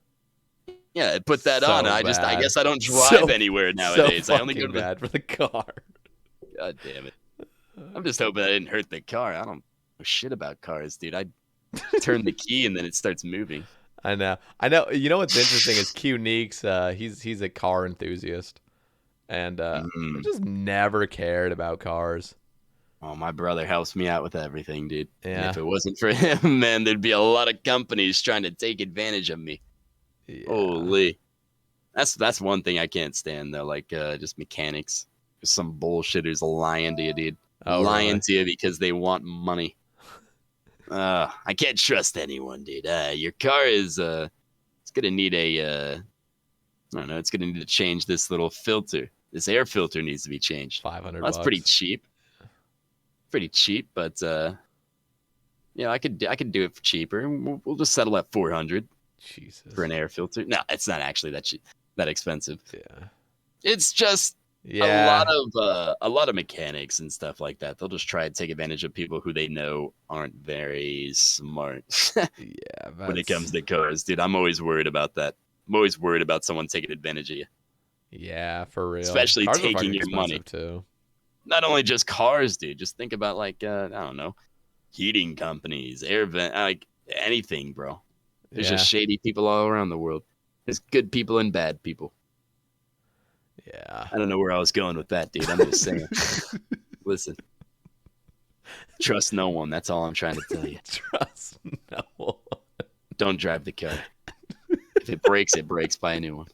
I put that on. And I guess I don't drive anywhere nowadays. So I only go to bad for the car. God damn it! I'm just hoping I didn't hurt the car. I don't know shit about cars, dude. I turn the key and then it starts moving. I know. You know what's interesting is Qneeks. He's a car enthusiast, and I just never cared about cars. Oh, my brother helps me out with everything, dude. And Yeah. if it wasn't for him, man, there'd be a lot of companies trying to take advantage of me. Yeah. Holy. That's one thing I can't stand though, like just mechanics. Some bullshitters lying to you, dude. Oh, Lying really? to you because they want money. I can't trust anyone, dude. Your car is it's gonna need a I don't know, it's gonna need to change this little filter. This air filter needs to be changed. $500. Well, that's pretty cheap. Pretty cheap, but yeah, I could do it for cheaper. We'll just settle at 400 Jesus. for an air filter. No, it's not actually that cheap, that expensive. Yeah. It's just Yeah. a lot of mechanics and stuff like that. They'll just try to take advantage of people who they know aren't very smart Yeah. when it comes to cars, dude. I'm always worried about that. I'm always worried about someone taking advantage of you, Yeah, for real. especially Cars are taking fucking your money. expensive, too. Not only just cars, dude. Just think about like I don't know, heating companies, air vent, like anything, bro. There's Yeah. just shady people all around the world. There's good people and bad people. Yeah. I don't know where I was going with that, dude. I'm just saying. Listen, trust no one. That's all I'm trying to tell you. Trust no one. Don't drive the car. If it breaks, it breaks. Buy a new one.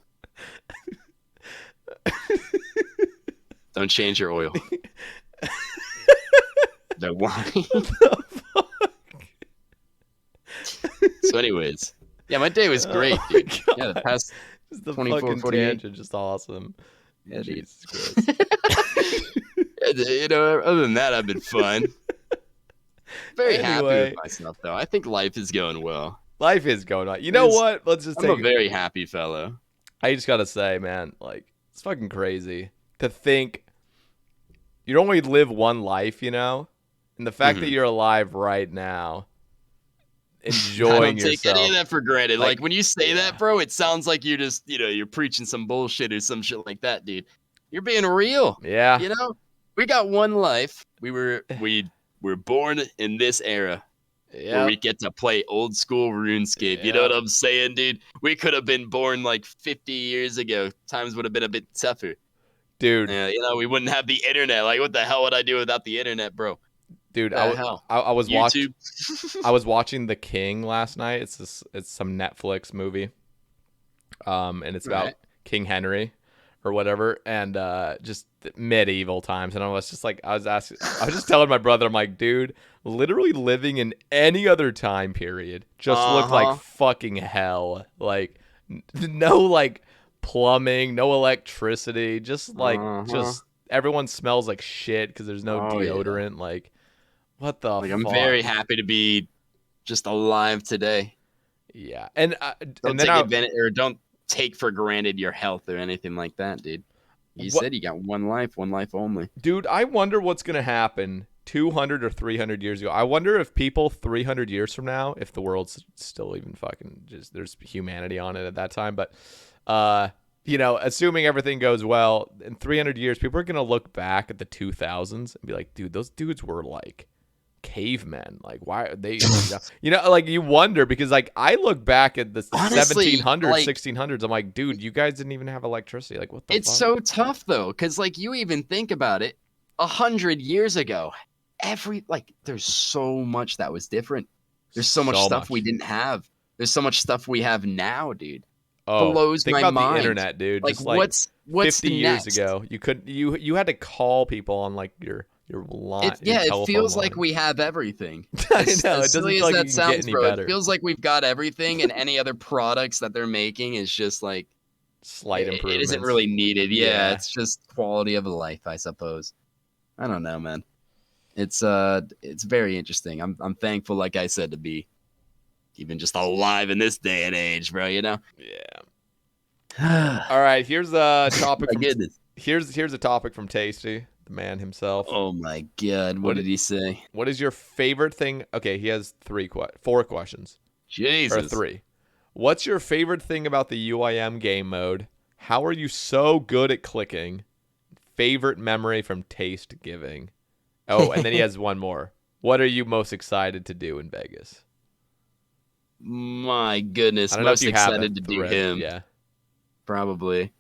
Don't change your oil. Don't whine. So, anyways, yeah, my day was great, Oh dude. my Yeah, the God. past Just the 24, fucking 48. tangent, just awesome. Yeah, dude. Jesus Christ. You know, other than that, I've been fun. Very happy Anyway. with myself, though. I think life is going well. Life is going on. You know It's- what? Let's just I'm a take very happy fellow. I just gotta say, man, like, it's fucking crazy to think you only live one life, you know? And the fact that Mhm. you're alive right now, I enjoying don't take yourself. any of that for granted. Like, Like when you say yeah. that, bro, it sounds like you're just, you're preaching some bullshit or some shit like that, dude. You're being real. Yeah. You know, we got one life. We were born in this era where Yeah. we get to play old school RuneScape. You know Yeah. what I'm saying, dude? We could have been born like 50 years ago. Times would have been a bit tougher. Dude. Yeah, we wouldn't have the internet. Like, what the hell would I do without the internet, bro? Dude, The hell? I was watching YouTube. I was watching The King last night. It's some Netflix movie. And it's about Right. King Henry or whatever, and just medieval times. And I was just like, I was just telling my brother, I'm like, dude, literally living in any other time period just looked Uh-huh. like fucking hell. Like no like plumbing, no electricity, just like just everyone smells like shit because there's no Oh, yeah. deodorant. Like what the Like, I'm fuck? very happy to be just alive today. Yeah, and Don't then take advantage or don't take for granted your health or anything like that, dude. You What- said you got one life only. Dude, I wonder what's going to happen 200 or 300 years ago. I wonder if people 300 years from now, if the world's still even fucking just, there's humanity on it at that time. But, assuming everything goes well, in 300 years, people are going to look back at the 2000s and be like, dude, those dudes were like cavemen. Like, why are they, like you wonder because like I look back at the Honestly, 1700s, like- 1600s. I'm like, dude, you guys didn't even have electricity. Like, what the It's fuck? so tough though, because like you even think about it, 100 years ago, there's so much that was different. There's so much stuff we didn't have. There's so much stuff we have now, dude. Blows think my about mind. the internet, dude. Like, Just like what's 50 years next? ago, you had to call people on like your line. It feels like we have everything. I As know, it doesn't silly feel as like that you can get sounds, any bro, better. it feels like we've got everything, and any other products that they're making is just like Slight it improvements. isn't really needed. Yeah, Yeah. it's just quality of life, I suppose. I don't know, man. It's very interesting. I'm thankful, like I said, to be even just alive in this day and age, bro. You know. Yeah. All right, here's a topic. My goodness. Here's a topic from Tasty, the man himself. Oh my god, what did he say? What is your favorite thing? Okay, he has 4 questions. Jesus. Or 3. What's your favorite thing about the UIM game mode? How are you so good at clicking? Favorite memory from Taste Giving. Oh, and then he has one more. What are you most excited to do in Vegas? My goodness, I don't know if most you have excited a to do thread. him. Yeah. Probably.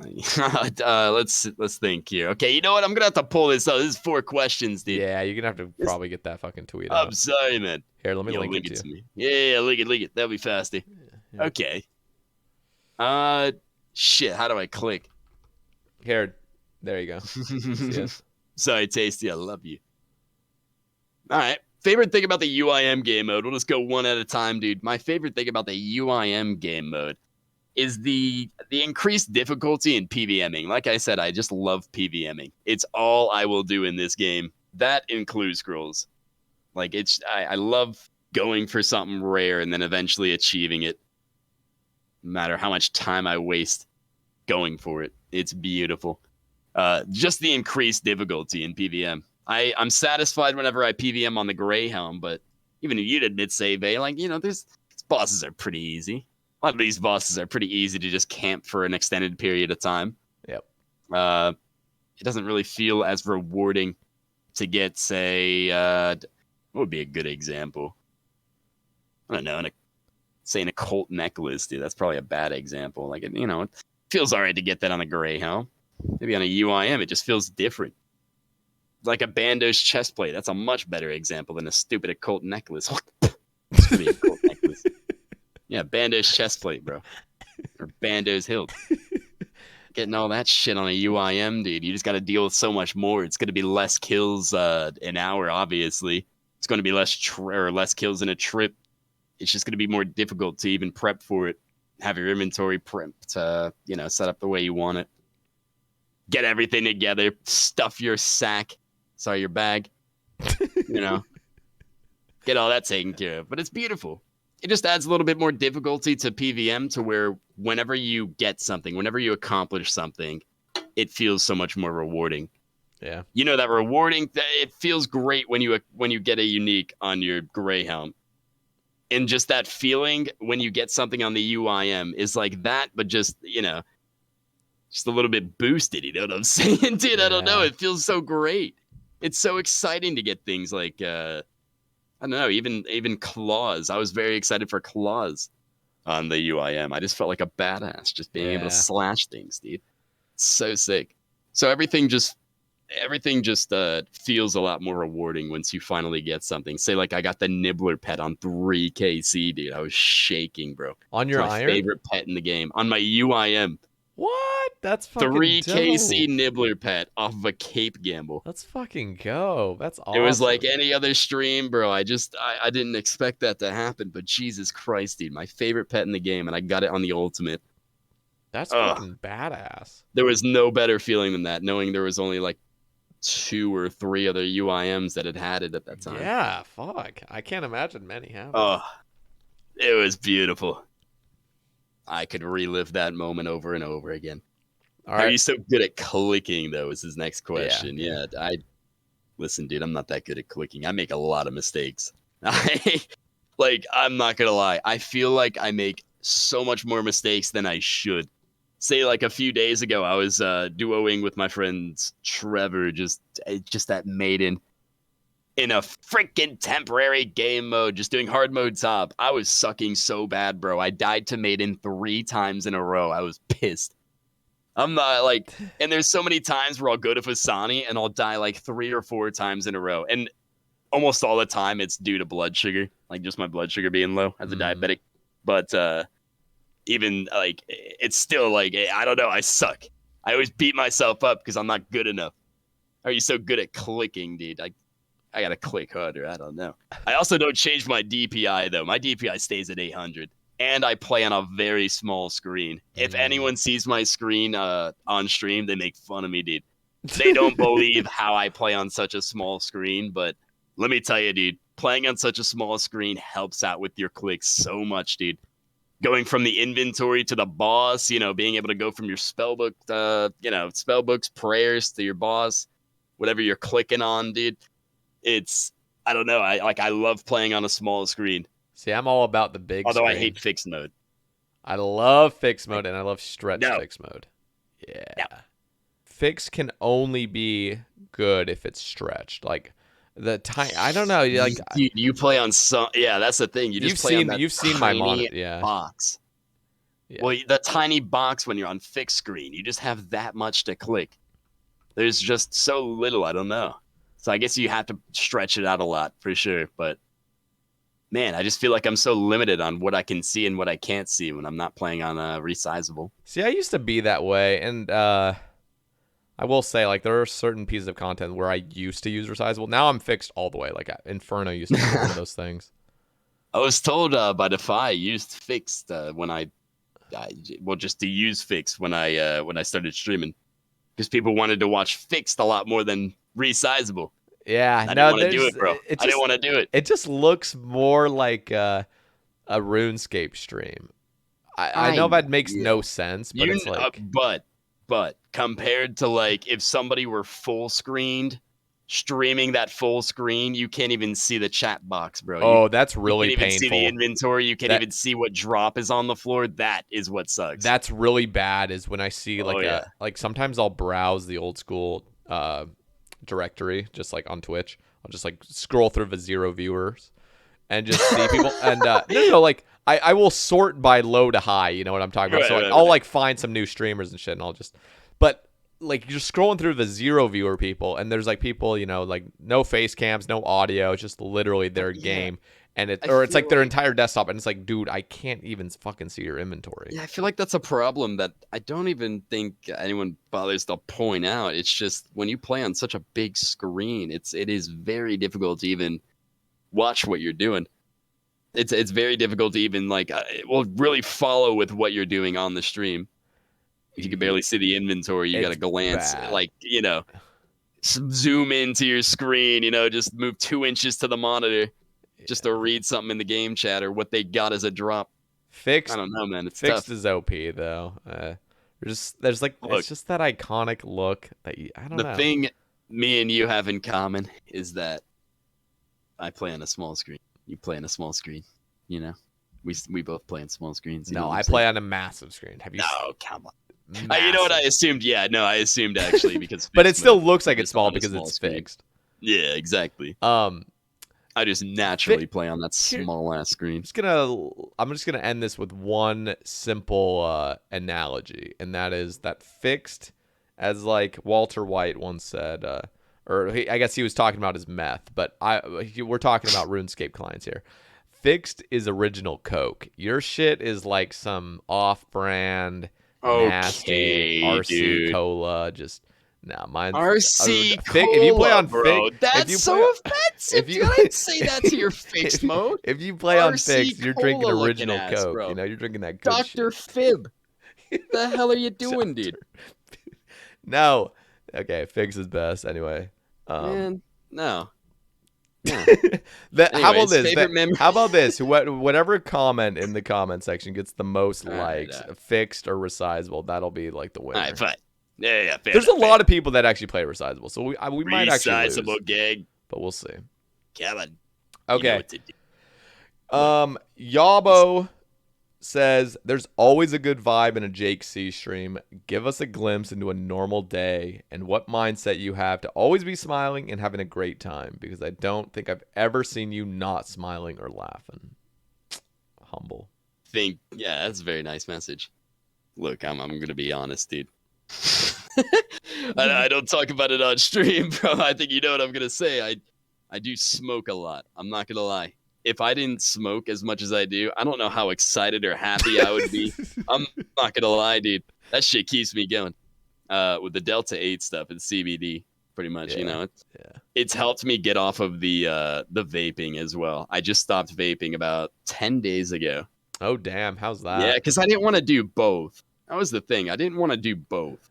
Let's think here. Okay, you know what? I'm gonna have to pull this out. This is 4 questions, dude. Yeah, you're gonna have to probably get that fucking tweet I'm out. sorry, man. Here, let me link Link it it to to you. me. Yeah, link it. That'll be fasty. Yeah. Okay. Shit. How do I click? Here, there you go. See it? Sorry, Tasty. I love you. All right. Favorite thing about the UIM game mode. We'll just go one at a time, dude. My favorite thing about the UIM game mode is the increased difficulty in PVMing. Like I said, I just love PVMing. It's all I will do in this game. That includes scrolls. Like I love going for something rare and then eventually achieving it. No matter how much time I waste going for it. It's beautiful. Just the increased difficulty in PVM. I'm satisfied whenever I PVM on the Greyhound, but even if you'd admit, Sae Bae, like, these bosses are pretty easy. A lot of these bosses are pretty easy to just camp for an extended period of time. Yep. It doesn't really feel as rewarding to get, say, what would be a good example? I don't know, an occult necklace, dude. That's probably a bad example. Like, it feels all right to get that on a Greyhound. Maybe on a UIM, it just feels different. Like a Bandos chest plate. That's a much better example than a stupid occult necklace. Occult necklace. Yeah, Bandos chest plate, bro. Or Bandos hilt. Getting all that shit on a UIM, dude. You just got to deal with so much more. It's going to be less kills an hour, obviously. It's going to be less kills in a trip. It's just going to be more difficult to even prep for it. Have your inventory prepped, set up the way you want it. Get everything together. Stuff your sack. Sorry, your bag. Get all that taken care of. But it's beautiful. It just adds a little bit more difficulty to PVM to where whenever you get something, whenever you accomplish something, it feels so much more rewarding. Yeah. That rewarding, it feels great when you get a unique on your Greyhound. And just that feeling when you get something on the UIM is like that, but just a little bit boosted. You know what I'm saying, dude? I don't know. It feels so great. It's so exciting to get things like, I don't know, even claws. I was very excited for claws on the UIM. I just felt like a badass just being able to slash things, dude. It's so sick. So everything just feels a lot more rewarding once you finally get something. Say like I got the Nibbler pet on 3KC, dude. I was shaking, bro. On your my iron? favorite pet in the game. On my UIM. What? That's fucking 3KC dope. Nibbler pet off of a Cape gamble. Let's fucking go. That's awesome. It was like any other stream, bro. I didn't expect that to happen, but Jesus Christ, dude. My favorite pet in the game, and I got it on the ultimate. That's fucking badass. There was no better feeling than that, knowing there was only like 2 or 3 other UIMs that had it at that time. Yeah, fuck. I can't imagine many have. Oh, it was beautiful. I could relive that moment over and over again. All How right. are you so good at clicking, though, is his next question. Yeah, listen, dude, I'm not that good at clicking. I make a lot of mistakes. I'm not going to lie. I feel like I make so much more mistakes than I should. Say, like a few days ago, I was duoing with my friend Trevor, just that maiden, in a freaking temporary game mode, just doing hard mode top. I was sucking so bad, bro. I died to maiden 3 times in a row. I was pissed. I'm not and there's so many times where I'll go to Fasani and I'll die like 3 or 4 times in a row. And almost all the time it's due to blood sugar, like just my blood sugar being low as a diabetic. But even it's still I don't know. I suck. I always beat myself up because I'm not good enough. Are you so good at clicking, dude? I gotta click harder. I don't know. I also don't change my DPI though. My DPI stays at 800, and I play on a very small screen. If anyone sees my screen on stream, they make fun of me, dude. They don't believe how I play on such a small screen. But let me tell you, dude, playing on such a small screen helps out with your clicks so much, dude. Going from the inventory to the boss, being able to go from your spellbook, spellbooks, prayers to your boss, whatever you're clicking on, dude. I don't know. I love playing on a small screen. See, I'm all about the big Although screen. I hate fixed mode. I love fixed mode and I love stretch fixed mode. Yeah. No. Fix can only be good if it's stretched. Like the tiny, I don't know. Like you play on some. Yeah, that's the thing. You've seen on that my monitor. tiny Yeah. box. Yeah. Well, the tiny box when you're on fixed screen, you just have that much to click. There's just so little. I don't know. So I guess you have to stretch it out a lot for sure. But man, I just feel like I'm so limited on what I can see and what I can't see when I'm not playing on a resizable. See, I used to be that way, and I will say, like, there are certain pieces of content where I used to use resizable. Now I'm fixed all the way. Like, Inferno used to be one of those things. I was told by Defy I used fixed well, just to use fixed when I started streaming, because people wanted to watch fixed a lot more than resizable. Yeah, I didn't no, want to do it, bro. it I didn't just want to do it. it just looks more like a RuneScape stream. I know that makes no sense, but it's like but compared to like if somebody were full screened streaming that full screen, you can't even see the chat box, bro. oh, that's You really can't even see the painful. inventory. You can't That- even see what drop is on the floor. That is what sucks. That's really bad. Is when I see like Oh, yeah. like sometimes I'll browse the old school directory just like on Twitch. I'll just like scroll through the 0 viewers and just see people and no, like I will sort by low to high, you know what I'm talking about? So like, I'll like find some new streamers and shit, and I'll just, but like you're scrolling through the 0 viewer people, and there's like people, you know, like no face cams, no audio, it's just literally their game, and it's like their entire desktop, and it's like, dude, I can't even fucking see your inventory. Yeah, I feel like that's a problem that I don't even think anyone bothers to point out. It's just when you play on such a big screen, it is very difficult to even watch what you're doing. It's very difficult to even like really follow with what you're doing on the stream. If you can barely see the inventory, you got to glance, bad. like, you know, zoom into your screen, you know, just move 2 inches to the monitor just to read something in the game chat or what they got as a drop. Fixed, I don't know, man. It's fixed tough. is OP though. There's like Look, it's just that iconic look that I don't know. The thing me and you have in common is that I play on a small screen. You play on a small screen. You know, we both play on small screens. You know No, what I'm I saying? play on a massive screen. Have you? No, come on. Massive. You know what I assumed? Yeah, no, I assumed actually because. But it fixed still mode looks like is it's small on a because small it's screen. fixed. Yeah, exactly. I just naturally play on that small ass screen. I'm just gonna end this with one simple analogy, and that is that fixed, as like Walter White once said, I guess he was talking about his meth, but we're talking about RuneScape clients here. Fixed is original Coke. Your shit is like some off-brand, nasty RC dude. cola. Just mine's RC Fig. cola, If you play on bro. Fig, That's so offensive. Dude, I didn't say that to your fixed mode. If you play on RC Fix, you're drinking cola original looking ass, Coke. bro. You know, you're drinking that good Dr. shit. Fib. The hell are you doing, dude? No. Okay, Fix is best anyway. Man, no. How about this? favorite memory- How about this? Whatever comment in the comment section gets the most Alright, likes, fixed or resizable, that'll be like the winner. All right, fine. Yeah. There's a lot of people that actually play resizable, so we might actually lose, resizable gig. but we'll see. Kevin. Okay. You know what to do. Yabo says there's always a good vibe in a Jake C stream. Give us a glimpse into a normal day and what mindset you have to always be smiling and having a great time, because I don't think I've ever seen you not smiling or laughing. Humble. Yeah, that's a very nice message. Look, I'm gonna be honest, dude. I don't talk about it on stream, bro. I think you know what I'm gonna say. I do smoke a lot. I'm not gonna lie. If I didn't smoke as much as I do, I don't know how excited or happy I would be. I'm not gonna lie, dude. That shit keeps me going. With the Delta 8 stuff and CBD, pretty much. Yeah, you know, it's helped me get off of the vaping as well. I just stopped vaping about 10 days ago. Oh damn, how's that? Yeah, because I didn't want to do both. That was the thing. I didn't want to do both.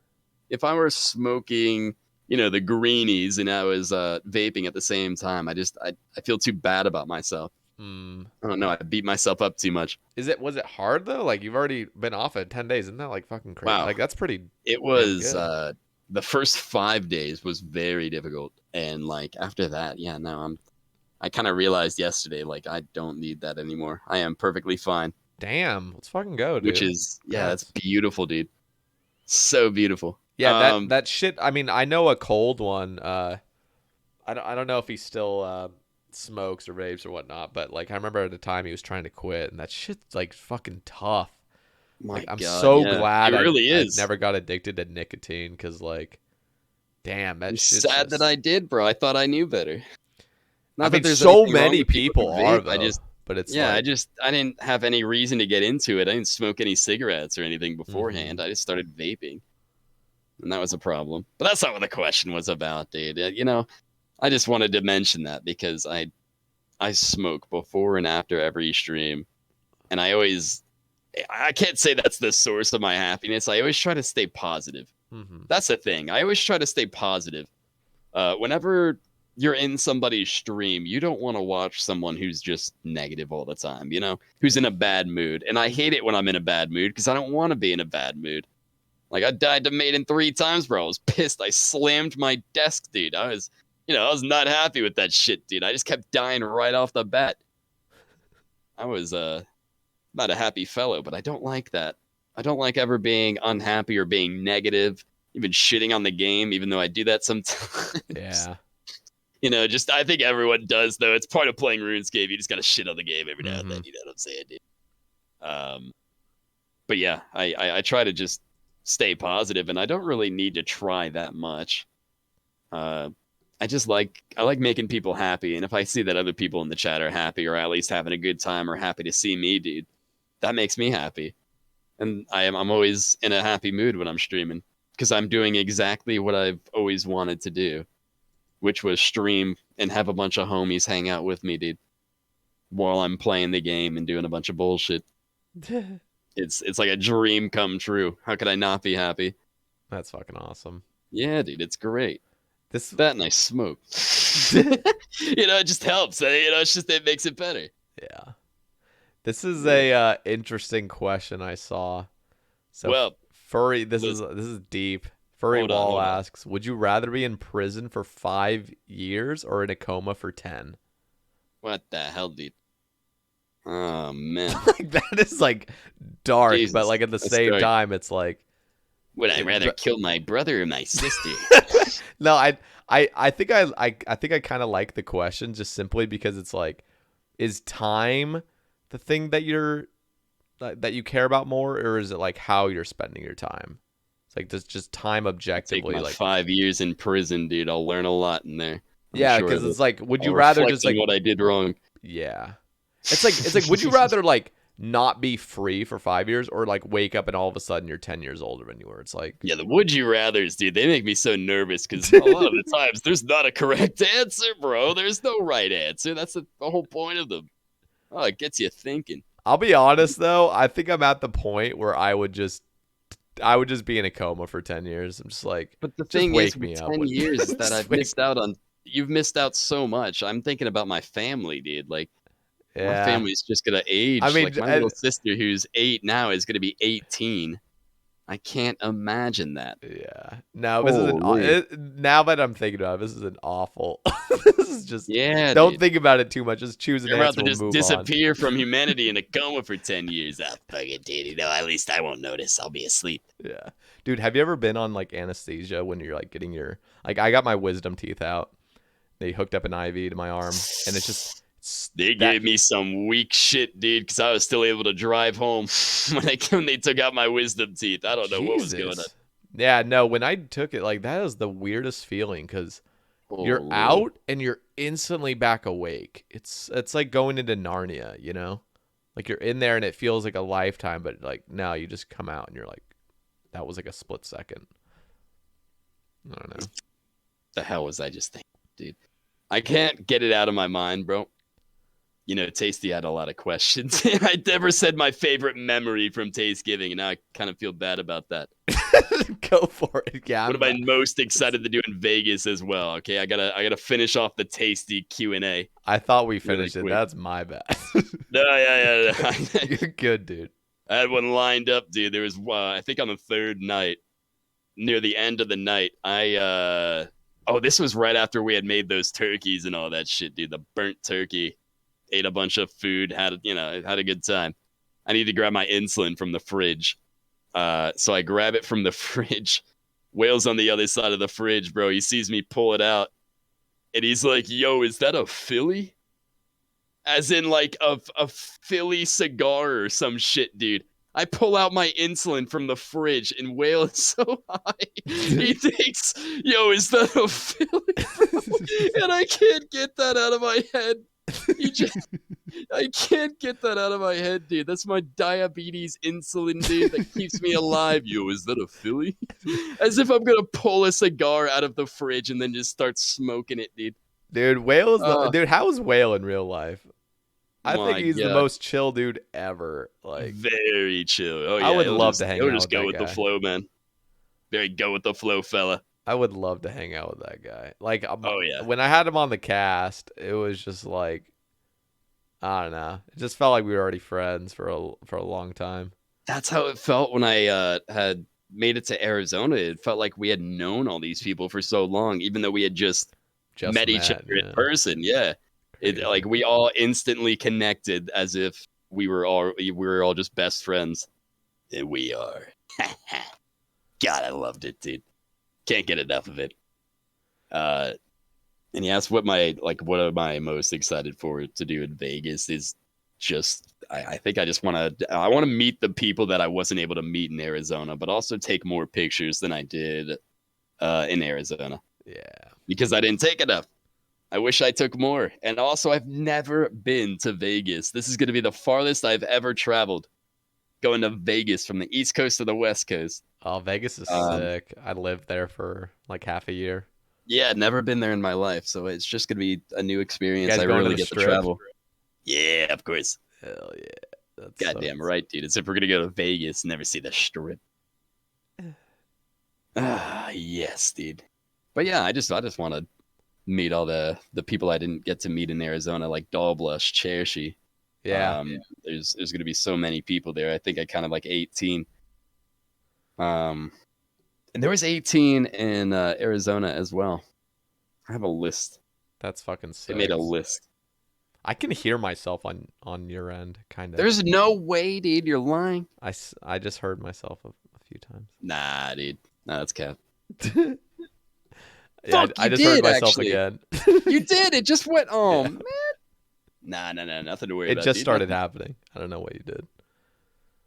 If I were smoking, you know, the greenies and I was vaping at the same time, I feel too bad about myself. I don't know. I beat myself up too much. Was it hard though? Like, you've already been off it 10 days. Isn't that like fucking crazy? Wow. Like, that's pretty. It was the first 5 days was very difficult, and like after that, yeah, no, I kind of realized yesterday, like, I don't need that anymore. I am perfectly fine. Damn, let's fucking go, dude. Which is that's beautiful, dude. So beautiful. Yeah, that shit. I mean, I know a cold one. I don't know if he still smokes or vapes or whatnot, but like I remember at the time he was trying to quit, and that shit's like fucking tough. My Like, I'm God, so yeah, glad it really I is. never got addicted to nicotine because, like, damn, I'm that shit's sad that I just. did, bro. I thought I knew better. I Not that mean, there's so anything wrong many with people who people are vape. I though, just, but it's yeah, like, I didn't have any reason to get into it. I didn't smoke any cigarettes or anything beforehand. mhm. I just started vaping, and that was a problem. But that's not what the question was about, dude. You know, I just wanted to mention that because I smoke before and after every stream, and I can't say that's the source of my happiness. I always try to stay positive. Mhm. That's the thing. I always try to stay positive. Whenever you're in somebody's stream, you don't want to watch someone who's just negative all the time, you know, who's in a bad mood. And I hate it when I'm in a bad mood because I don't want to be in a bad mood. Like I died to Maiden 3 times, bro. I was pissed. I slammed my desk, dude. I was not happy with that shit, dude. I just kept dying right off the bat. I was not a happy fellow, but I don't like that. I don't like ever being unhappy or being negative, even shitting on the game, even though I do that sometimes. Yeah. Just I think everyone does though. It's part of playing RuneScape. You just gotta shit on the game every now and then. Mhm. You know what I'm saying, dude? But yeah, I try to just stay positive, and I don't really need to try that much. Uh, I like making people happy, and if I see that other people in the chat are happy or at least having a good time or happy to see me, dude, that makes me happy. And I'm always in a happy mood when I'm streaming because I'm doing exactly what I've always wanted to do, which was stream and have a bunch of homies hang out with me, dude, while I'm playing the game and doing a bunch of bullshit. It's like a dream come true. How could I not be happy? That's fucking awesome. Yeah, dude, it's great. This That and I smoke. It just helps. It makes it better. Yeah. This is Yeah. a interesting question I saw. So Well, Furry, this listen. is deep. Furry Hold on, Wall hold on. asks, would you rather be in prison for 5 years or in a coma for 10? What the hell, dude? Oh man, Like that is like dark, but Jesus, like at the that's same dark. time, it's like Would I it, rather but, kill my brother or my sister? no, I think I think I kind of like the question just simply because it's like, is time the thing that you care about more, or is it like how you're spending your time? It's like does just time Take objectively my like 5 years in prison, dude. I'll learn a lot in there. I'm yeah, sure because of it. it's like would I'll you rather reflect just on like what I did wrong. yeah, it's like would you rather like not be free for 5 years or like wake up and all of a sudden you're 10 years older than you were? It's like Yeah, the would you rathers, dude, they make me so nervous because a lot of the times there's not a correct answer, bro. There's no right answer. That's the whole point of them. Oh, it gets you thinking. I'll be honest though, I think I'm at the point where I would just be in a coma for 10 years. I'm just like, But the just thing is, wake with me up 10 when years, is that just I've wake missed out on. You've missed out so much. I'm thinking about my family, dude. Like, my yeah. family's just gonna I age. mean, Like, my little sister, who's 8 now, is gonna be 18. I can't imagine that. yeah. No, this is Holy. now that I'm thinking about it, this is an awful. This is just Yeah, don't dude. think about it too much. Just choose an You're about answer. to We'll just move on. disappear from humanity in a coma for 10 years. Ah, fuck it, dude. At least I won't notice. I'll be asleep. Yeah, dude. Have you ever been on like anesthesia when you're like getting your like I got my wisdom teeth out. They hooked up an IV to my arm, and it's just They gave me some weak shit, dude, because I was still able to drive home when they took out my wisdom teeth. I don't know what was going on. Jesus. Yeah, no. When I took it, like that is the weirdest feeling because you're Holy. out and you're instantly back awake. It's like going into Narnia, you know? Like you're in there and it feels like a lifetime, but like now you just come out and you're like, that was like a split second. I don't know. The hell was I just thinking, dude? I can't get it out of my mind, bro. Tasty had a lot of questions. I never said my favorite memory from Taste Giving, and now I kind of feel bad about that. Go for it. Yeah. What am I most excited to do in Vegas as well? Okay, I gotta finish off the Tasty Q&A. I thought we Really finished it. quick. That's my bad. No, yeah. You're good, dude. I had one lined up, dude. There was, I think on the third night, near the end of the night, this was right after we had made those turkeys and all that shit, dude. The burnt turkey. Ate a bunch of food, had a good time. I need to grab my insulin from the fridge. So I grab it from the fridge. Whale's on the other side of the fridge, bro. He sees me pull it out. And he's like, yo, is that a Philly? As in like a Philly cigar or some shit, dude. I pull out my insulin from the fridge, and Whale is so high. He thinks, yo, is that a Philly, bro? And I can't get that out of my head. I can't get that out of my head, dude. That's my diabetes insulin, dude, that keeps me alive. Yo, is that a Philly? As if I'm gonna pull a cigar out of the fridge and then just start smoking it, dude. Dude, dude. How is Whale in real life? I think My he's the God. most chill dude ever. Like, Very chill. Oh yeah, I would he'll love just- to hang he'll out just with go that with guy. the flow, man. Very go with the flow, fella. I would love to hang out with that guy. Like, Oh yeah. when I had him on the cast, it was just like, I don't know. It just felt like we were already friends for a long time. That's how it felt when I had made it to Arizona. It felt like we had known all these people for so long, even though we had just met each other in person. Yeah, Crazy. like we all instantly connected as if we were all just best friends. And we are. God, I loved it, dude. Can't get enough of it. And he asked what am I most excited for to do in Vegas is just I think I want to meet the people that I wasn't able to meet in Arizona, but also take more pictures than I did in Arizona. Yeah. Because I didn't take enough. I wish I took more. And also I've never been to Vegas. This is going to be the farthest I've ever traveled. Going to Vegas from the East Coast to the West Coast. Oh, Vegas is sick. I lived there for like half a year. Yeah, never been there in my life, so it's just gonna be a new experience. guys I going to really the get to Strip? travel. Yeah, of course. Hell yeah. That's Goddamn right, dude. As if we're gonna go to Vegas and never see the Strip. Yes, dude. But yeah, I just want to meet all the people I didn't get to meet in Arizona, like Dollblush, Chershi. Yeah. There's gonna be so many people there. I think I counted like 18. And there was 18 in Arizona as well. I have a list. That's fucking sick. They made a list. I can hear myself on your end, kind of. There's no way, dude. You're lying. I just heard myself a few times. Nah, dude. Nah, that's cap. Yeah, Fuck, I you just did, heard myself actually. again. You did. It just went. Oh, Yeah. man. Nah. Nothing to worry It about. just dude. started Nothing. happening. I don't know what you did.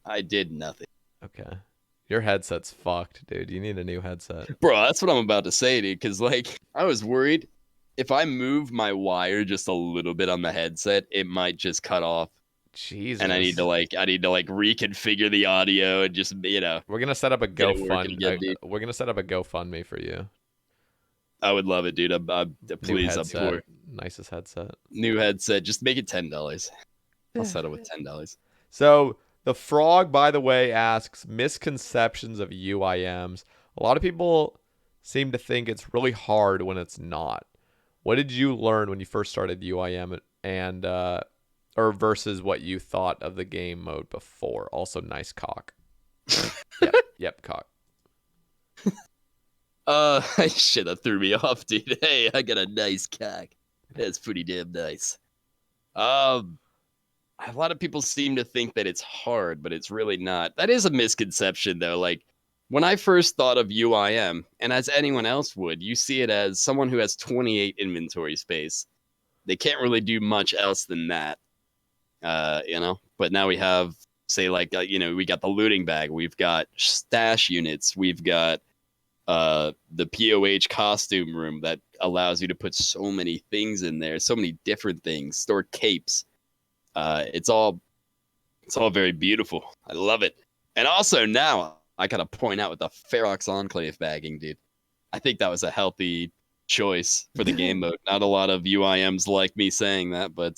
I did nothing. Okay. Your headset's fucked, dude. You need a new headset. Bro, that's what I'm about to say, dude. Because, like, I was worried if I move my wire just a little bit on the headset, it might just cut off. Jesus. And I need to reconfigure the audio and just, We're gonna set up a Get it working GoFund. again, dude. We're gonna set up a GoFundMe for you. I would love it, dude. Please, I'm headset. poor. Nicest headset. New headset. Just make it $10. I'll settle with $10. So the frog, by the way, asks misconceptions of UIMs. A lot of people seem to think it's really hard when it's not. What did you learn when you first started UIM and or versus what you thought of the game mode before? Also, nice cock. Yep, cock. Shit, that threw me off, dude. Hey, I got a nice cock. That's pretty damn nice. A lot of people seem to think that it's hard, but it's really not. That is a misconception, though. Like, when I first thought of UIM, and as anyone else would, you see it as someone who has 28 inventory space. They can't really do much else than that, But now we have, say, we got the looting bag. We've got stash units. We've got the POH costume room that allows you to put so many things in there, so many different things, store capes. It's all very beautiful. I love it. And also now I gotta point out with the Ferox Enclave bagging, dude. I think that was a healthy choice for the game mode. Not a lot of UIMs like me saying that, but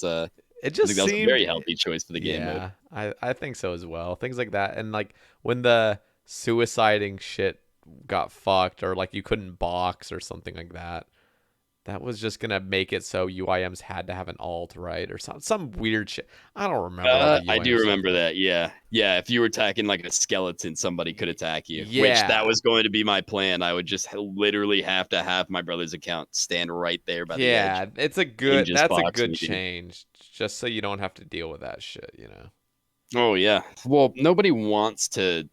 it just I think that was seemed a very healthy choice for the game mode. Yeah, I think so as well. Things like that, and like when the suiciding shit got fucked, or like you couldn't box or something like that. That was just gonna make it so UIMs had to have an alt, right, or some weird shit. I don't remember. All the I do UIM remember stuff. that. Yeah. If you were attacking like a skeleton, somebody could attack you. Which Yeah. that was going to be my plan. I would just literally have to have my brother's account stand right there by the edge. Yeah, it's a good. just That's a box good me, dude. change, just so you don't have to deal with that shit. Oh yeah. Well, nobody wants to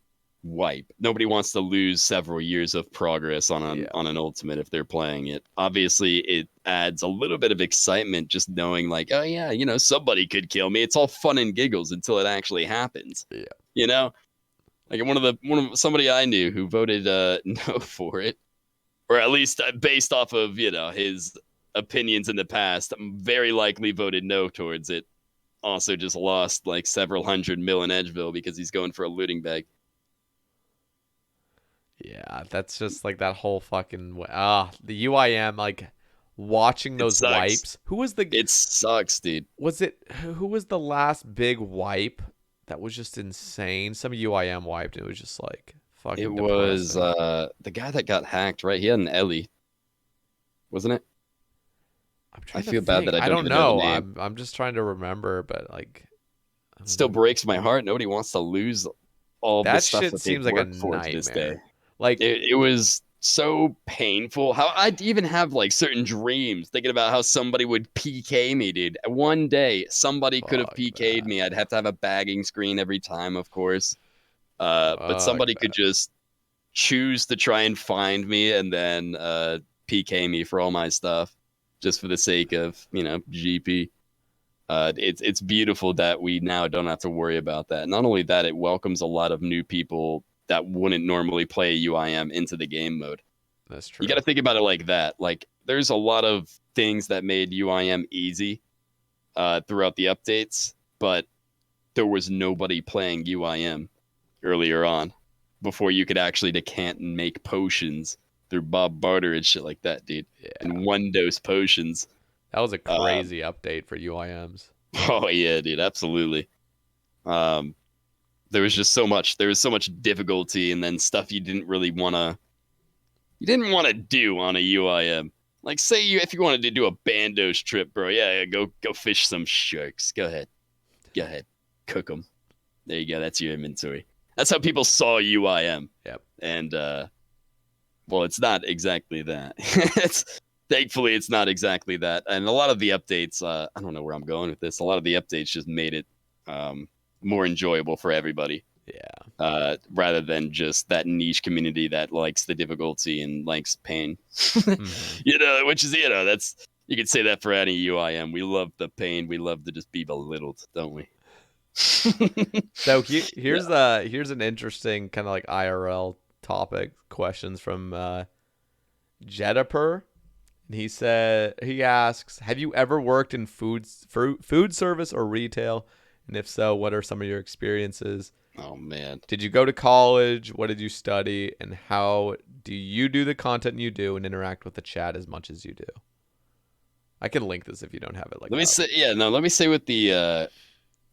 wipe. Nobody wants to lose several years of progress on an ultimate if they're playing it. Obviously, it adds a little bit of excitement just knowing like, oh yeah, somebody could kill me. It's all fun and giggles until it actually happens. Yeah. You know, like somebody I knew who voted no for it, or at least based off of his opinions in the past, very likely voted no towards it. Also, just lost like several hundred mil in Edgeville because he's going for a looting bag. Yeah, that's just like that whole fucking the UIM, like watching those wipes. Who was the? It sucks, dude. Who was the last big wipe that was just insane? Some UIM wiped. And it was just like fucking. It depressing. was the guy that got hacked, right? He had an Ellie, wasn't it? I feel bad that I don't know. I'm just trying to remember, but like, it still breaks my heart. Nobody wants to lose all that the stuff shit that seems they've like a worked for to this day. nightmare. Like it was so painful. How I'd even have like certain dreams thinking about how somebody would PK me, dude. One day somebody could have PK'd me. I'd have to have a bagging screen every time, of course. But somebody could just choose to try and find me and then PK me for all my stuff, just for the sake of GP. It's beautiful that we now don't have to worry about that. Not only that, it welcomes a lot of new people that wouldn't normally play UIM into the game mode. That's true. You got to think about it like that. Like, there's a lot of things that made UIM easy throughout the updates, but there was nobody playing UIM earlier on before you could actually decant and make potions through Bob Barter and shit like that, dude. Yeah. And 1-dose potions. That was a crazy update for UIMs. Oh yeah, dude, absolutely. There was so much difficulty, and then stuff you didn't want to do on a UIM. Like, say if you wanted to do a Bandos trip, bro, yeah, go fish some sharks. Go ahead, cook them. There you go. That's your inventory. That's how people saw UIM. Yep. And well, it's not exactly that. Thankfully, it's not exactly that. And a lot of the updates, I don't know where I'm going with this. A lot of the updates just made it more enjoyable for everybody. Yeah. Rather than just that niche community that likes the difficulty and likes pain. Mm-hmm. Which is, that's, you could say that for any UIM. We love the pain. We love to just be belittled, don't we? So here's an interesting kind of like IRL topic questions from Jediper. He asks, have you ever worked in food service or retail? And if so, what are some of your experiences? Oh, man. Did you go to college? What did you study? And how do you do the content you do and interact with the chat as much as you do? I can link this if you don't have it. Let me say with the,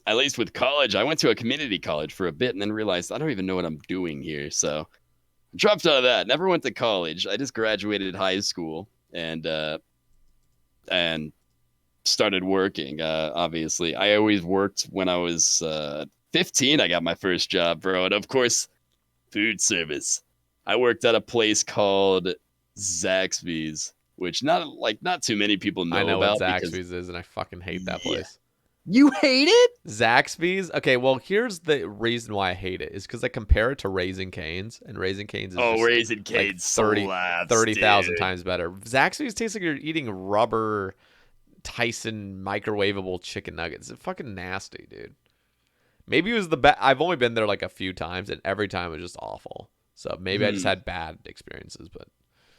at least with college, I went to a community college for a bit and then realized I don't even know what I'm doing here. So I dropped out of that. Never went to college. I just graduated high school and started working. Obviously, I always worked when I was 15. I got my first job, bro, and of course, food service. I worked at a place called Zaxby's, which not too many people know about. I know what Zaxby's is, and I fucking hate that place. You hate it? Zaxby's? Okay, well, here's the reason why I hate it is because I compare it to Raising Cane's, and Raising Cane's is Raising Cane's like 30,000 times better. Zaxby's tastes like you're eating rubber Tyson microwavable chicken nuggets. It's fucking nasty, dude. Maybe it was the best. I've only been there like a few times, and every time it was just awful. So maybe I just had bad experiences, but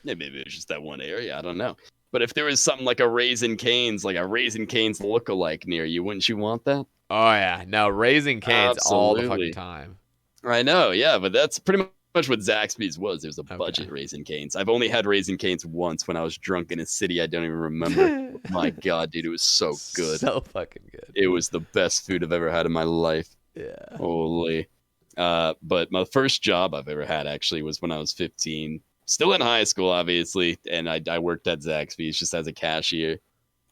yeah, maybe it was just that one area. I don't know. But if there was something like a Raising Cane's lookalike near you, wouldn't you want that? Oh yeah, no, Raising Cane's all the fucking time. I know, yeah, but that's pretty much what Zaxby's was. It was a budget Raising Cane's. I've only had Raising Cane's once when I was drunk in a city I don't even remember. My God, dude, it was so good. So fucking good. It was the best food I've ever had in my life. Yeah. Holy. But my first job I've ever had actually was when I was 15. Still in high school, obviously, and I worked at Zaxby's just as a cashier.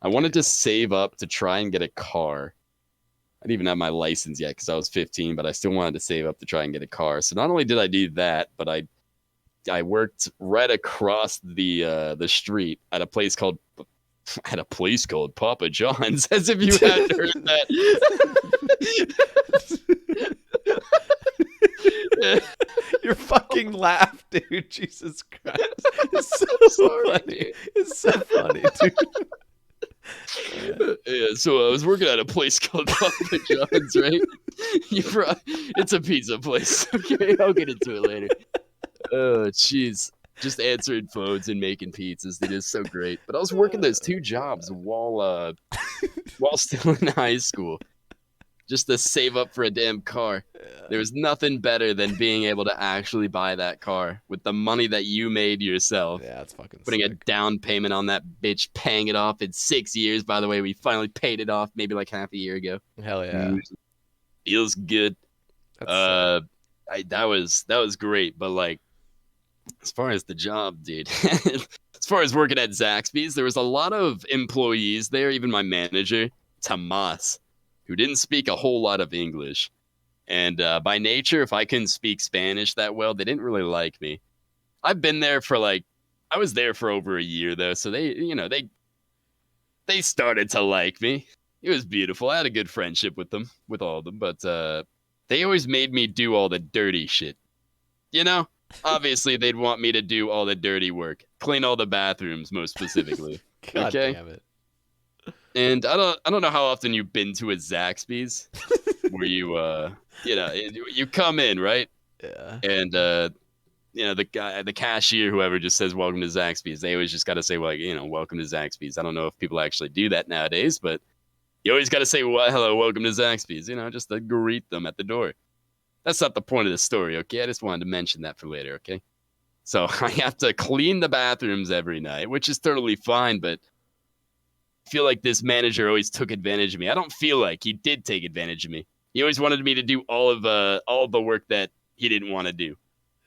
I wanted to save up to try and get a car. I didn't even have my license yet because I was 15, but I still wanted to save up to try and get a car. So not only did I do that, but I worked right across the street at a place called Papa John's, as if you hadn't heard that. Your fucking laugh, dude. Jesus Christ. It's so funny. It's so funny, dude. Yeah, so I was working at a place called Papa John's, right? It's a pizza place. Okay, I'll get into it later. Oh, jeez. Just answering phones and making pizzas. It is so great. But I was working those 2 jobs while still in high school, just to save up for a damn car. There was nothing better than being able to actually buy that car with the money that you made yourself. Yeah, it's fucking Putting a sick. down payment on that bitch, paying it off in 6 years. By the way, we finally paid it off maybe like half a year ago. Hell yeah. Feels good. That's sick. That was great, but like, as far as the job, dude, as far as working at Zaxby's, there was a lot of employees there, even my manager, Tomas, who didn't speak a whole lot of English. And by nature, if I couldn't speak Spanish that well, they didn't really like me. I've been there for I was there for over a year though, so they started to like me. It was beautiful. I had a good friendship with all of them, but they always made me do all the dirty shit. Obviously they'd want me to do all the dirty work, clean all the bathrooms most specifically. God okay? damn it. And I don't know how often you've been to a Zaxby's where you come in, right? Yeah. And the cashier, whoever, just says welcome to Zaxby's. They always just got to say, well, welcome to Zaxby's. I don't know if people actually do that nowadays, but you always got to say, well, hello, welcome to Zaxby's, just to greet them at the door. That's not the point of the story, okay? I just wanted to mention that for later, okay? So I have to clean the bathrooms every night, which is totally fine, but I feel like this manager always took advantage of me. I don't feel like he did take advantage of me. He always wanted me to do all of the work that he didn't want to do.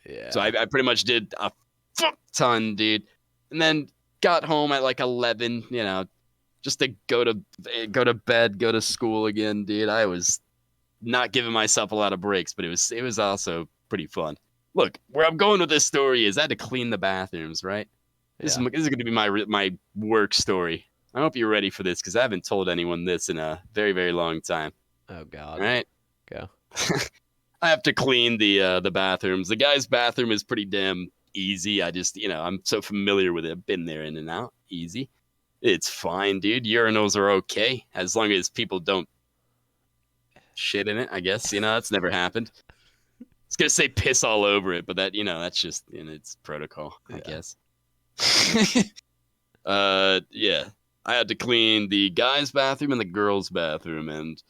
Yeah. So I pretty much did a fuck ton, dude. And then got home at like 11, just to go to bed, go to school again, dude. I was not giving myself a lot of breaks, but it was also pretty fun. Look, where I'm going with this story is I had to clean the bathrooms, right? This is going to be my work story. I hope you're ready for this because I haven't told anyone this in a very, very long time. Oh God. All right. Go. I have to clean the bathrooms. The guy's bathroom is pretty damn easy. I just, I'm so familiar with it. I've been there in and out. Easy. It's fine, dude. Urinals are okay as long as people don't shit in it, I guess. That's never happened. It's going to say piss all over it, but that, that's just it's protocol, I guess. Yeah. I had to clean the guy's bathroom and the girl's bathroom, and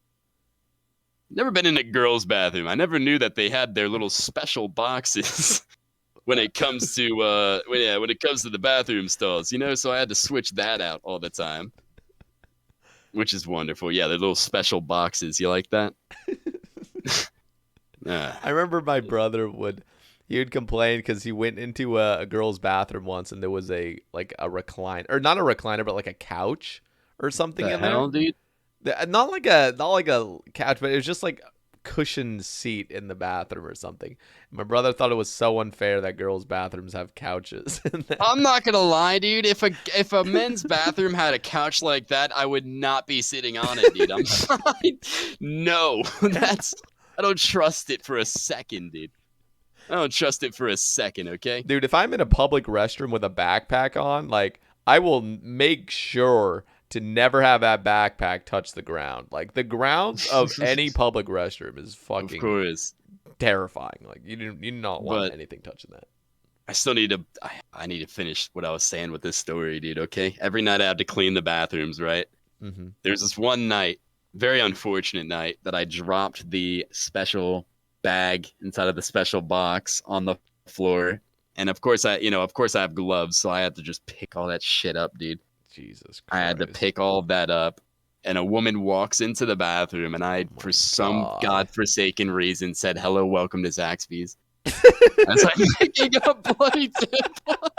never been in a girl's bathroom. I never knew that they had their little special boxes when it comes to when it comes to the bathroom stalls, so I had to switch that out all the time. Which is wonderful. Yeah, the little special boxes. You like that? I remember my brother he would complain because he went into a girl's bathroom once and there was a recliner, or not a recliner, but like a couch or something The in hell, dude? there. Not like a couch, but it was just like cushioned seat in the bathroom or something. My brother thought it was so unfair that girls' bathrooms have couches. I'm not gonna lie, dude. If a men's bathroom had a couch like that, I would not be sitting on it, dude. I'm sorry. No, I don't trust it for a second, dude. I don't trust it for a second, okay? Dude, if I'm in a public restroom with a backpack on, like, I will make sure to never have that backpack touch the ground. Like, the grounds of any public restroom is fucking Of course. terrifying. Like, you do not want anything touching that. I still need to I need to finish what I was saying with this story, dude, okay? Every night I have to clean the bathrooms, right? Mm-hmm. There's this one night, very unfortunate night, that I dropped the special bag inside of the special box on the floor. And of course I have gloves, so I had to just pick all that shit up, dude. Jesus Christ. I had to pick all that up, and a woman walks into the bathroom, and I, for some godforsaken reason, said, "Hello, welcome to Zaxby's." As I'm picking up bloody tampons.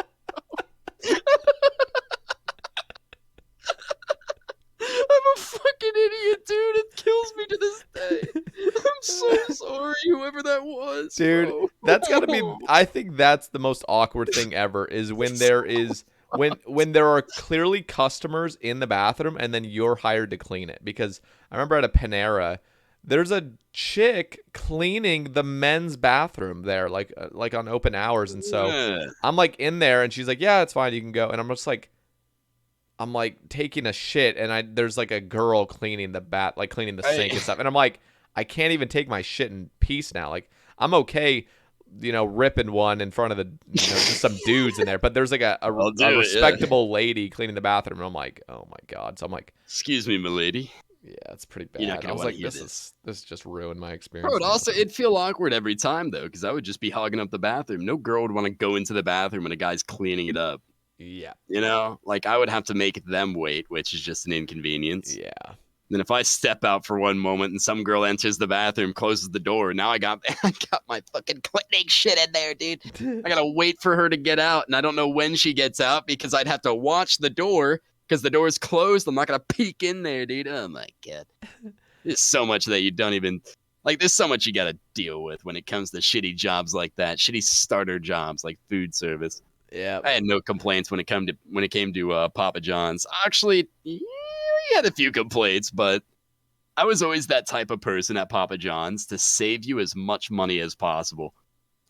I'm a fucking idiot, dude. It kills me to this day. I'm so sorry, whoever that was. Dude, bro. that's gotta be, I think that's the most awkward thing ever, is when there is when there are clearly customers in the bathroom and then you're hired to clean it. Because I remember at a Panera, there's a chick cleaning the men's bathroom there, like on open hours. And so I'm like in there and she's like, yeah, it's fine, you can go. And I'm just like, taking a shit, and there's like a girl cleaning the cleaning the sink and stuff. And I'm like, I can't even take my shit in peace now. Like, I'm okay, ripping one in front of the, just some dudes in there. But there's like a respectable lady cleaning the bathroom. And I'm like, oh my God. So I'm like, excuse me, milady. yeah, it's pretty bad. You're not I gonna was want like, to hear this just ruined my experience. Bro, it'd feel awkward every time though, because I would just be hogging up the bathroom. No girl would want to go into the bathroom when a guy's cleaning it up. Yeah. Like I would have to make them wait, which is just an inconvenience. Yeah. Then if I step out for one moment and some girl enters the bathroom, closes the door, now I got my fucking cleaning shit in there, dude. I gotta wait for her to get out, and I don't know when she gets out because I'd have to watch the door because the door's closed. I'm not gonna peek in there, dude. Oh my God. There's so much that you don't even like. There's so much you got to deal with when it comes to shitty jobs like that, shitty starter jobs like food service. Yeah, I had no complaints when it came to Papa John's. Actually, yeah, we had a few complaints, but I was always that type of person at Papa John's to save you as much money as possible.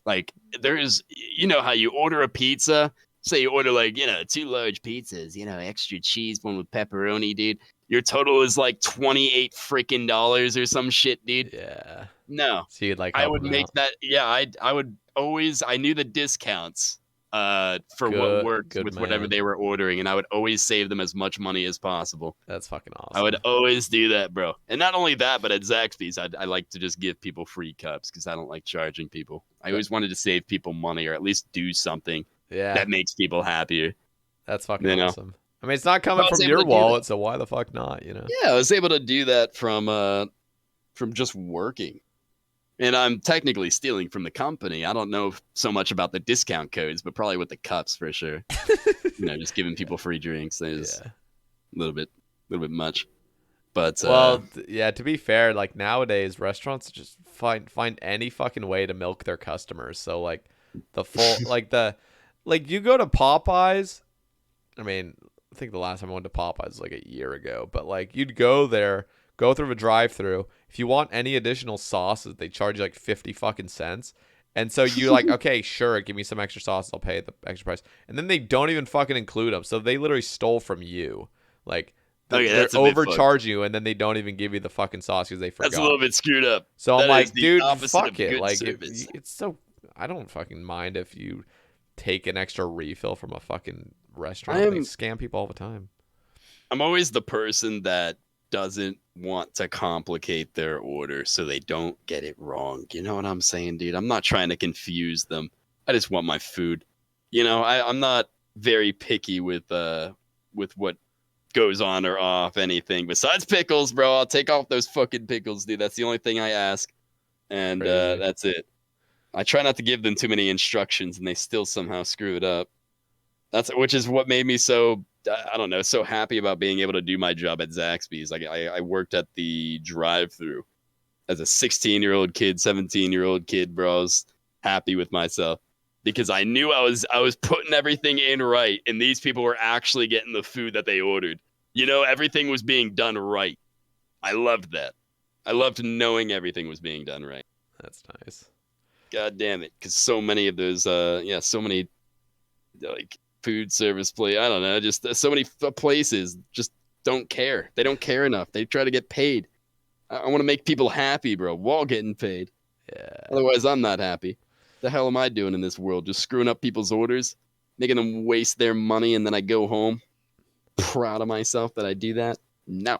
Like how you order a pizza. Say you order 2 large pizzas, extra cheese, one with pepperoni, dude. Your total is like $28 freaking or some shit, dude. Yeah. No. So you'd I would make that. Yeah, I would always. I knew the discounts for what worked with whatever they were ordering, and I would always save them as much money as possible. That's fucking awesome. I would always do that, bro. And not only that, but at Zaxby's, I like to just give people free cups because I don't like charging people. I always wanted to save people money or at least do something that makes people happier. That's fucking awesome. I mean, it's not coming from your wallet, so why the fuck not, Yeah, I was able to do that from just working. And I'm technically stealing from the company. I don't know so much about the discount codes, but probably with the cups for sure. Just giving people free drinks is a little bit much. But to be fair, like nowadays restaurants just find any fucking way to milk their customers. So like the full you go to Popeyes. I mean, I think the last time I went to Popeyes was like a year ago, but like you'd go there, go through a drive-through. If you want any additional sauces, they charge you like 50 fucking cents. And so you're like, okay, sure, give me some extra sauces, I'll pay the extra price. And then they don't even fucking include them. So they literally stole from you. Like they're overcharging you, and then they don't even give you the fucking sauce because they forgot. That's a little bit screwed up. So I'm like, dude, fuck it. Like it's so I don't fucking mind if you take an extra refill from a fucking restaurant. They scam people all the time. I'm always the person that doesn't want to complicate their order so they don't get it wrong. You know what I'm saying, dude? I'm not trying to confuse them. I just want my food. I'm not very picky with what goes on or off anything besides pickles, bro. I'll take off those fucking pickles, dude. That's the only thing I ask. And that's it. I try not to give them too many instructions, and they still somehow screw it up. Which is what made me so, I don't know, so happy about being able to do my job at Zaxby's. Like I worked at the drive-thru as a 16-year-old kid, 17-year-old kid, bro. I was happy with myself because I knew I was putting everything in right, and these people were actually getting the food that they ordered. Everything was being done right. I loved that. I loved knowing everything was being done right. That's nice. God damn it, because so many of those, so many like food service I don't know, just so many places just don't care. They don't care enough. They try to get paid. I want to make people happy, bro, while getting paid. Yeah. Otherwise, I'm not happy. The hell am I doing in this world? Just screwing up people's orders, making them waste their money, and then I go home proud of myself that I do that? No.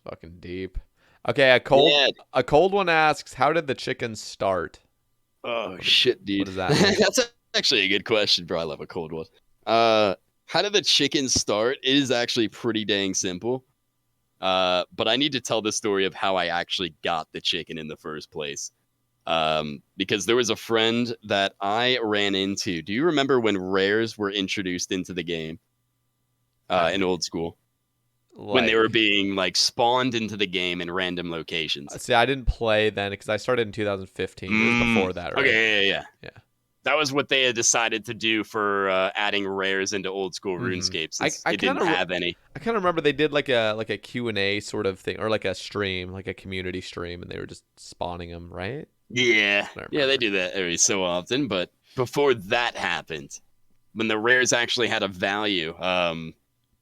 Fucking deep. Okay, a cold one asks, how did the chicken start? Oh, shit, dude. What does that mean? That's actually a good question, bro. I love a cold one. How did the chicken start? It is actually pretty dang simple. But I need to tell the story of how I actually got the chicken in the first place. Because there was a friend that I ran into. Do you remember when rares were introduced into the game in old school? When they were being spawned into the game in random locations. See, I didn't play then because I started in 2015. It was before that, right? Okay, yeah. That was what they had decided to do for adding rares into old school RuneScape. Since it didn't have any. I kind of remember they did like a Q&A sort of thing, or like a stream, like a community stream, and they were just spawning them, right? Yeah, they do that every so often. But before that happened, when the rares actually had a value,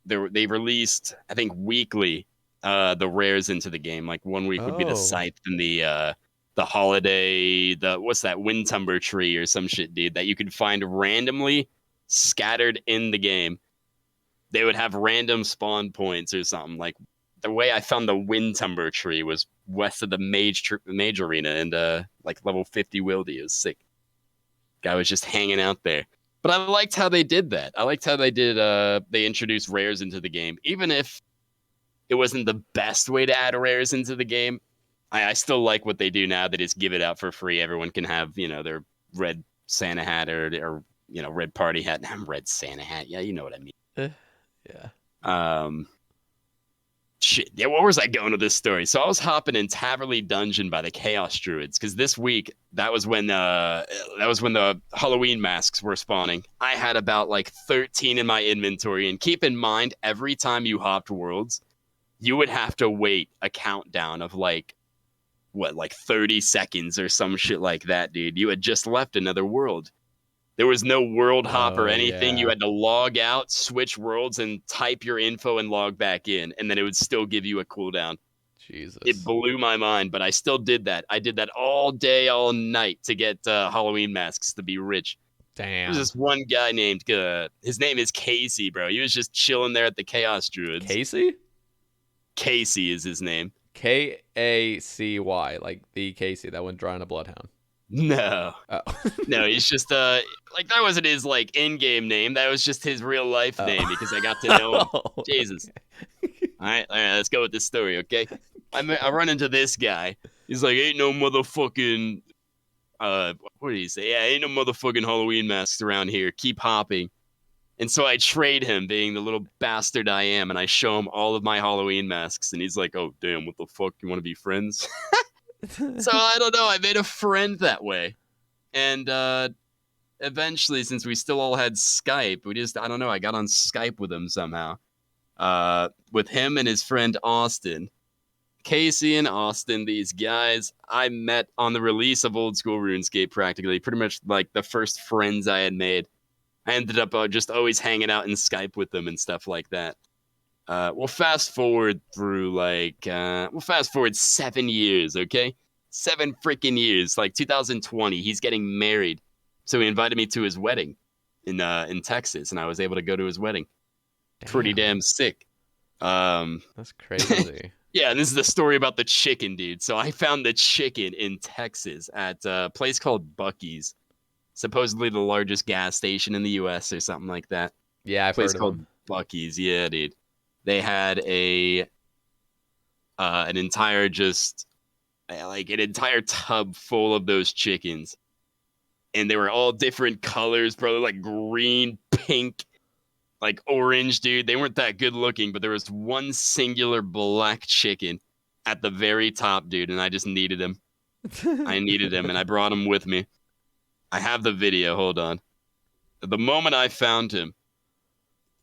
they released, I think, weekly the rares into the game. Like 1 week would be the Oh. scythe and the holiday, what's that, Windtumber tree or some shit, dude, that you could find randomly scattered in the game. They would have random spawn points or something. Like the way I found the Windtumber tree was west of the mage arena and like level 50 wildy. It was sick. Guy was just hanging out there. But I liked how they did that. I liked how they introduced rares into the game. Even if it wasn't the best way to add rares into the game, I still like what they do now. They just give it out for free. Everyone can have, their red Santa hat or red party hat. Red Santa hat. Yeah, you know what I mean. Yeah. Shit. Yeah, where was I going with this story? So I was hopping in Taverley Dungeon by the Chaos Druids because this week that was when the Halloween masks were spawning. I had about like 13 in my inventory, and keep in mind, every time you hopped worlds, you would have to wait a countdown of like 30 seconds or some shit like that, dude. You had just left another world. There was no world hop or anything. Yeah. You had to log out, switch worlds, and type your info and log back in, and then it would still give you a cooldown. Jesus. It blew my mind, but I still did that. I did that all day, all night to get Halloween masks to be rich. Damn. There's this one guy named, his name is Casey, bro. He was just chilling there at the Chaos Druids. Casey? Casey is his name. Kacy, like the Casey that went dry on a bloodhound. No. Oh. No, he's just that wasn't his like in-game name. That was just his real life name because I got to know him. Oh, Jesus. All right, let's go with this story, okay? I run into this guy. He's like, ain't no motherfucking what did he say? Yeah, ain't no motherfucking Halloween masks around here. Keep hopping. And so I trade him, being the little bastard I am, and I show him all of my Halloween masks, and he's like, oh damn, what the fuck? You want to be friends? So I don't know. I made a friend that way. And eventually, since we still all had Skype, I don't know, I got on Skype with him somehow. With him and his friend Austin. Casey and Austin, these guys, I met on the release of Old School RuneScape practically. Pretty much like the first friends I had made. I ended up just always hanging out in Skype with them and stuff like that. We'll fast forward through 7 years, okay? 7 freaking years, like 2020. He's getting married, so he invited me to his wedding in Texas, and I was able to go to his wedding. Damn. Pretty damn sick. That's crazy. Yeah, and this is the story about the chicken, dude. So I found the chicken in Texas at a place called Buc-ee's, supposedly the largest gas station in the U.S. or something like that. Yeah, I've Place heard of called them. Buc-ee's. Yeah, dude. They had an entire an entire tub full of those chickens, and they were all different colors, bro. Like green, pink, like orange, dude. They weren't that good looking, but there was one singular black chicken at the very top, dude, and I just needed him. I needed him, and I brought him with me. I have the video. Hold on. The moment I found him.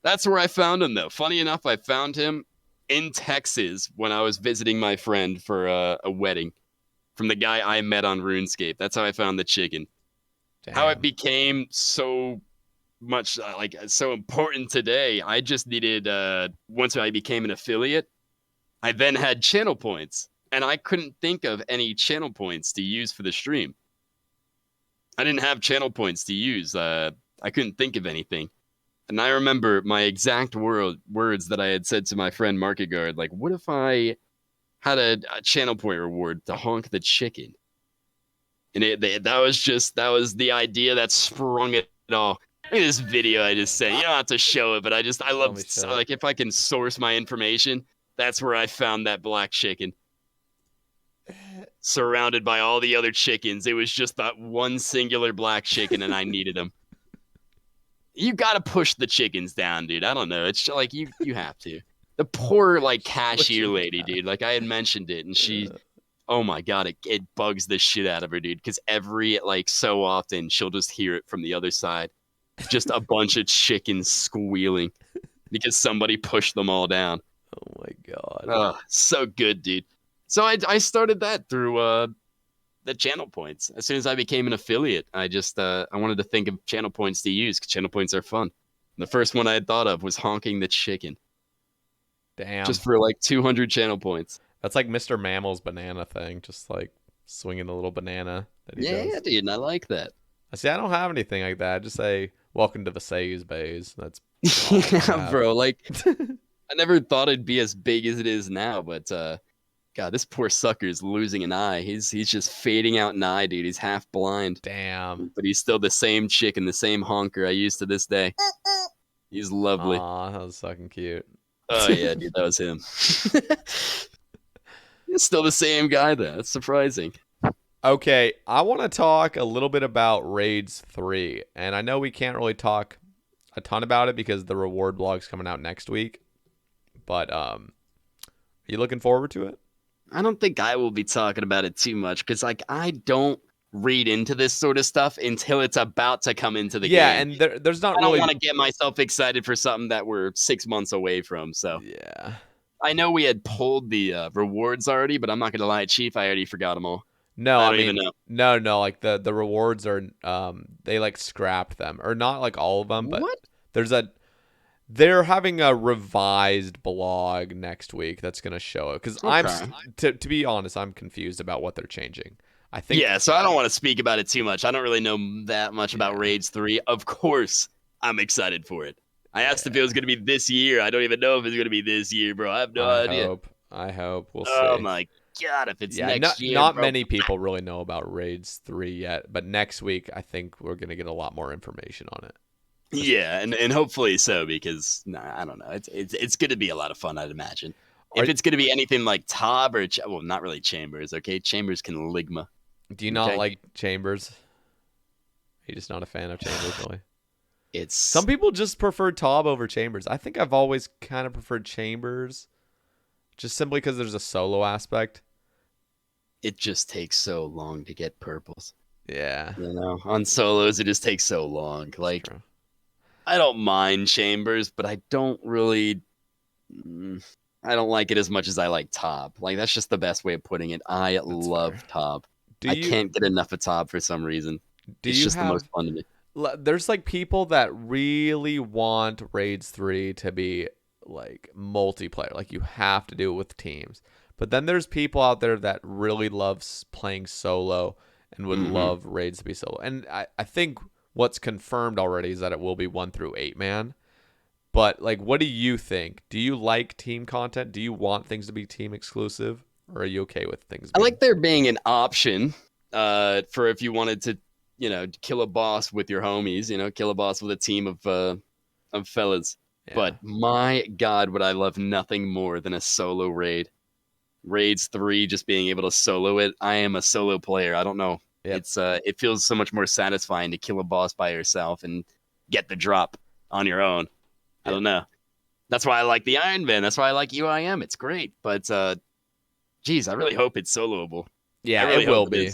That's where I found him, though. Funny enough, I found him in Texas when I was visiting my friend for a wedding from the guy I met on RuneScape. That's how I found the chicken. Damn. How it became so much, so important today, I just needed, once I became an affiliate, I then had channel points. And I couldn't think of any channel points to use for the stream. I didn't have channel points to use. I couldn't think of anything. And I remember my exact words that I had said to my friend Market Guard, like, what if I had a channel point reward to honk the chicken? And that was the idea that sprung it all. Look at this video I just sent. You don't have to show it, but I love, like, if I can source my information, that's where I found that black chicken. Surrounded by all the other chickens. It was just that one singular black chicken, and I needed him. You gotta push the chickens down, dude. I don't know. It's just like you have to. The poor cashier lady, dude. Like I had mentioned it, and she, oh my god, it bugs the shit out of her, dude. Because every so often she'll just hear it from the other side, just a bunch of chickens squealing because somebody pushed them all down. Oh my god. Oh, so good, dude. So I started that through the channel points. As soon as I became an affiliate, I wanted to think of channel points to use because channel points are fun. And the first one I had thought of was honking the chicken. Damn. just for like 200 channel points. That's like Mr. Mammal's banana thing, just like swinging the little banana that he Yeah, does. dude, and I like that. I see. I don't have anything like that. I just say, "Welcome to the Sae Baes." That's all I Yeah, have. bro. Like, I never thought it'd be as big as it is now, but God, this poor sucker's losing an eye. He's just fading out an eye, dude. He's half blind, Damn. but he's still the same chick and the same honker I used to this day. He's lovely. Aw, that was fucking cute. Oh yeah, dude, that was him. He's still the same guy though. That's surprising. Okay, I want to talk a little bit about Raids 3. And I know we can't really talk a ton about it because the reward blog's coming out next week. But are you looking forward to it? I don't think I will be talking about it too much because, like, I don't read into this sort of stuff until it's about to come into the game. And there's not I don't really... want to get myself excited for something that we're 6 months away from. So Yeah. I know we had pulled the rewards already, but I'm not gonna lie, Chief, I already forgot them all. No, I I don't mean, even know. no, like the rewards are they like scrapped them, or not like all of them, but What? they're having a revised blog next week that's gonna show it because to be honest, I'm confused about what they're changing. I think Yeah, so I don't want to speak about it too much. I don't really know that much about Raids 3. Of course, I'm excited for it. I asked if it was going to be this year. I don't even know if it's going to be this year, bro. I have no idea. I hope we'll Oh see. my God, if it's Yeah, next year, not bro. many people really know about Raids 3 yet, but next week I think we're gonna get a lot more information on it. Yeah, and hopefully so because I don't know. It's going to be a lot of fun, I'd imagine. If it's going to be anything like Tob or well, not really Chambers. Okay, Chambers can ligma. Do you not like Chambers? Are you just not a fan of Chambers, really? Some people just prefer Tob over Chambers. I think I've always kind of preferred Chambers, just simply because there's a solo aspect. It just takes so long to get purples. Yeah. You know, on solos it just takes so long. Like, I don't mind Chambers, but I don't really. I don't like it as much as I like Tob. Like, that's just the best way of putting it. I love Tob. I can't get enough of Tob for some reason. It's just the most fun to me. There's like people that really want Raids 3 to be like multiplayer. Like you have to do it with teams. But then there's people out there that really loves playing solo and would love Raids to be solo. And I think what's confirmed already is that it will be 1 through 8 man. But like, what do you think? Do you like team content? Do you want things to be team exclusive? Or are you okay with things I like there being an option for if you wanted to, you know, kill a boss with your homies, you know, kill a boss with a team of fellas. Yeah. But my God, would I love nothing more than a solo raid. Raids 3, just being able to solo it. I am a solo player. I don't know. Yep. It feels so much more satisfying to kill a boss by yourself and get the drop on your own. Yep. I don't know. That's why I like the Iron Man. That's why I like UIM. It's great. But geez, I really hope it's soloable. Yeah, really it will be.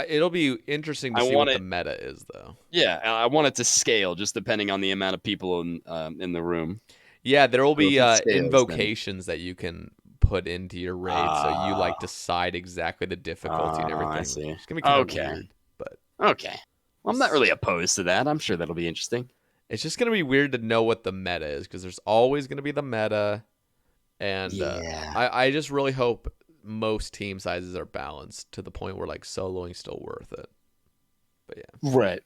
It'll be interesting to see what the meta is, though. Yeah, I want it to scale, just depending on the amount of people in the room. Yeah, there will be invocations that you can put into your raid, so you like decide exactly the difficulty and everything. I see. It's gonna be kind of weird, but okay. Well, I'm not really opposed to that. I'm sure that'll be interesting. It's just gonna be weird to know what the meta is because there's always gonna be the meta, and I just really hope most team sizes are balanced to the point where like soloing's still worth it. But yeah. Right.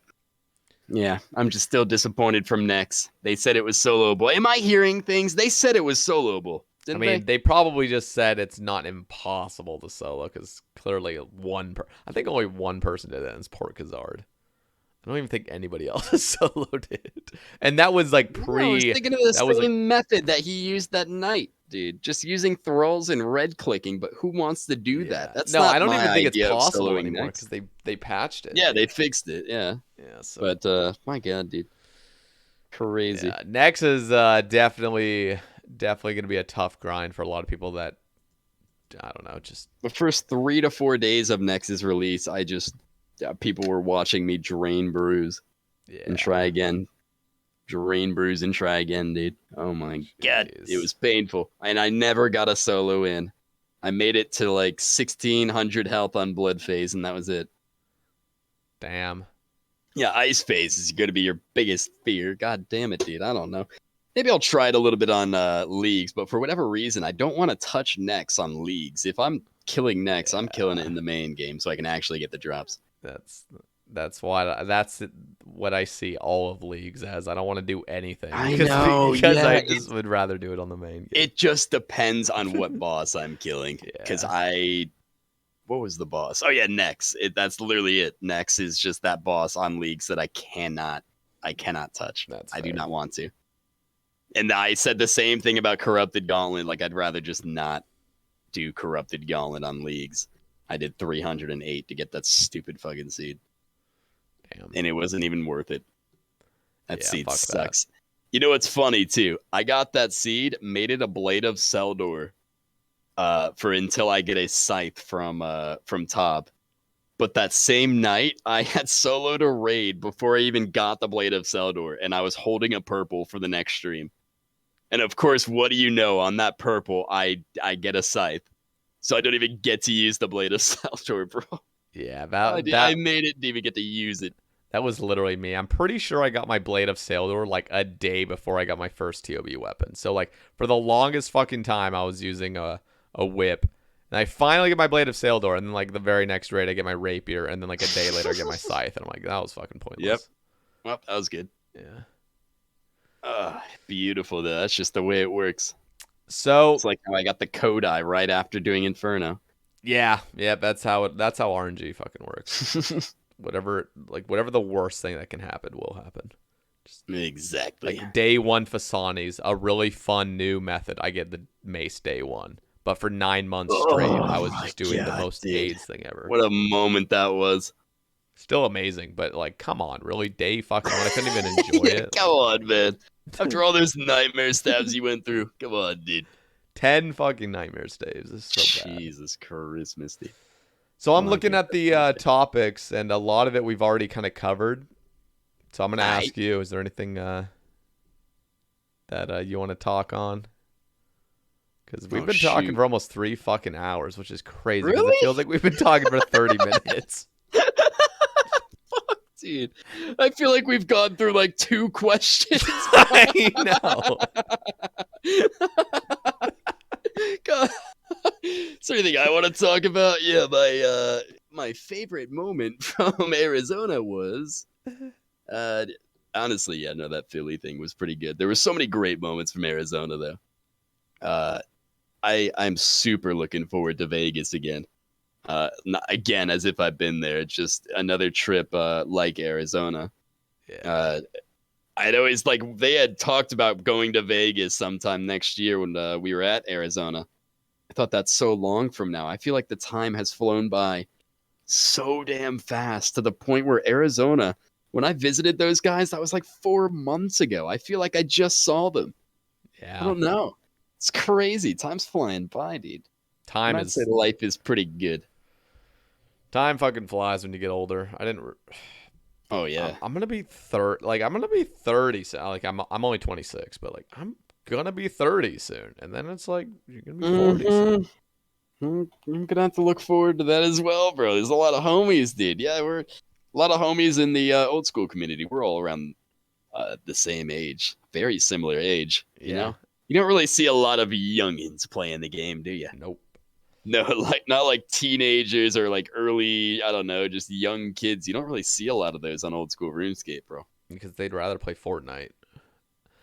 Yeah, I'm just still disappointed from Nex. They said it was soloable. Am I hearing things? They said it was soloable. Didn't they probably just said it's not impossible to solo because clearly I think only one person did it, and it's Port Kazard. I don't even think anybody else has soloed it. And that was like I was thinking of the same method that he used that night, dude. Just using thralls and red clicking, but who wants to do that? That's I don't even think it's possible anymore because they patched it. Yeah, they fixed it. Yeah. Yeah. So. But my God, dude, crazy. Yeah, Nex is definitely going to be a tough grind for a lot of people that I don't know. Just the first 3 to 4 days of Nex's release, people were watching me drain bruise and try again. Drain bruise and try again, dude. Oh my God. It was painful. And I never got a solo in. I made it to like 1600 health on blood phase, and that was it. Damn. Yeah, ice phase is going to be your biggest fear. God damn it, dude. I don't know. Maybe I'll try it a little bit on leagues, but for whatever reason, I don't want to touch Nex on leagues. If I'm killing Nex, I'm killing it in the main game so I can actually get the drops. That's what I see all of leagues as. I don't want to do anything. I know, because yeah, I just would rather do it on the main game. It just depends on what boss I'm killing. Because Yeah. what was the boss? Oh yeah, Nex. That's literally it. Nex is just that boss on leagues that I cannot touch. That's I do fair. not want to. And I said the same thing about Corrupted Gauntlet. Like, I'd rather just not do Corrupted Gauntlet on leagues. I did 308 to get that stupid fucking seed. Damn. And it wasn't even worth it. That seed fuck sucks. You know what's funny, too? I got that seed, made it a Blade of Seldor for until I get a Scythe from Top. But that same night, I had soloed a raid before I even got the Blade of Seldor, and I was holding a purple for the next stream. And of course, what do you know? On that purple, I get a Scythe. So I don't even get to use the Blade of Seldor, bro. Yeah, I made it, didn't even get to use it. that was literally me. I'm pretty sure I got my Blade of Saildor like a day before I got my first TOB weapon. So like for the longest fucking time, I was using a whip. And I finally get my Blade of Saildor, and then like the very next raid, I get my rapier, and then like a day later, I get my scythe, and I'm like, that was fucking pointless. Yep. Well, that was good. Yeah. Beautiful, though. That's just the way it works. So It's like how I got the Kodai right after doing Inferno. yeah, that's how RNG fucking works. whatever the worst thing that can happen will happen. Exactly. Like day one Fasanis, a really fun new method. I get the mace day one. But for 9 months straight, I was just doing the most AIDS thing ever. What a moment that was. Still amazing, but like, come on, really? Day fucking one? I couldn't even enjoy it. Come on, man. After all those nightmare stabs you went through. Come on, dude. 10 fucking nightmare staves. This is so bad. Jesus Christmas, dude. So I'm looking at the topics, and a lot of it we've already kind of covered. So I'm going to ask you, is there anything that you want to talk on? Because we've been talking for almost 3 fucking hours, which is crazy. Because Really? it feels like we've been talking for 30 minutes. Fuck, dude. I feel like we've gone through like 2 questions. I know. God. Is there anything I want to talk about? Yeah, my favorite moment from Arizona was honestly, yeah, no, that Philly thing was pretty good. There were so many great moments from Arizona, though. I'm super looking forward to Vegas again. Not, again, as if I've been there. Just another trip like Arizona. Yeah. I'd always they had talked about going to Vegas sometime next year when we were at Arizona. I thought that's so long from now. I feel like the time has flown by so damn fast to the point where Arizona, when I visited those guys, that was like 4 months ago. I feel like I just saw them. Yeah. I don't know. It's crazy. Time's flying by, dude. I'd say life is pretty good. Time fucking flies when you get older. Oh yeah. I'm gonna be 30. Like I'm gonna be 30. So like I'm only 26, but like I'm gonna be 30 soon, and then it's like you're gonna be 40 soon. I'm gonna have to look forward to that as well, bro. There's a lot of homies, dude. Yeah, we're a lot of homies in the old school community. We're all around the same age, very similar age. You know, you don't really see a lot of youngins playing the game, do you? Nope. No, not like teenagers or like early, I don't know, just young kids. You don't really see a lot of those on old school RuneScape, bro. Because they'd rather play Fortnite.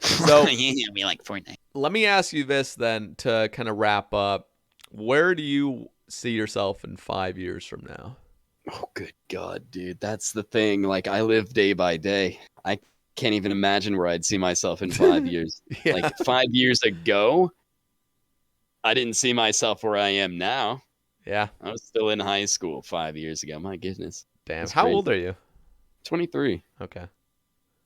So we like Fortnite. Let me ask you this then to kind of wrap up. Where do you see yourself in 5 years from now? Oh, good God, dude. That's the thing. Like, I live day by day. I can't even imagine where I'd see myself in 5 years. Yeah. Like, 5 years ago, I didn't see myself where I am now. Yeah. I was still in high school 5 years ago. My goodness. Damn. That's How crazy. old are you? 23. Okay.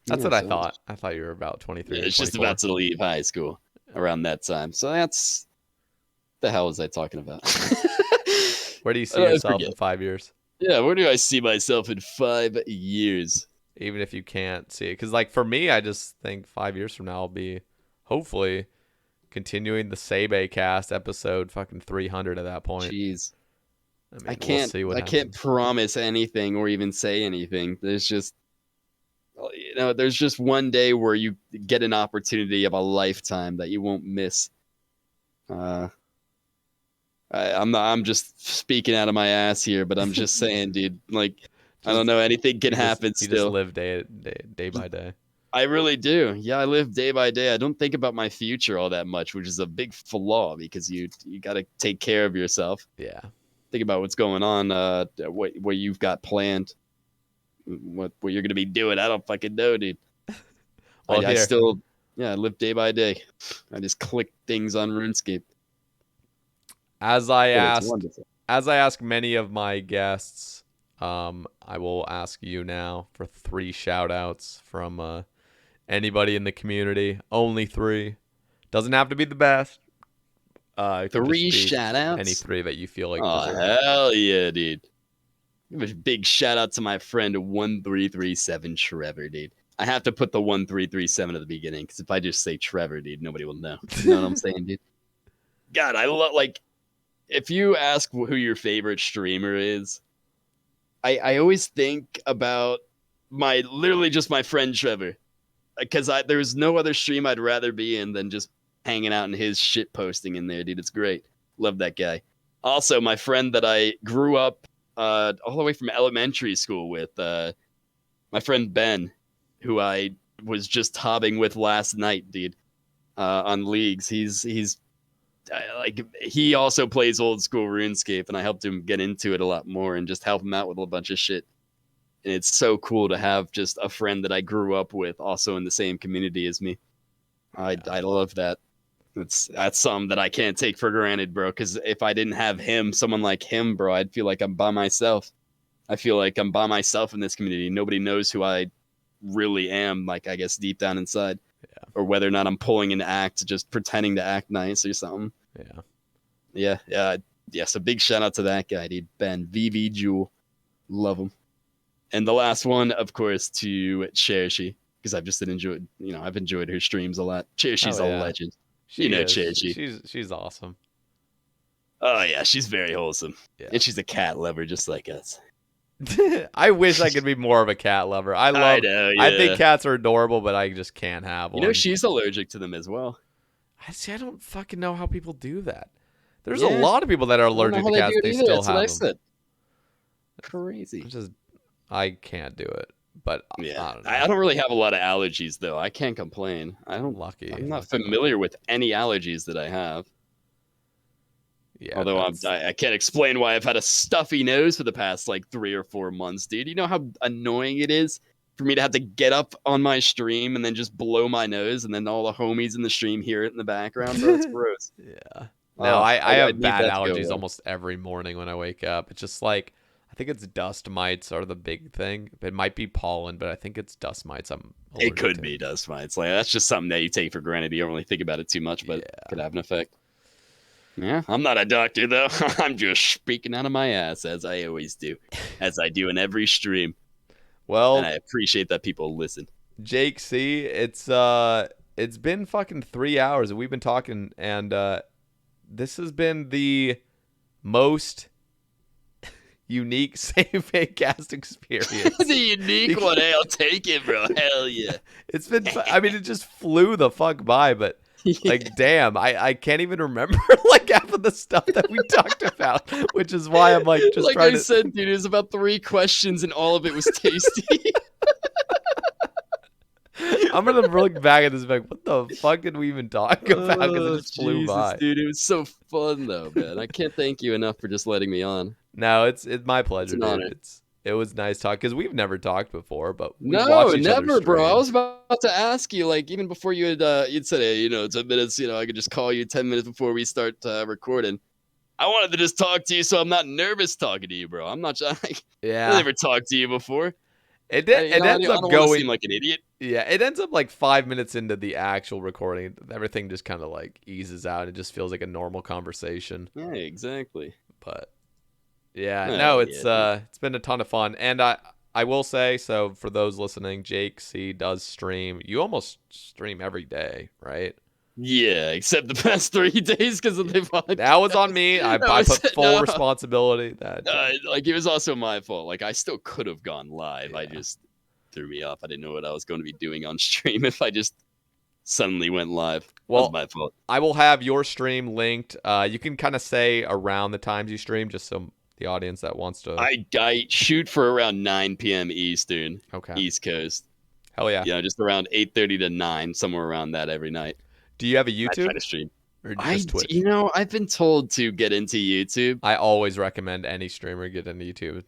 That's what I thought. I thought you were about 23 or It's 24. just about to leave high school around that time. So that's... the hell was I talking about? Where do you see yourself in 5 years? Yeah, where do I see myself in 5 years? Even if you can't see it. Because, like, for me, I just think 5 years from now I'll be, hopefully, continuing the Sae Bae cast episode fucking 300 at that point. Jeez. I mean, I can't we'll see what I can't happens. promise anything or even say anything. There's just there's just one day where you get an opportunity of a lifetime that you won't miss. I'm just speaking out of my ass here, but I'm just saying, dude, like, I don't know, anything can happen You just still. live day by day. I really do. Yeah, I live day by day. I don't think about my future all that much, which is a big flaw because you got to take care of yourself. Yeah. Think about what's going on, what you've got planned, what you're gonna be doing. I don't fucking know, dude. Well, I still, I live day by day. I just click things on RuneScape. As But I it's wonderful. ask many of my guests, I will ask you now for 3 shout outs from anybody in the community. Only 3. Doesn't have to be the best. It could 3 just be shout outs. any 3 that you feel like Oh, deserve it. hell yeah, dude. Give a big shout out to my friend 1337 Trevor, dude. I have to put the 1337 at the beginning because if I just say Trevor, dude, nobody will know. You know what I'm saying, dude? God, I love, like, if you ask who your favorite streamer is, I always think about literally just my friend Trevor, because there's no other stream I'd rather be in than just hanging out in his shit posting in there, dude. It's great. Love that guy. Also, my friend that I grew up all the way from elementary school with, my friend Ben, who I was just hobbing with last night, dude, on leagues. He's like, he also plays old school RuneScape, and I helped him get into it a lot more and just help him out with a bunch of shit. And it's so cool to have just a friend that I grew up with also in the same community as me. I love that. That's something that I can't take for granted, bro. Because if I didn't have him, someone like him, bro, I'd feel like I'm by myself. I feel like I'm by myself in this community. Nobody knows who I really am, like, I guess, deep down inside. Yeah. Or whether or not I'm pulling an act, just pretending to act nice or something. Yeah. So big shout out to that guy, dude. Ben, VV Jewel. Love him. And the last one, of course, to Chershi, because I've just enjoyed, I've enjoyed her streams a lot. Cherishy's a legend. Cherishy. She's awesome. Oh, yeah, she's very wholesome. Yeah. And she's a cat lover just like us. I wish I could be more of a cat lover. I know, yeah. I think cats are adorable, but I just can't have one. She's allergic to them as well. I don't fucking know how people do that. There's a lot of people that are allergic to cats. They still have them. I said. Crazy. I can't do it. But yeah, I don't know. I don't really have a lot of allergies, though. I can't complain. I'm not familiar with any allergies that I have. Yeah, although I can't explain why I've had a stuffy nose for the past like 3 or 4 months, dude. You know how annoying it is for me to have to get up on my stream and then just blow my nose, and then all the homies in the stream hear it in the background, bro. It's gross. Yeah. No, I have bad allergies almost every morning when I wake up. It's just like, I think it's dust mites are the big thing. It might be pollen, but I think it's dust mites. It could be dust mites. Like, that's just something that you take for granted. You don't really think about it too much, but it could have an effect. Yeah, I'm not a doctor, though. I'm just speaking out of my ass, as I always do, as I do in every stream. Well, and I appreciate that people listen. Jake, see, it's been fucking 3 hours and we've been talking, and this has been the most unique Sae Bae cast experience. The unique one, hey, I'll take it, bro. Hell yeah. It's been, I mean, it just flew the fuck by, but like, damn, I can't even remember like half of the stuff that we talked about, which is why I'm like, just like trying I said, dude, it was about 3 questions and all of it was tasty. I'm gonna look back at this like, what the fuck did we even talk about? Because it just flew by. Dude, it was so fun though, man. I can't thank you enough for just letting me on. No, it's my pleasure, dude. It was nice talk because we've never talked before, but never, bro. I was about to ask you, like, even before you had you'd said, hey, 10 minutes, I could just call you 10 minutes before we start recording. I wanted to just talk to you, so I'm not nervous talking to you, bro. I'm not like, I never talked to you before. It ends up going seem like an idiot. Yeah, it ends up like 5 minutes into the actual recording. Everything just kind of like eases out. It just feels like a normal conversation. Yeah, exactly. But yeah, it's been a ton of fun. And I will say, so for those listening, Jake C does stream. You almost stream every day, right? Yeah, except the past 3 days because of the podcast. That was on me. I put full responsibility. Like, it was also my fault. Like, I still could have gone live. threw me off. I didn't know what I was going to be doing on stream if I just suddenly went live. Well, that was my fault. I will have your stream linked. You can kind of say around the times you stream, just so the audience that wants to. I shoot for around 9 p.m. Eastern, Okay. East Coast. Hell yeah. Just around 8:30 to 9, somewhere around that every night. Do you have a I YouTube? try to stream. Or just Twitch? I've been told to get into YouTube. I always recommend any streamer get into YouTube.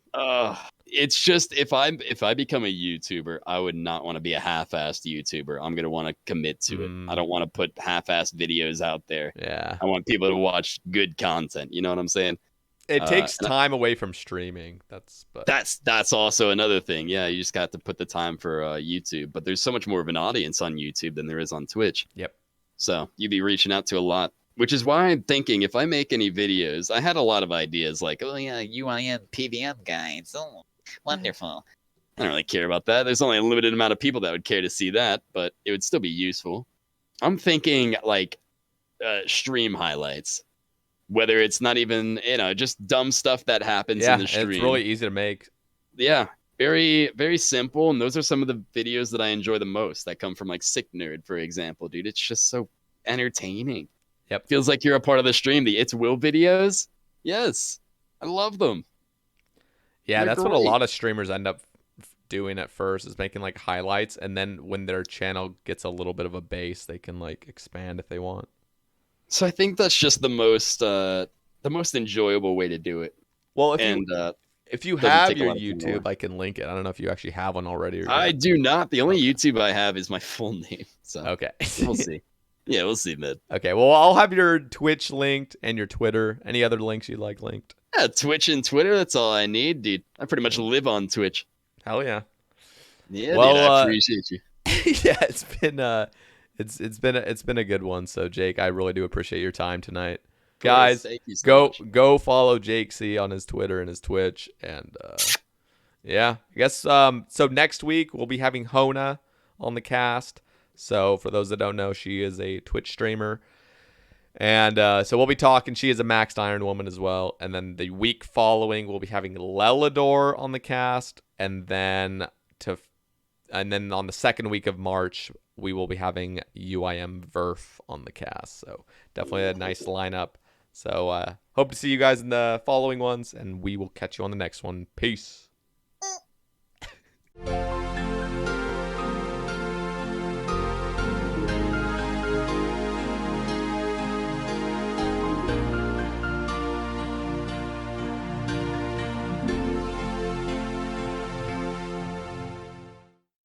It's just if I become a YouTuber, I would not want to be a half-assed YouTuber. I'm gonna want to commit to it. I don't want to put half-assed videos out there. Yeah. I want people to watch good content. You know what I'm saying? It takes time away from streaming. That's also another thing. Yeah, you just got to put the time for YouTube. But there's so much more of an audience on YouTube than there is on Twitch. Yep. So you'd be reaching out to a lot, which is why I'm thinking if I make any videos, I had a lot of ideas like, oh yeah, UIM PVM guides. Oh, wonderful. I don't really care about that. There's only a limited amount of people that would care to see that, but it would still be useful. I'm thinking like stream highlights. Whether it's not even, just dumb stuff that happens in the stream. It's really easy to make. Yeah, very, very simple. And those are some of the videos that I enjoy the most that come from like Sick Nerd, for example, dude. It's just so entertaining. Yep. Feels like you're a part of the stream. The It's Will videos. Yes. I love them. Yeah, They're that's what a great. lot of streamers end up doing at first, is making like highlights. And then when their channel gets a little bit of a base, they can like expand if they want. So I think that's just the most enjoyable way to do it. Well, if you have take a your lot of time YouTube, I can link it. I don't know if you actually have one already. Or I not. do not. The only YouTube I have is my full name. So Okay. we'll see. Yeah, we'll see, man. Okay, well, I'll have your Twitch linked and your Twitter. Any other links you'd like linked? Yeah, Twitch and Twitter, that's all I need, dude. I pretty much live on Twitch. Hell yeah. Yeah, Well, dude, I appreciate you. Yeah, it's been a good one. So Jake, I really do appreciate your time tonight. Guys, Thank you so much. go follow Jake C on his Twitter and his Twitch, and yeah, I guess so next week we'll be having Hona on the cast. So for those that don't know, she is a Twitch streamer, and so we'll be talking. She is a Maxed Iron Woman as well. And then the week following we'll be having Lelador on the cast, and then on the second week of March we will be having UIM Verf on the cast. So definitely a nice lineup. So hope to see you guys in the following ones, and we will catch you on the next one. Peace.